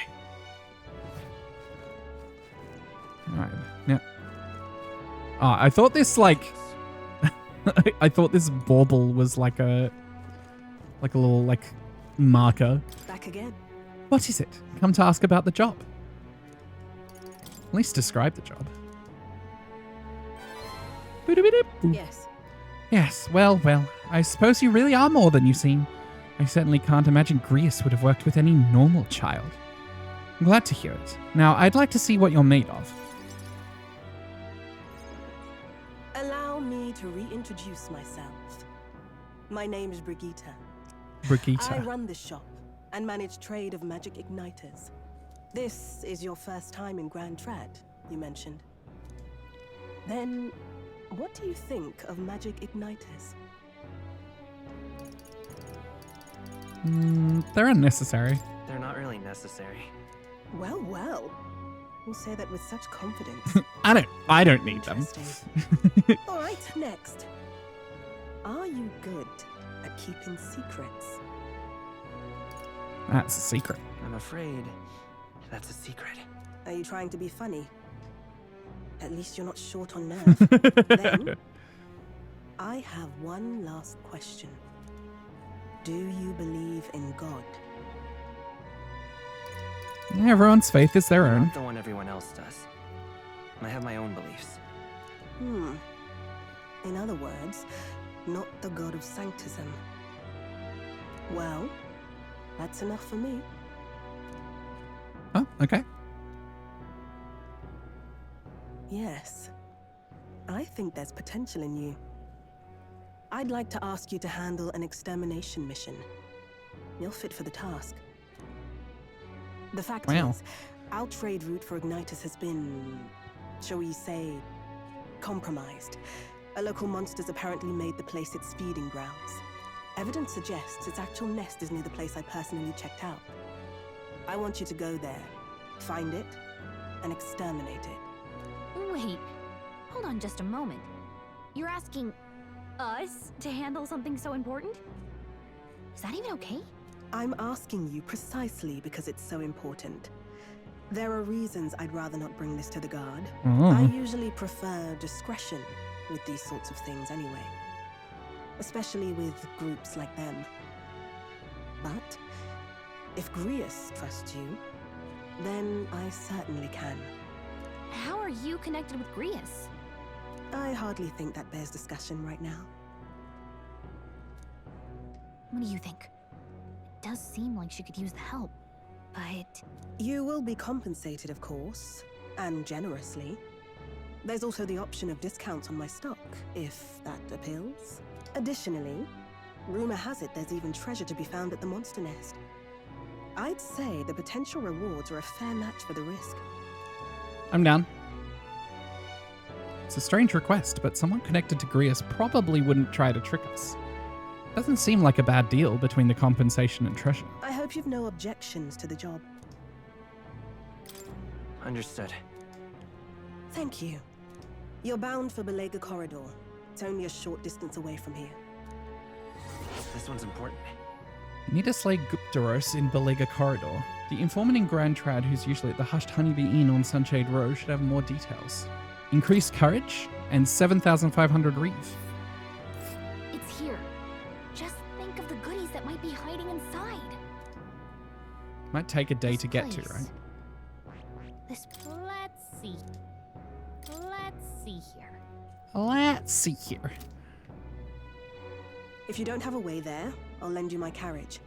Alright, now. Oh, I thought this, like... I thought this bauble was like a little, like, marker. Back again. What is it? Come to ask about the job. At least describe the job. Yes. Yes, well, I suppose you really are more than you seem. I certainly can't imagine Grius would have worked with any normal child. I'm glad to hear it. Now, I'd like to see what you're made of. Allow me to reintroduce myself. My name is Brigitte. Brigitte. I run this shop and manage trade of magic igniters. This is your first time in Grand Trad, you mentioned. Then, what do you think of magic igniters? They're unnecessary. They're not really necessary. Well, well. You say that with such confidence. I don't need them. All right, next. Are you good at keeping secrets? That's a secret. I'm afraid that's a secret. Are you trying to be funny? At least you're not short on nerve. Then, I have one last question. Do you believe in God? Everyone's faith is their own. Not the one everyone else does. I have my own beliefs. In other words, not the god of sanctism. Well, that's enough for me. Oh, okay. Yes. I think there's potential in you. I'd like to ask you to handle an extermination mission. You'll fit for the task. The fact is, our trade route for Ignitus has been, shall we say, compromised. A local monster's apparently made the place its feeding grounds. Evidence suggests its actual nest is near the place I personally checked out. I want you to go there, find it, and exterminate it. Wait, hold on just a moment. You're asking us to handle something so important? Is that even okay? I'm asking you precisely because it's so important. There are reasons I'd rather not bring this to the guard. I usually prefer discretion with these sorts of things anyway. Especially with groups like them. But if Grius trusts you, then I certainly can. How are you connected with Grius? I hardly think that bears discussion right now. What do you think? It does seem like she could use the help, but... You will be compensated, of course, and generously. There's also the option of discounts on my stock, if that appeals. Additionally, rumor has it there's even treasure to be found at the monster nest. I'd say the potential rewards are a fair match for the risk. I'm down. It's a strange request, but someone connected to Grius probably wouldn't try to trick us. Doesn't seem like a bad deal between the compensation and treasure. I hope you've no objections to the job. Understood. Thank you. You're bound for Belega Corridor. It's only a short distance away from here. This one's important. You need to slay Guptaros in Belega Corridor. The informant in Grand Trad, who's usually at the Hushed Honeybee Inn on Sunshade Row, should have more details. Increased courage and 7,500 reeve. It's here. Just think of the goodies that might be hiding inside. Might take a day to get to, right? Let's see. Let's see here. Let's see here. If you don't have a way there, I'll lend you my carriage.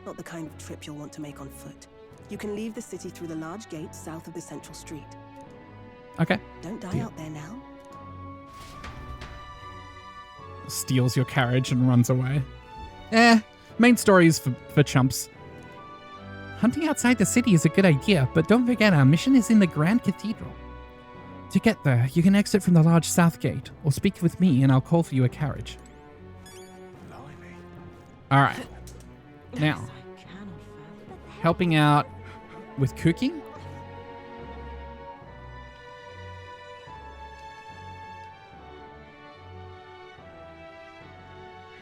Not the kind of trip you'll want to make on foot. You can leave the city through the large gate south of the central street. Okay. Don't die out there now. Steals your carriage and runs away. Main story is for chumps. Hunting outside the city is a good idea, but don't forget our mission is in the Grand Cathedral. To get there, you can exit from the large south gate, or speak with me and I'll call for you a carriage. Alright. Now, helping out with cooking?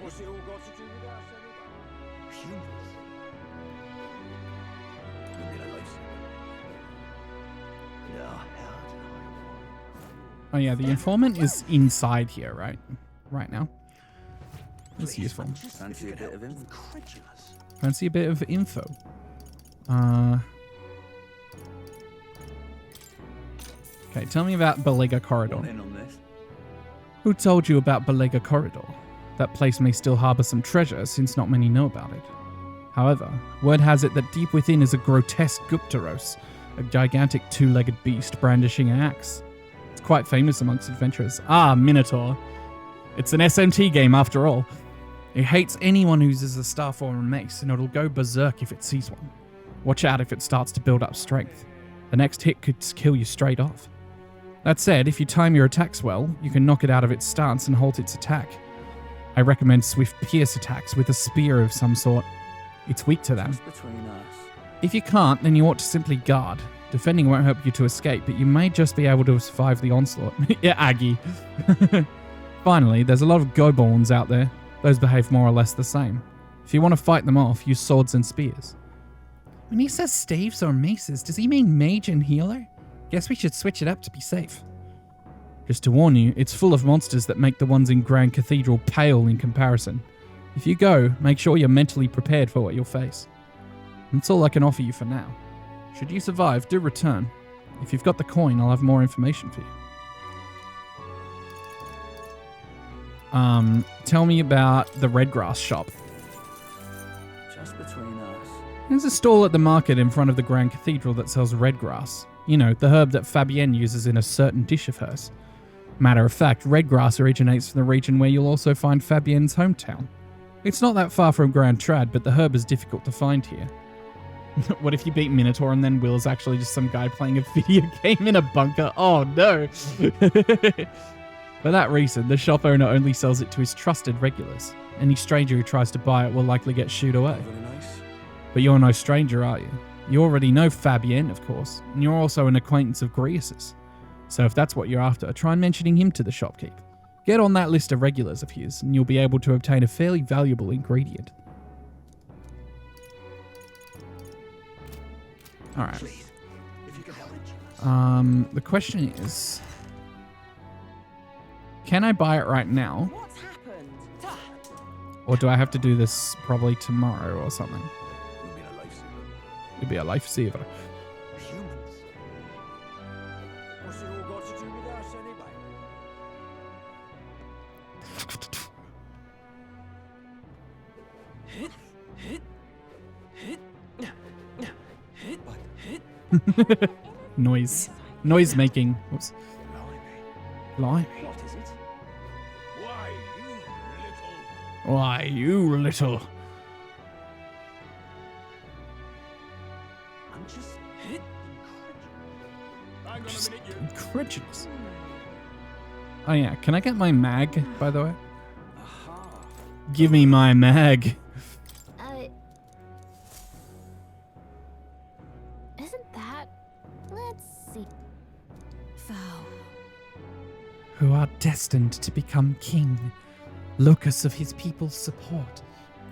What's it all got to do with us anyway? Humans. You'll be a lifesaver. No, how did I? Oh yeah, the informant is inside here, right? Right now. That's useful. Fancy a bit of info. Fancy a bit of info. Okay, tell me about Belega Corridor. Who told you about Belega Corridor? That place may still harbor some treasure, since not many know about it. However, word has it that deep within is a grotesque Guptaros, a gigantic two-legged beast brandishing an axe. It's quite famous amongst adventurers. Ah, Minotaur. It's an SMT game after all. It hates anyone who uses a staff or a mace, and it'll go berserk if it sees one. Watch out if it starts to build up strength. The next hit could kill you straight off. That said, if you time your attacks well, you can knock it out of its stance and halt its attack. I recommend swift pierce attacks with a spear of some sort. It's weak to them. If you can't, then you ought to simply guard. Defending won't help you to escape, but you may just be able to survive the onslaught. Yeah, Aggie. Finally, there's a lot of goborns out there. Those behave more or less the same. If you want to fight them off, use swords and spears. When he says staves or maces, does he mean mage and healer? Guess we should switch it up to be safe. Just to warn you, it's full of monsters that make the ones in Grand Cathedral pale in comparison. If you go, make sure you're mentally prepared for what you'll face. That's all I can offer you for now. Should you survive, do return. If you've got the coin, I'll have more information for you. Tell me about the Redgrass shop. Just between us. There's a stall at the market in front of the Grand Cathedral that sells redgrass. You know, the herb that Fabienne uses in a certain dish of hers. Matter of fact, redgrass originates from the region where you'll also find Fabienne's hometown. It's not that far from Grand Trad, but the herb is difficult to find here. What if you beat Minotaur and then Will's actually just some guy playing a video game in a bunker? Oh no! For that reason, the shop owner only sells it to his trusted regulars. Any stranger who tries to buy it will likely get shooed away. But you're no stranger, are you? You already know Fabienne, of course, and you're also an acquaintance of Grius's. So if that's what you're after, try mentioning him to the shopkeep. Get on that list of regulars of his, and you'll be able to obtain a fairly valuable ingredient. Alright. The question is, can I buy it right now? Or do I have to do this probably tomorrow or something? You'll be a lifesaver. What's it all got to do with us anyway? Noise making. Whoops. Blimey. What is it? Why, you little. I'm just Incredulous. Oh yeah, can I get my mag, by the way? Give me my mag. Isn't that? Let's see. Thou. Who are destined to become king, locus of his people's support,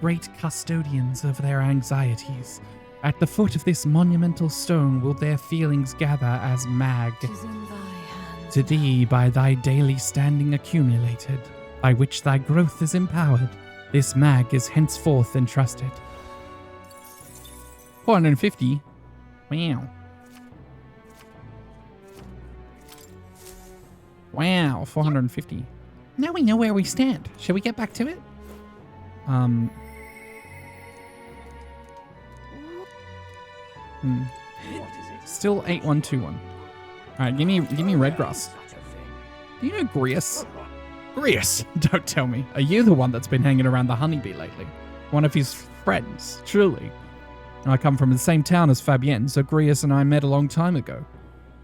great custodians of their anxieties. At the foot of this monumental stone will their feelings gather as mag. 'Tis in thy hands. To thee by thy daily standing accumulated, by which thy growth is empowered, this mag is henceforth entrusted. 450? Wow. Wow, 450. Now we know where we stand. Shall we get back to it? Still 8121. Alright, give me Redgrass. Do you know Grius? Grius, don't tell me. Are you the one that's been hanging around the honeybee lately? One of his friends, truly. I come from the same town as Fabienne, so Grius and I met a long time ago.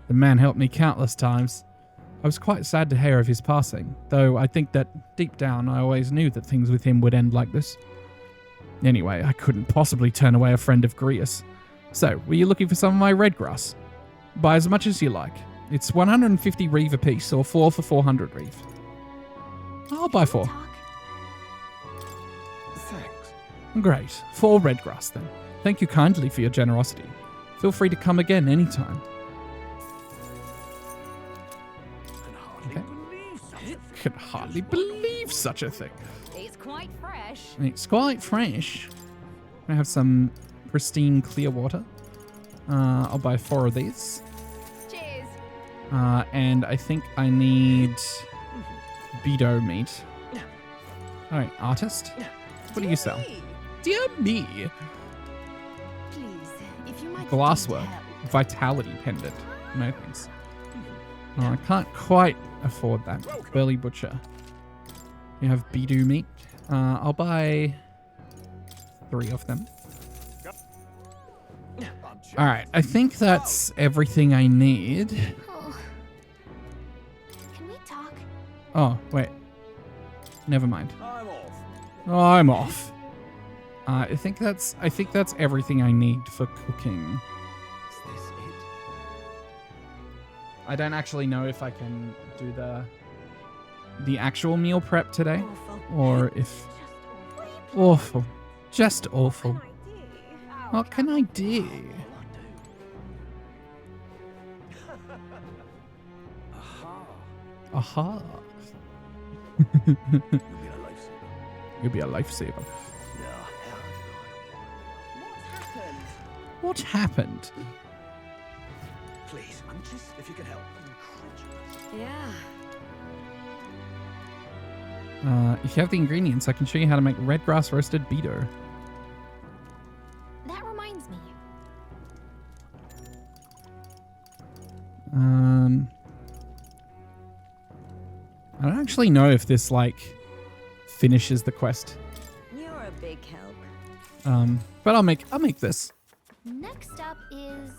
The man helped me countless times. I was quite sad to hear of his passing, though I think that deep down I always knew that things with him would end like this. Anyway, I couldn't possibly turn away a friend of Grius. So, were you looking for some of my redgrass? Buy as much as you like. It's 150 reeve apiece, or 4 for 400 reeve. I'll buy 4. Thanks. Great. 4 redgrass then. Thank you kindly for your generosity. Feel free to come again anytime. Can hardly believe such a thing. It's quite fresh. It's quite fresh. I have some pristine clear water. I'll buy 4 of these. Cheers. And I think I need Beto meat. Alright, artist. What do you sell? Dear me. Please, if you might Glasswork. Vitality pendant. No thanks. Oh, I can't quite afford that. Burly Butcher. You have Beto meat. I'll buy 3 of them. Alright, I think that's everything I need. Oh. Can we talk? Oh, wait. Never mind. I'm off. I'm off. I think that's everything I need for cooking. Is this it? I don't actually know if I can do the actual meal prep today, or if awful, just awful. What can I do? Aha. You'll be a lifesaver. What happened? Please, Mantis, if you can help. Yeah. If you have the ingredients, I can show you how to make red grass roasted Beto. That reminds me. I don't actually know if this finishes the quest. You're a big help. But I'll make this. Next up is...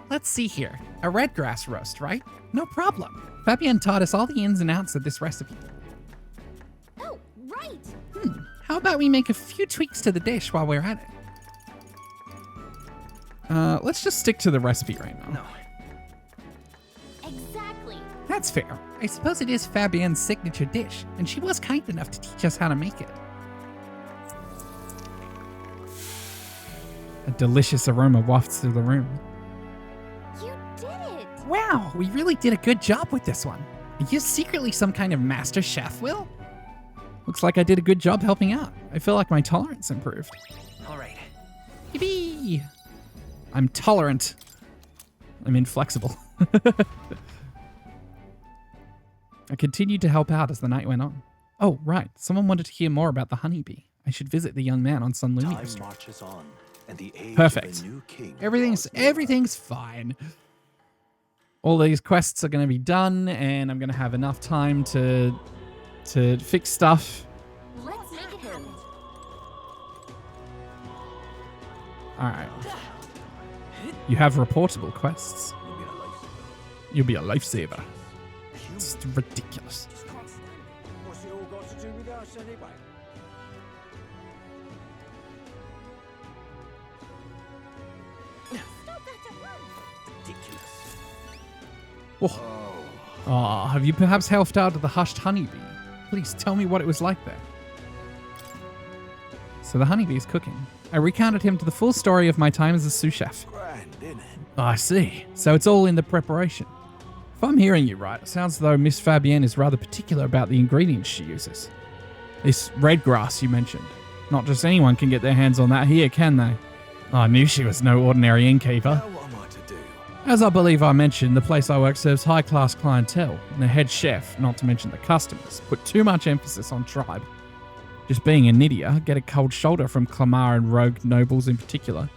Let's see here. A red grass roast, right? No problem. Fabienne taught us all the ins and outs of this recipe. Oh, right! How about we make a few tweaks to the dish while we're at it? Let's just stick to the recipe right now. No. Exactly. That's fair. I suppose it is Fabienne's signature dish, and she was kind enough to teach us how to make it. A delicious aroma wafts through the room. You did it! Wow, we really did a good job with this one. Are you secretly some kind of master chef, Will? Looks like I did a good job helping out. I feel like my tolerance improved. All right. Yippee! I'm tolerant. I'm inflexible. I continued to help out as the night went on. Oh, right. Someone wanted to hear more about the honeybee. I should visit the young man on Sun Lumia Time Street. marches on, and the age Perfect. of the new king Everything's fine. All these quests are going to be done, and I'm going to have enough time to fix stuff. Let's make it happen. All right. You have reportable quests. You'll be a lifesaver. It's ridiculous. What's it all got to do with us anyway? Oh, have you perhaps helped out at the Hushed Honeybee? Please tell me what it was like there. So the honeybee is cooking. I recounted him to the full story of my time as a sous chef. Oh, I see. So it's all in the preparation. If I'm hearing you right, it sounds as though Miss Fabienne is rather particular about the ingredients she uses. This red grass you mentioned. Not just anyone can get their hands on that here, can they? I knew she was no ordinary innkeeper. What am I to do? As I believe I mentioned, the place I work serves high-class clientele, and the head chef, not to mention the customers, put too much emphasis on tribe. Just being a Nydia, get a cold shoulder from Clamar and rogue nobles in particular,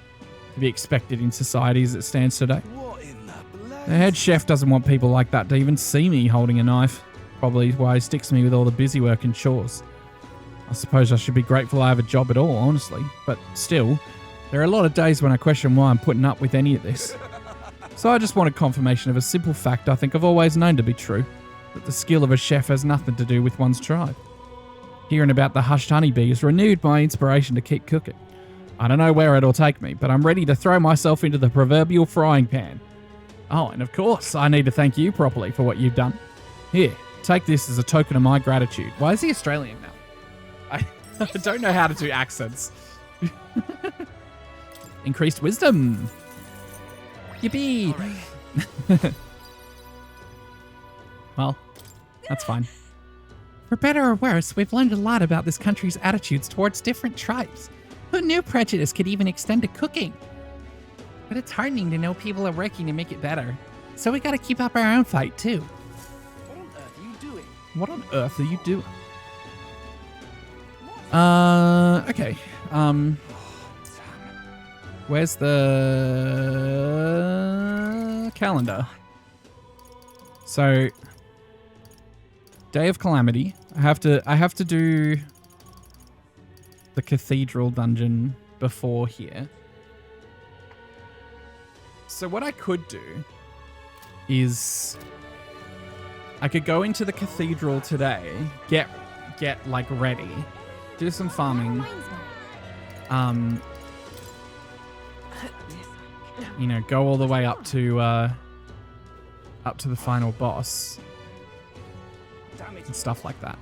to be expected in society as it stands today. The head chef doesn't want people like that to even see me holding a knife. Probably why he sticks me with all the busy work and chores. I suppose I should be grateful I have a job at all, honestly. But still, there are a lot of days when I question why I'm putting up with any of this. So I just wanted confirmation of a simple fact I think I've always known to be true. That the skill of a chef has nothing to do with one's tribe. Hearing about the Hushed Honeybee has renewed my inspiration to keep cooking. I don't know where it'll take me, but I'm ready to throw myself into the proverbial frying pan. Oh, and of course, I need to thank you properly for what you've done. Here, take this as a token of my gratitude. Why is he Australian now? I don't know how to do accents. Increased wisdom. Yippee! Well, that's fine. For better or worse, we've learned a lot about this country's attitudes towards different tribes. Who knew prejudice could even extend to cooking? But it's heartening to know people are working to make it better. So we gotta keep up our own fight, too. What on earth are you doing? What on earth are you doing? Okay. Where's the calendar? So, Day of Calamity. I have to do the Cathedral dungeon before here. So what I could do is I could go into the Cathedral today, get like ready, do some farming, you know, go all the way up to the final boss and stuff like that.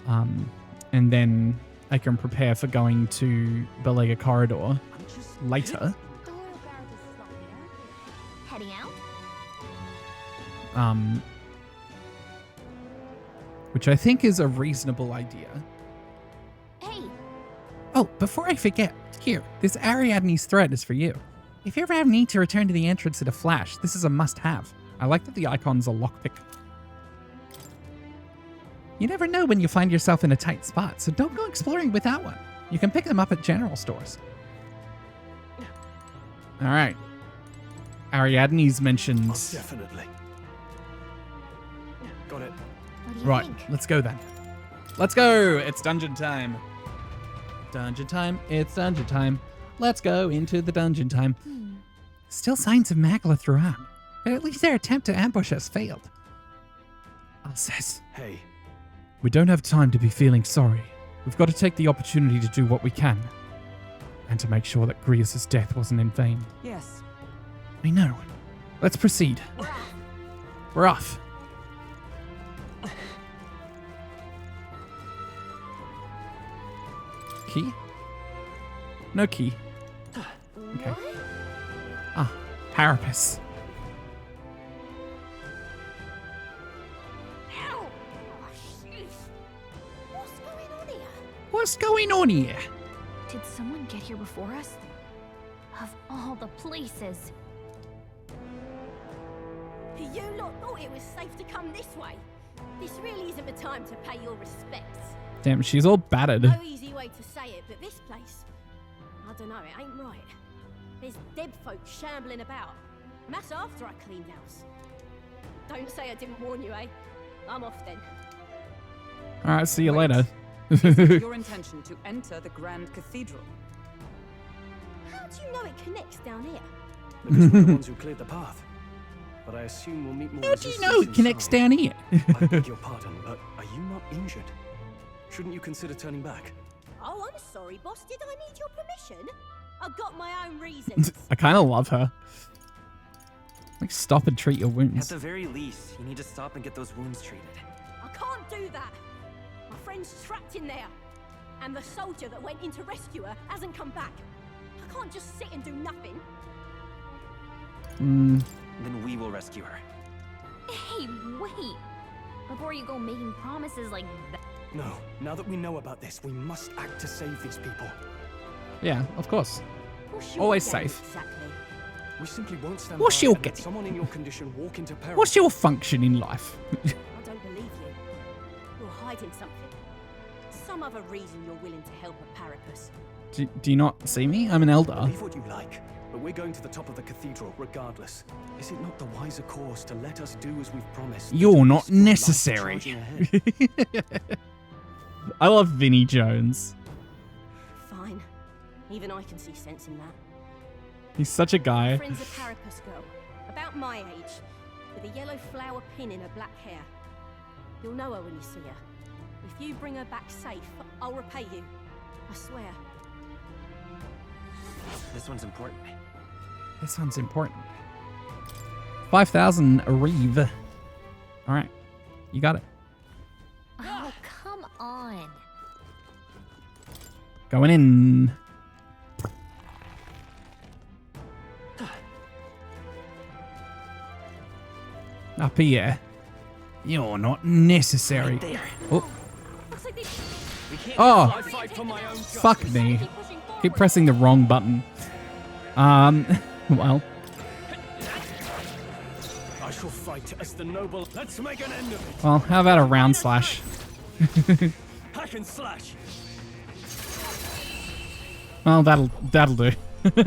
And then I can prepare for going to Belega Corridor later. Heading out? Which I think is a reasonable idea. Hey! Oh, before I forget, here, this Ariadne's thread is for you. If you ever have need to return to the entrance at a flash, this is a must-have. I like that the icon's a lockpick. You never know when you find yourself in a tight spot, so don't go exploring without one. You can pick them up at general stores. All right. Ariadne's mentioned. Most definitely. Got it. Right, let's go then. Let's go! It's dungeon time. Dungeon time, it's dungeon time. Let's go into the dungeon time. Still signs of Magla throughout, but at least their attempt to ambush us failed. Al says, Hey. We don't have time to be feeling sorry. We've got to take the opportunity to do what we can. And to make sure that Grius' death wasn't in vain. Yes. I know. Let's proceed. We're off. Key? No key. Okay. Ah, Parapus. Ow! Oh, jeez. What's going on here? What's going on here? Did someone get here before us? Of all the places. You lot thought it was safe to come this way. This really isn't the time to pay your respects. Damn, she's all battered. No easy way to say it, but this place, I don't know, it ain't right. There's dead folk shambling about. And that's after I cleaned house. Don't say I didn't warn you, eh? I'm off then. Alright, see you later. Is it your intention to enter the Grand Cathedral? How do you know it connects down here? Because we're the ones who cleared the path. But I assume we'll meet more How do you resistance know it connects inside. down here? I beg your pardon, but are you not injured? Shouldn't you consider turning back? Oh, I'm sorry, boss. Did I need your permission? I've got my own reasons. I kind of love her. Like, stop and treat your At wounds. the very least, you need to stop and get those wounds treated. I can't do that. My friend's trapped in there. And the soldier that went in to rescue her hasn't come back. I can't just sit and do nothing. Then we will rescue her. Hey, wait! Before you go making promises like that. No, now that we know about this, we must act to save these people. Yeah, of course. Always safe. Exactly. We simply won't stand What's by your and let game? someone in your condition walk into peril. What's your function in life? I don't believe you. You're hiding something. Some other reason you're willing to help a Parapus. Do you not see me? I'm an elder. Believe what you like, but we're going to the top of the cathedral regardless. Is it not the wiser course to let us do as we've promised? You're not Risk your life necessary. charging ahead? I love Vinnie Jones. Fine. Even I can see sense in that. He's such a My guy. friend's a Parapus girl, about my age, with a yellow flower pin in her black hair. You'll know her when you see her. If you bring her back safe, I'll repay you. I swear. This one's important. This one's important. 5,000 Reeve. All right. You got it. Oh, come on. Going in. Up here. You're not necessary. Oh. Oh. I fight for my own justice. Fuck me. Keep pressing the wrong button. Well. I shall fight as the noble. Let's make an end of it. Well, how about a round slash? Hack and slash. Well, that'll do. Great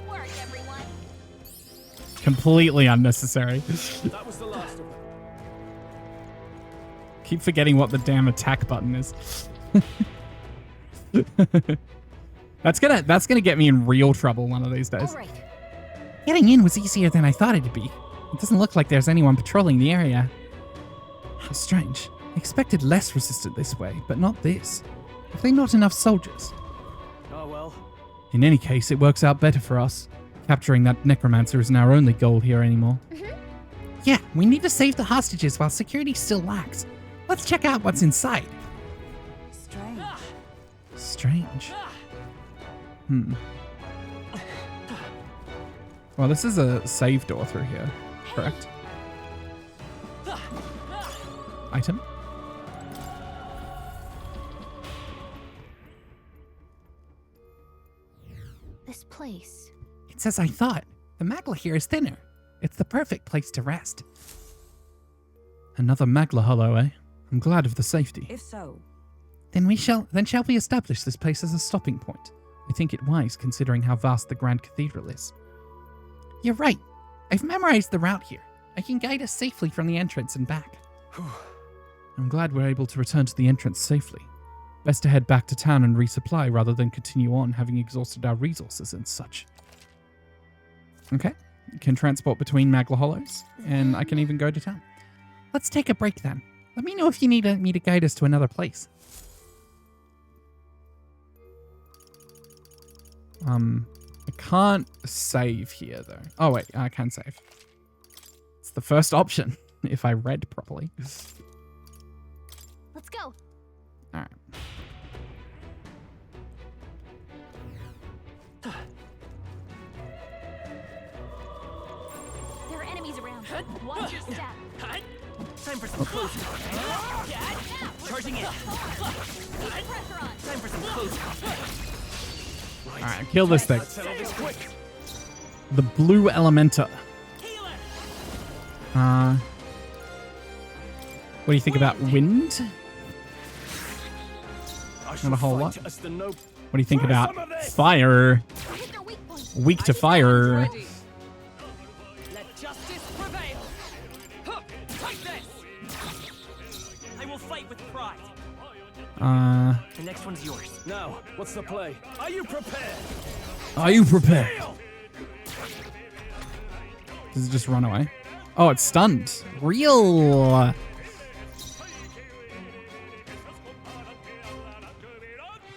work, everyone. Completely unnecessary. That was the last of them. Keep forgetting what the damn attack button is. That's gonna get me in real trouble one of these days. All right. Getting in was easier than I thought it'd be. It doesn't look like there's anyone patrolling the area. How strange. I expected less resistant this way, but not this. Have they not enough soldiers? Oh well. In any case, it works out better for us. Capturing that necromancer isn't our only goal here anymore. Yeah, we need to save the hostages while security still lacks. Let's check out what's inside. Strange. Well, this is a save door through here, correct? Item? This place. It's as I thought. The Magla here is thinner. It's the perfect place to rest. Another Magla hollow, eh? I'm glad of the safety. If so, Then shall we establish this place as a stopping point? I think it wise, considering how vast the Grand Cathedral is. You're right. I've memorized the route here. I can guide us safely from the entrance and back. I'm glad we're able to return to the entrance safely. Best to head back to town and resupply rather than continue on having exhausted our resources and such. Okay. Can transport between Magla Hollows, and I can even go to town. Let's take a break then. Let me know if you need me to guide us to another place. I can't save here though. Oh wait, I can save. It's the first option, if I read properly. Let's go. Alright. There are enemies around. Watch your step. Time for some close talk. Charging in. Keep pressure on. Time for some close talk. Alright, kill this thing. Let's settle this quick. The blue Elementor. What do you think about wind? Not a whole lot. What do you think about fire? Weak to fire. Let justice prevail. Take this. I will fight with pride. The next one's yours. Now, what's the play? Are you prepared? Are you prepared? Does it just run away? Oh, it's stunned. Real.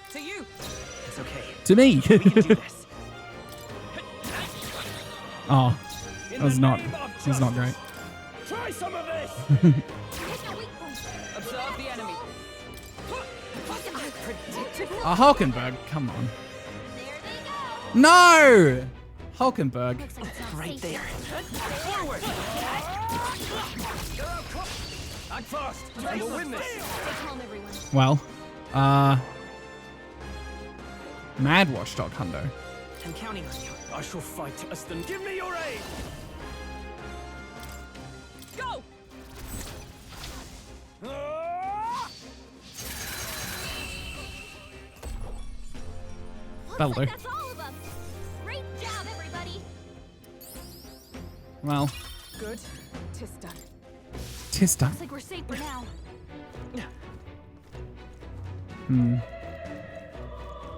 To you. It's okay. To me. We can do this. Oh, that was not. He's not great. Try some of this. Observe the enemy. Oh, Hulkenberg, come on. No! Hulkenberg. Right there. Forward. Act fast, and we'll win this. Well, Mad Watchdog Hundo. I'm counting on you. I shall fight us then. Give me your aid. Go. That'll do. That's all of us. Great job, everybody. Well, Good. Tis done. tis done. Looks like we're safe for now.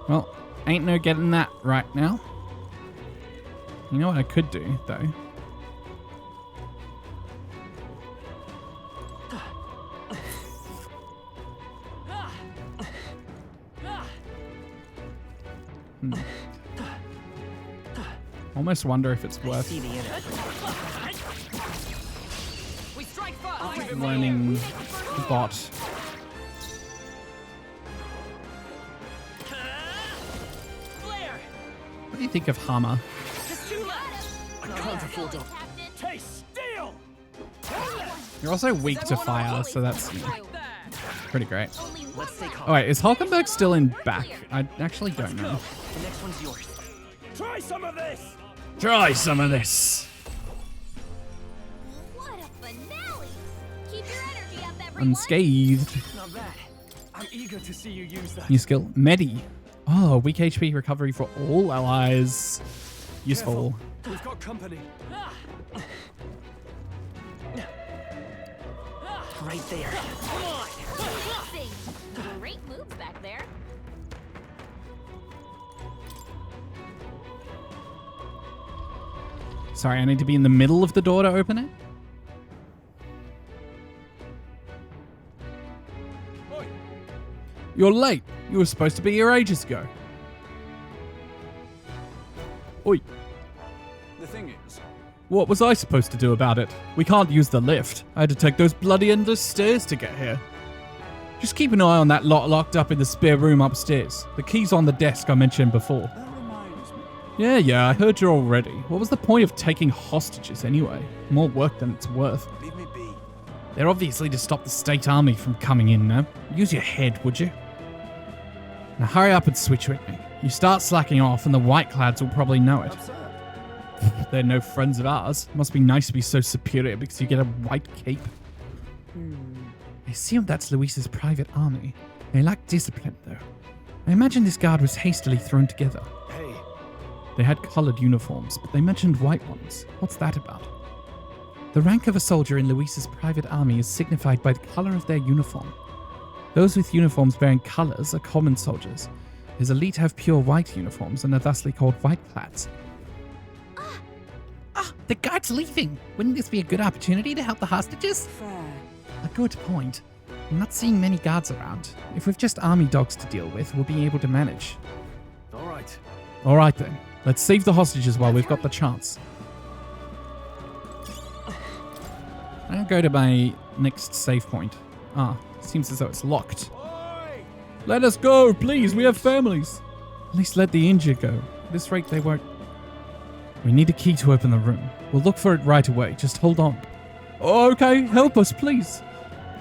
Well, ain't no getting that right now. You know what I could do, though? Almost wonder if it's worth We strike first. learning the bot. What do you think of Hammer? I can't afford to. Taste steel. You're also weak to fire, so that's pretty great. Let's stay calm. Oh wait, is Hulkenberg still in back? I actually don't know. The next one's yours. Try some of this. Try some of this. What a finale! Keep your energy up, everyone. Unscathed. Not bad. I'm eager to see you use that. New skill, Medi. Oh, weak HP recovery for all allies. Useful. We've got company. Right there. Come on. Amazing. Great moves back there. Sorry, I need to be in the middle of the door to open it. You're late. You were supposed to be here ages ago. Oi. The thing is, What was I supposed to do about it? We can't use the lift. I had to take those bloody endless stairs to get here. Just keep an eye on that lot locked up in the spare room upstairs. The key's on the desk I mentioned before. that reminds me. Yeah, I heard you already. What was the point of taking hostages anyway? More work than it's worth. Leave me be. They're obviously to stop the state army from coming in now. Use your head, would you? Now hurry up and switch with me. You start slacking off and the Whiteclads will probably know it. They're no friends of ours. Must be nice to be so superior because you get a white cape. I assume that's Luis's private army. They lack discipline, though. I imagine this guard was hastily thrown together. Hey. They had coloured uniforms, but they mentioned white ones. What's that about? The rank of a soldier in Luis's private army is signified by the colour of their uniform. Those with uniforms bearing colours are common soldiers. His elite have pure white uniforms and are thusly called whiteclads. The guard's leaving! Wouldn't this be a good opportunity to help the hostages? Fair. A good point. I'm not seeing many guards around. If we've just army dogs to deal with, we'll be able to manage. All right. Alright then. Let's save the hostages while we've got the chance. I'll go to my next save point. Seems as though it's locked. Let us go, please. We have families. At least let the injured go. At this rate, they won't. We need a key to open the room. We'll look for it right away. Just hold on. Okay, help us, please.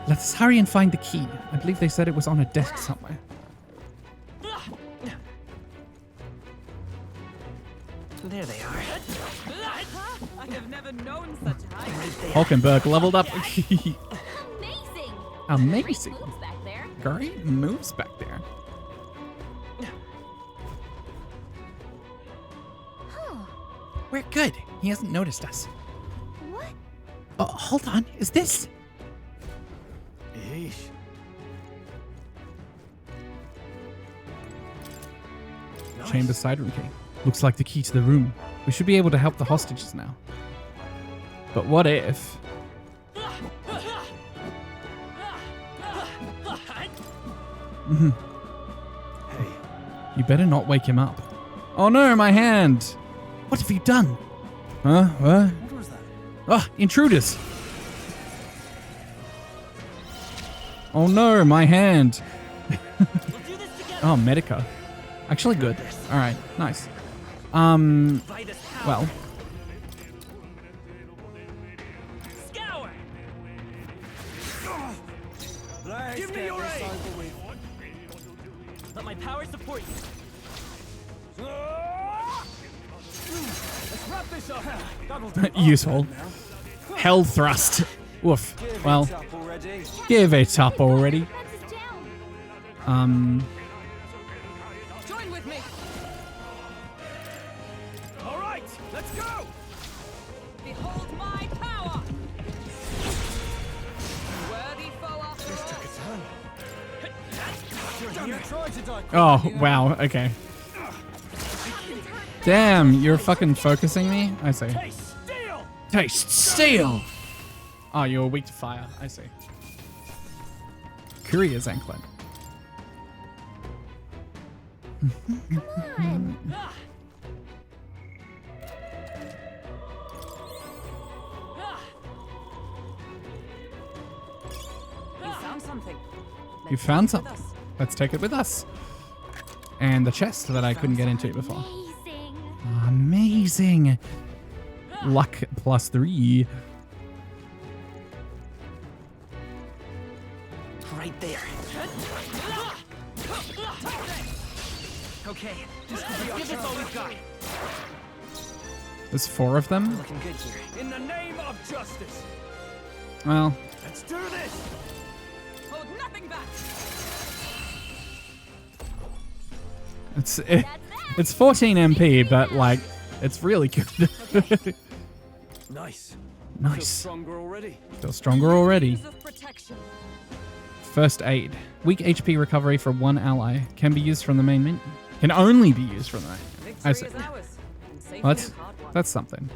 Let's hurry and find the key. I believe they said it was on a desk somewhere. There they are. I have never known such high. Hulkenberg leveled up. Amazing. Amazing. Great moves back there. Great moves back there. We're good. He hasn't noticed us. What? Oh, hold on. Is this? Eesh. Chamber siren key. Looks like the key to the room. We should be able to help the hostages now. But what if? You better not wake him up. Oh no, my hand! What have you done? Huh? What? What was that? Ah, intruders! Oh no, my hand! Oh, Medica. Actually good. Alright, nice. Well. Scour! Give me your aid! Let my power support you. Let's wrap this up. Useful. Hell thrust. Woof. Well, give it up already. Join with me. All right, let's go. Behold my power. Worthy foe after all. Oh, wow, okay. Damn, you're fucking focusing me? I see. Taste steel! Oh, you're weak to fire. I see. Courier's anklet. Come on. You found something. You found something. Let's take it with us. And the chest that I couldn't get into before. Amazing. Luck +3. Right there. Okay, let's give this all we've got. There's 4 of them? Looking good here. In the name of justice. Well, Let's do this. Hold nothing back. it's 14 MP, but like, it's really good. Nice. Nice. Feel stronger already. Feel stronger already. Of protection. First aid. Weak HP recovery for 1 ally. Can be used from the main menu. Can only be used from the main menu. I see. Victory is ours, and safety Well, is hard won. that's something.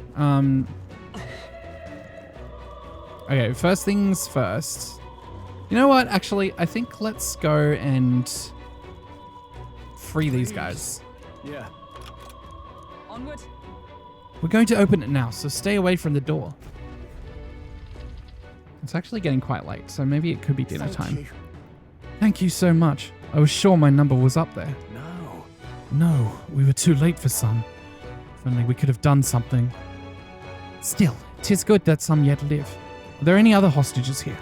Okay, first things first. You know what? Actually, I think let's go and free these guys. Yeah. Onward. We're going to open it now, so stay away from the door. It's actually getting quite late, so maybe it could be dinner time. Thank you so much. I was sure my number was up there. No, we were too late for some. If only we could have done something. Still, 'tis good that some yet live. Are there any other hostages here?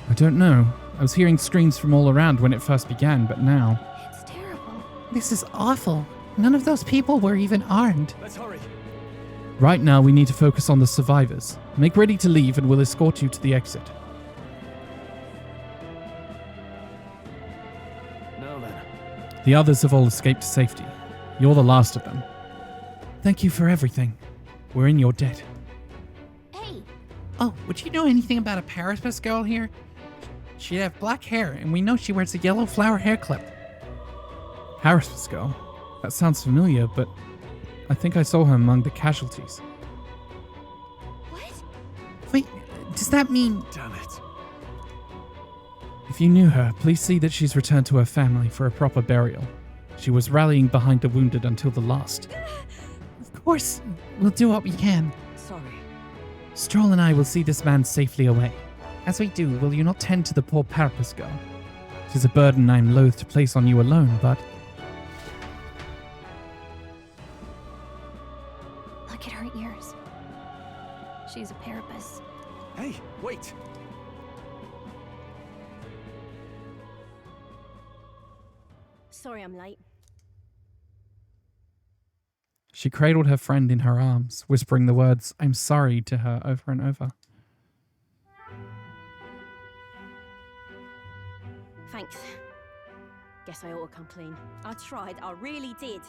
I don't know. I was hearing screams from all around when it first began, but now... It's terrible. This is awful. None of those people were even armed. Let's hurry. Right now, we need to focus on the survivors. Make ready to leave and we'll escort you to the exit. Now then. The others have all escaped to safety. You're the last of them. Thank you for everything. We're in your debt. Hey, Oh, would you know anything about a Parapus girl here? She'd have black hair, and we know she wears a yellow flower hair clip. Parapus girl? That sounds familiar, but I think I saw her among the casualties. what? Wait, does that mean... Damn it. If you knew her, please see that she's returned to her family for a proper burial. She was rallying behind the wounded until the last. Of course, we'll do what we can. Sorry. Stroll and I will see this man safely away. As we do, will you not tend to the poor Parapus girl? 'Tis a burden I am loath to place on you alone, but... Look at her ears. She's a Parapus. Hey, wait. Sorry I'm late. She cradled her friend in her arms, whispering the words, "I'm sorry," to her over and over. Thanks. Guess I ought to come clean. I tried, I really did.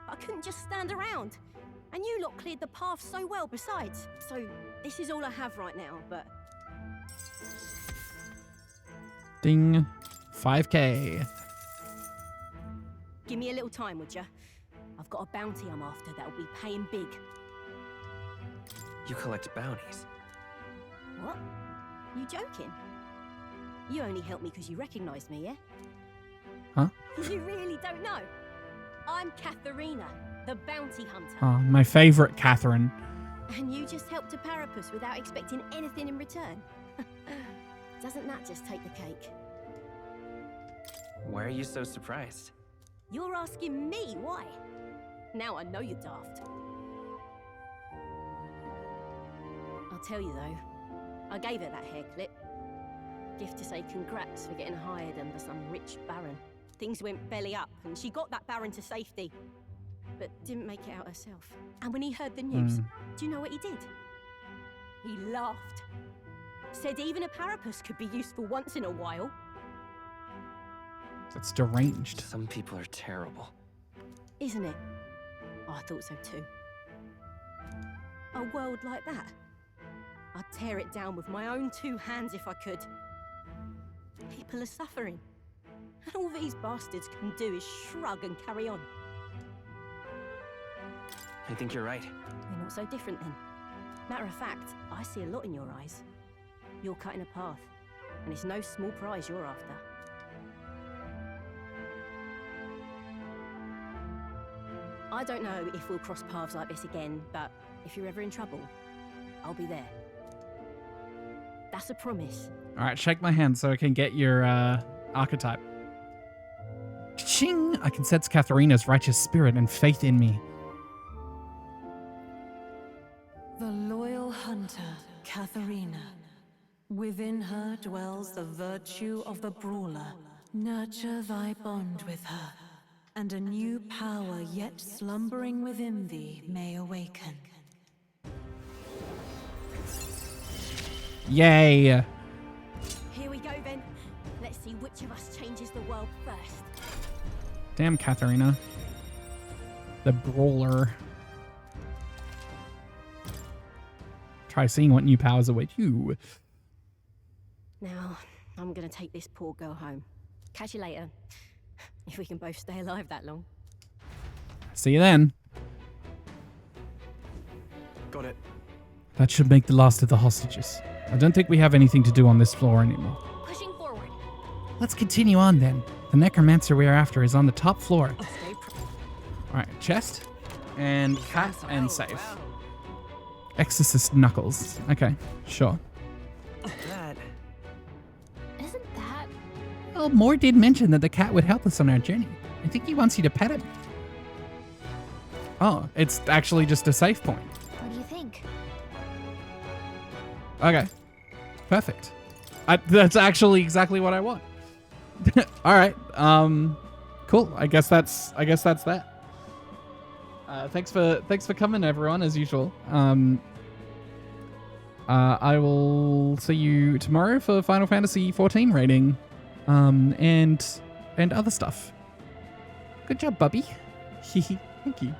I couldn't just stand around. And you lot cleared the path so well besides. So this is all I have right now, but... Ding. 5k. Give me a little time, would ya? I've got a bounty I'm after that'll be paying big. You collect bounties. What? You joking? You only helped me because you recognised me, yeah? Huh? You really don't know? I'm Katharina, the bounty hunter. Oh, my favorite Catherine. And you just helped a Parapus without expecting anything in return. Doesn't that just take the cake? Why are you so surprised? You're asking me why? Now I know you're daft. I'll tell you though, I gave her that hair clip. Gift to say congrats for getting hired under some rich baron. Things went belly up and she got that baron to safety, but didn't make it out herself. And when he heard the news, do you know what he did? He laughed. Said even a Parapus could be useful once in a while. That's deranged. Some people are terrible. Isn't it? Oh, I thought so too. A world like that, I'd tear it down with my own 2 hands if I could. People are suffering. And all these bastards can do is shrug and carry on. I think you're right. We're not so different then. Matter of fact, I see a lot in your eyes. You're cutting a path, and it's no small prize you're after. I don't know if we'll cross paths like this again, but if you're ever in trouble, I'll be there. That's a promise. All right, shake my hand so I can get your archetype. Ching! I can sense Katharina's righteous spirit and faith in me. The loyal hunter, Katharina. Within her dwells the virtue of the brawler. Nurture thy bond with her, and a new power yet slumbering within thee may awaken. Yay! Here we go then. Let's see which of us changes the world first. Damn, Katharina. The brawler. Try seeing what new powers await you. Now, I'm gonna take this poor girl home. Catch you later. If we can both stay alive that long. See you then. Got it. That should make the last of the hostages. I don't think we have anything to do on this floor anymore. Pushing forward. Let's continue on then. The necromancer we are after is on the top floor. Alright, chest. And cat and safe. Exorcist Knuckles. Okay, sure. That... Isn't that... Well, Moore did mention that the cat would help us on our journey. I think he wants you to pet him. Oh, it's actually just a safe point. What do you think? Okay. Perfect. That's actually exactly what I want. All right. Cool. I guess that's that. Thanks for coming, everyone, as usual. I will see you tomorrow for Final Fantasy XIV rating, and other stuff. Good job, Bubby. Thank you.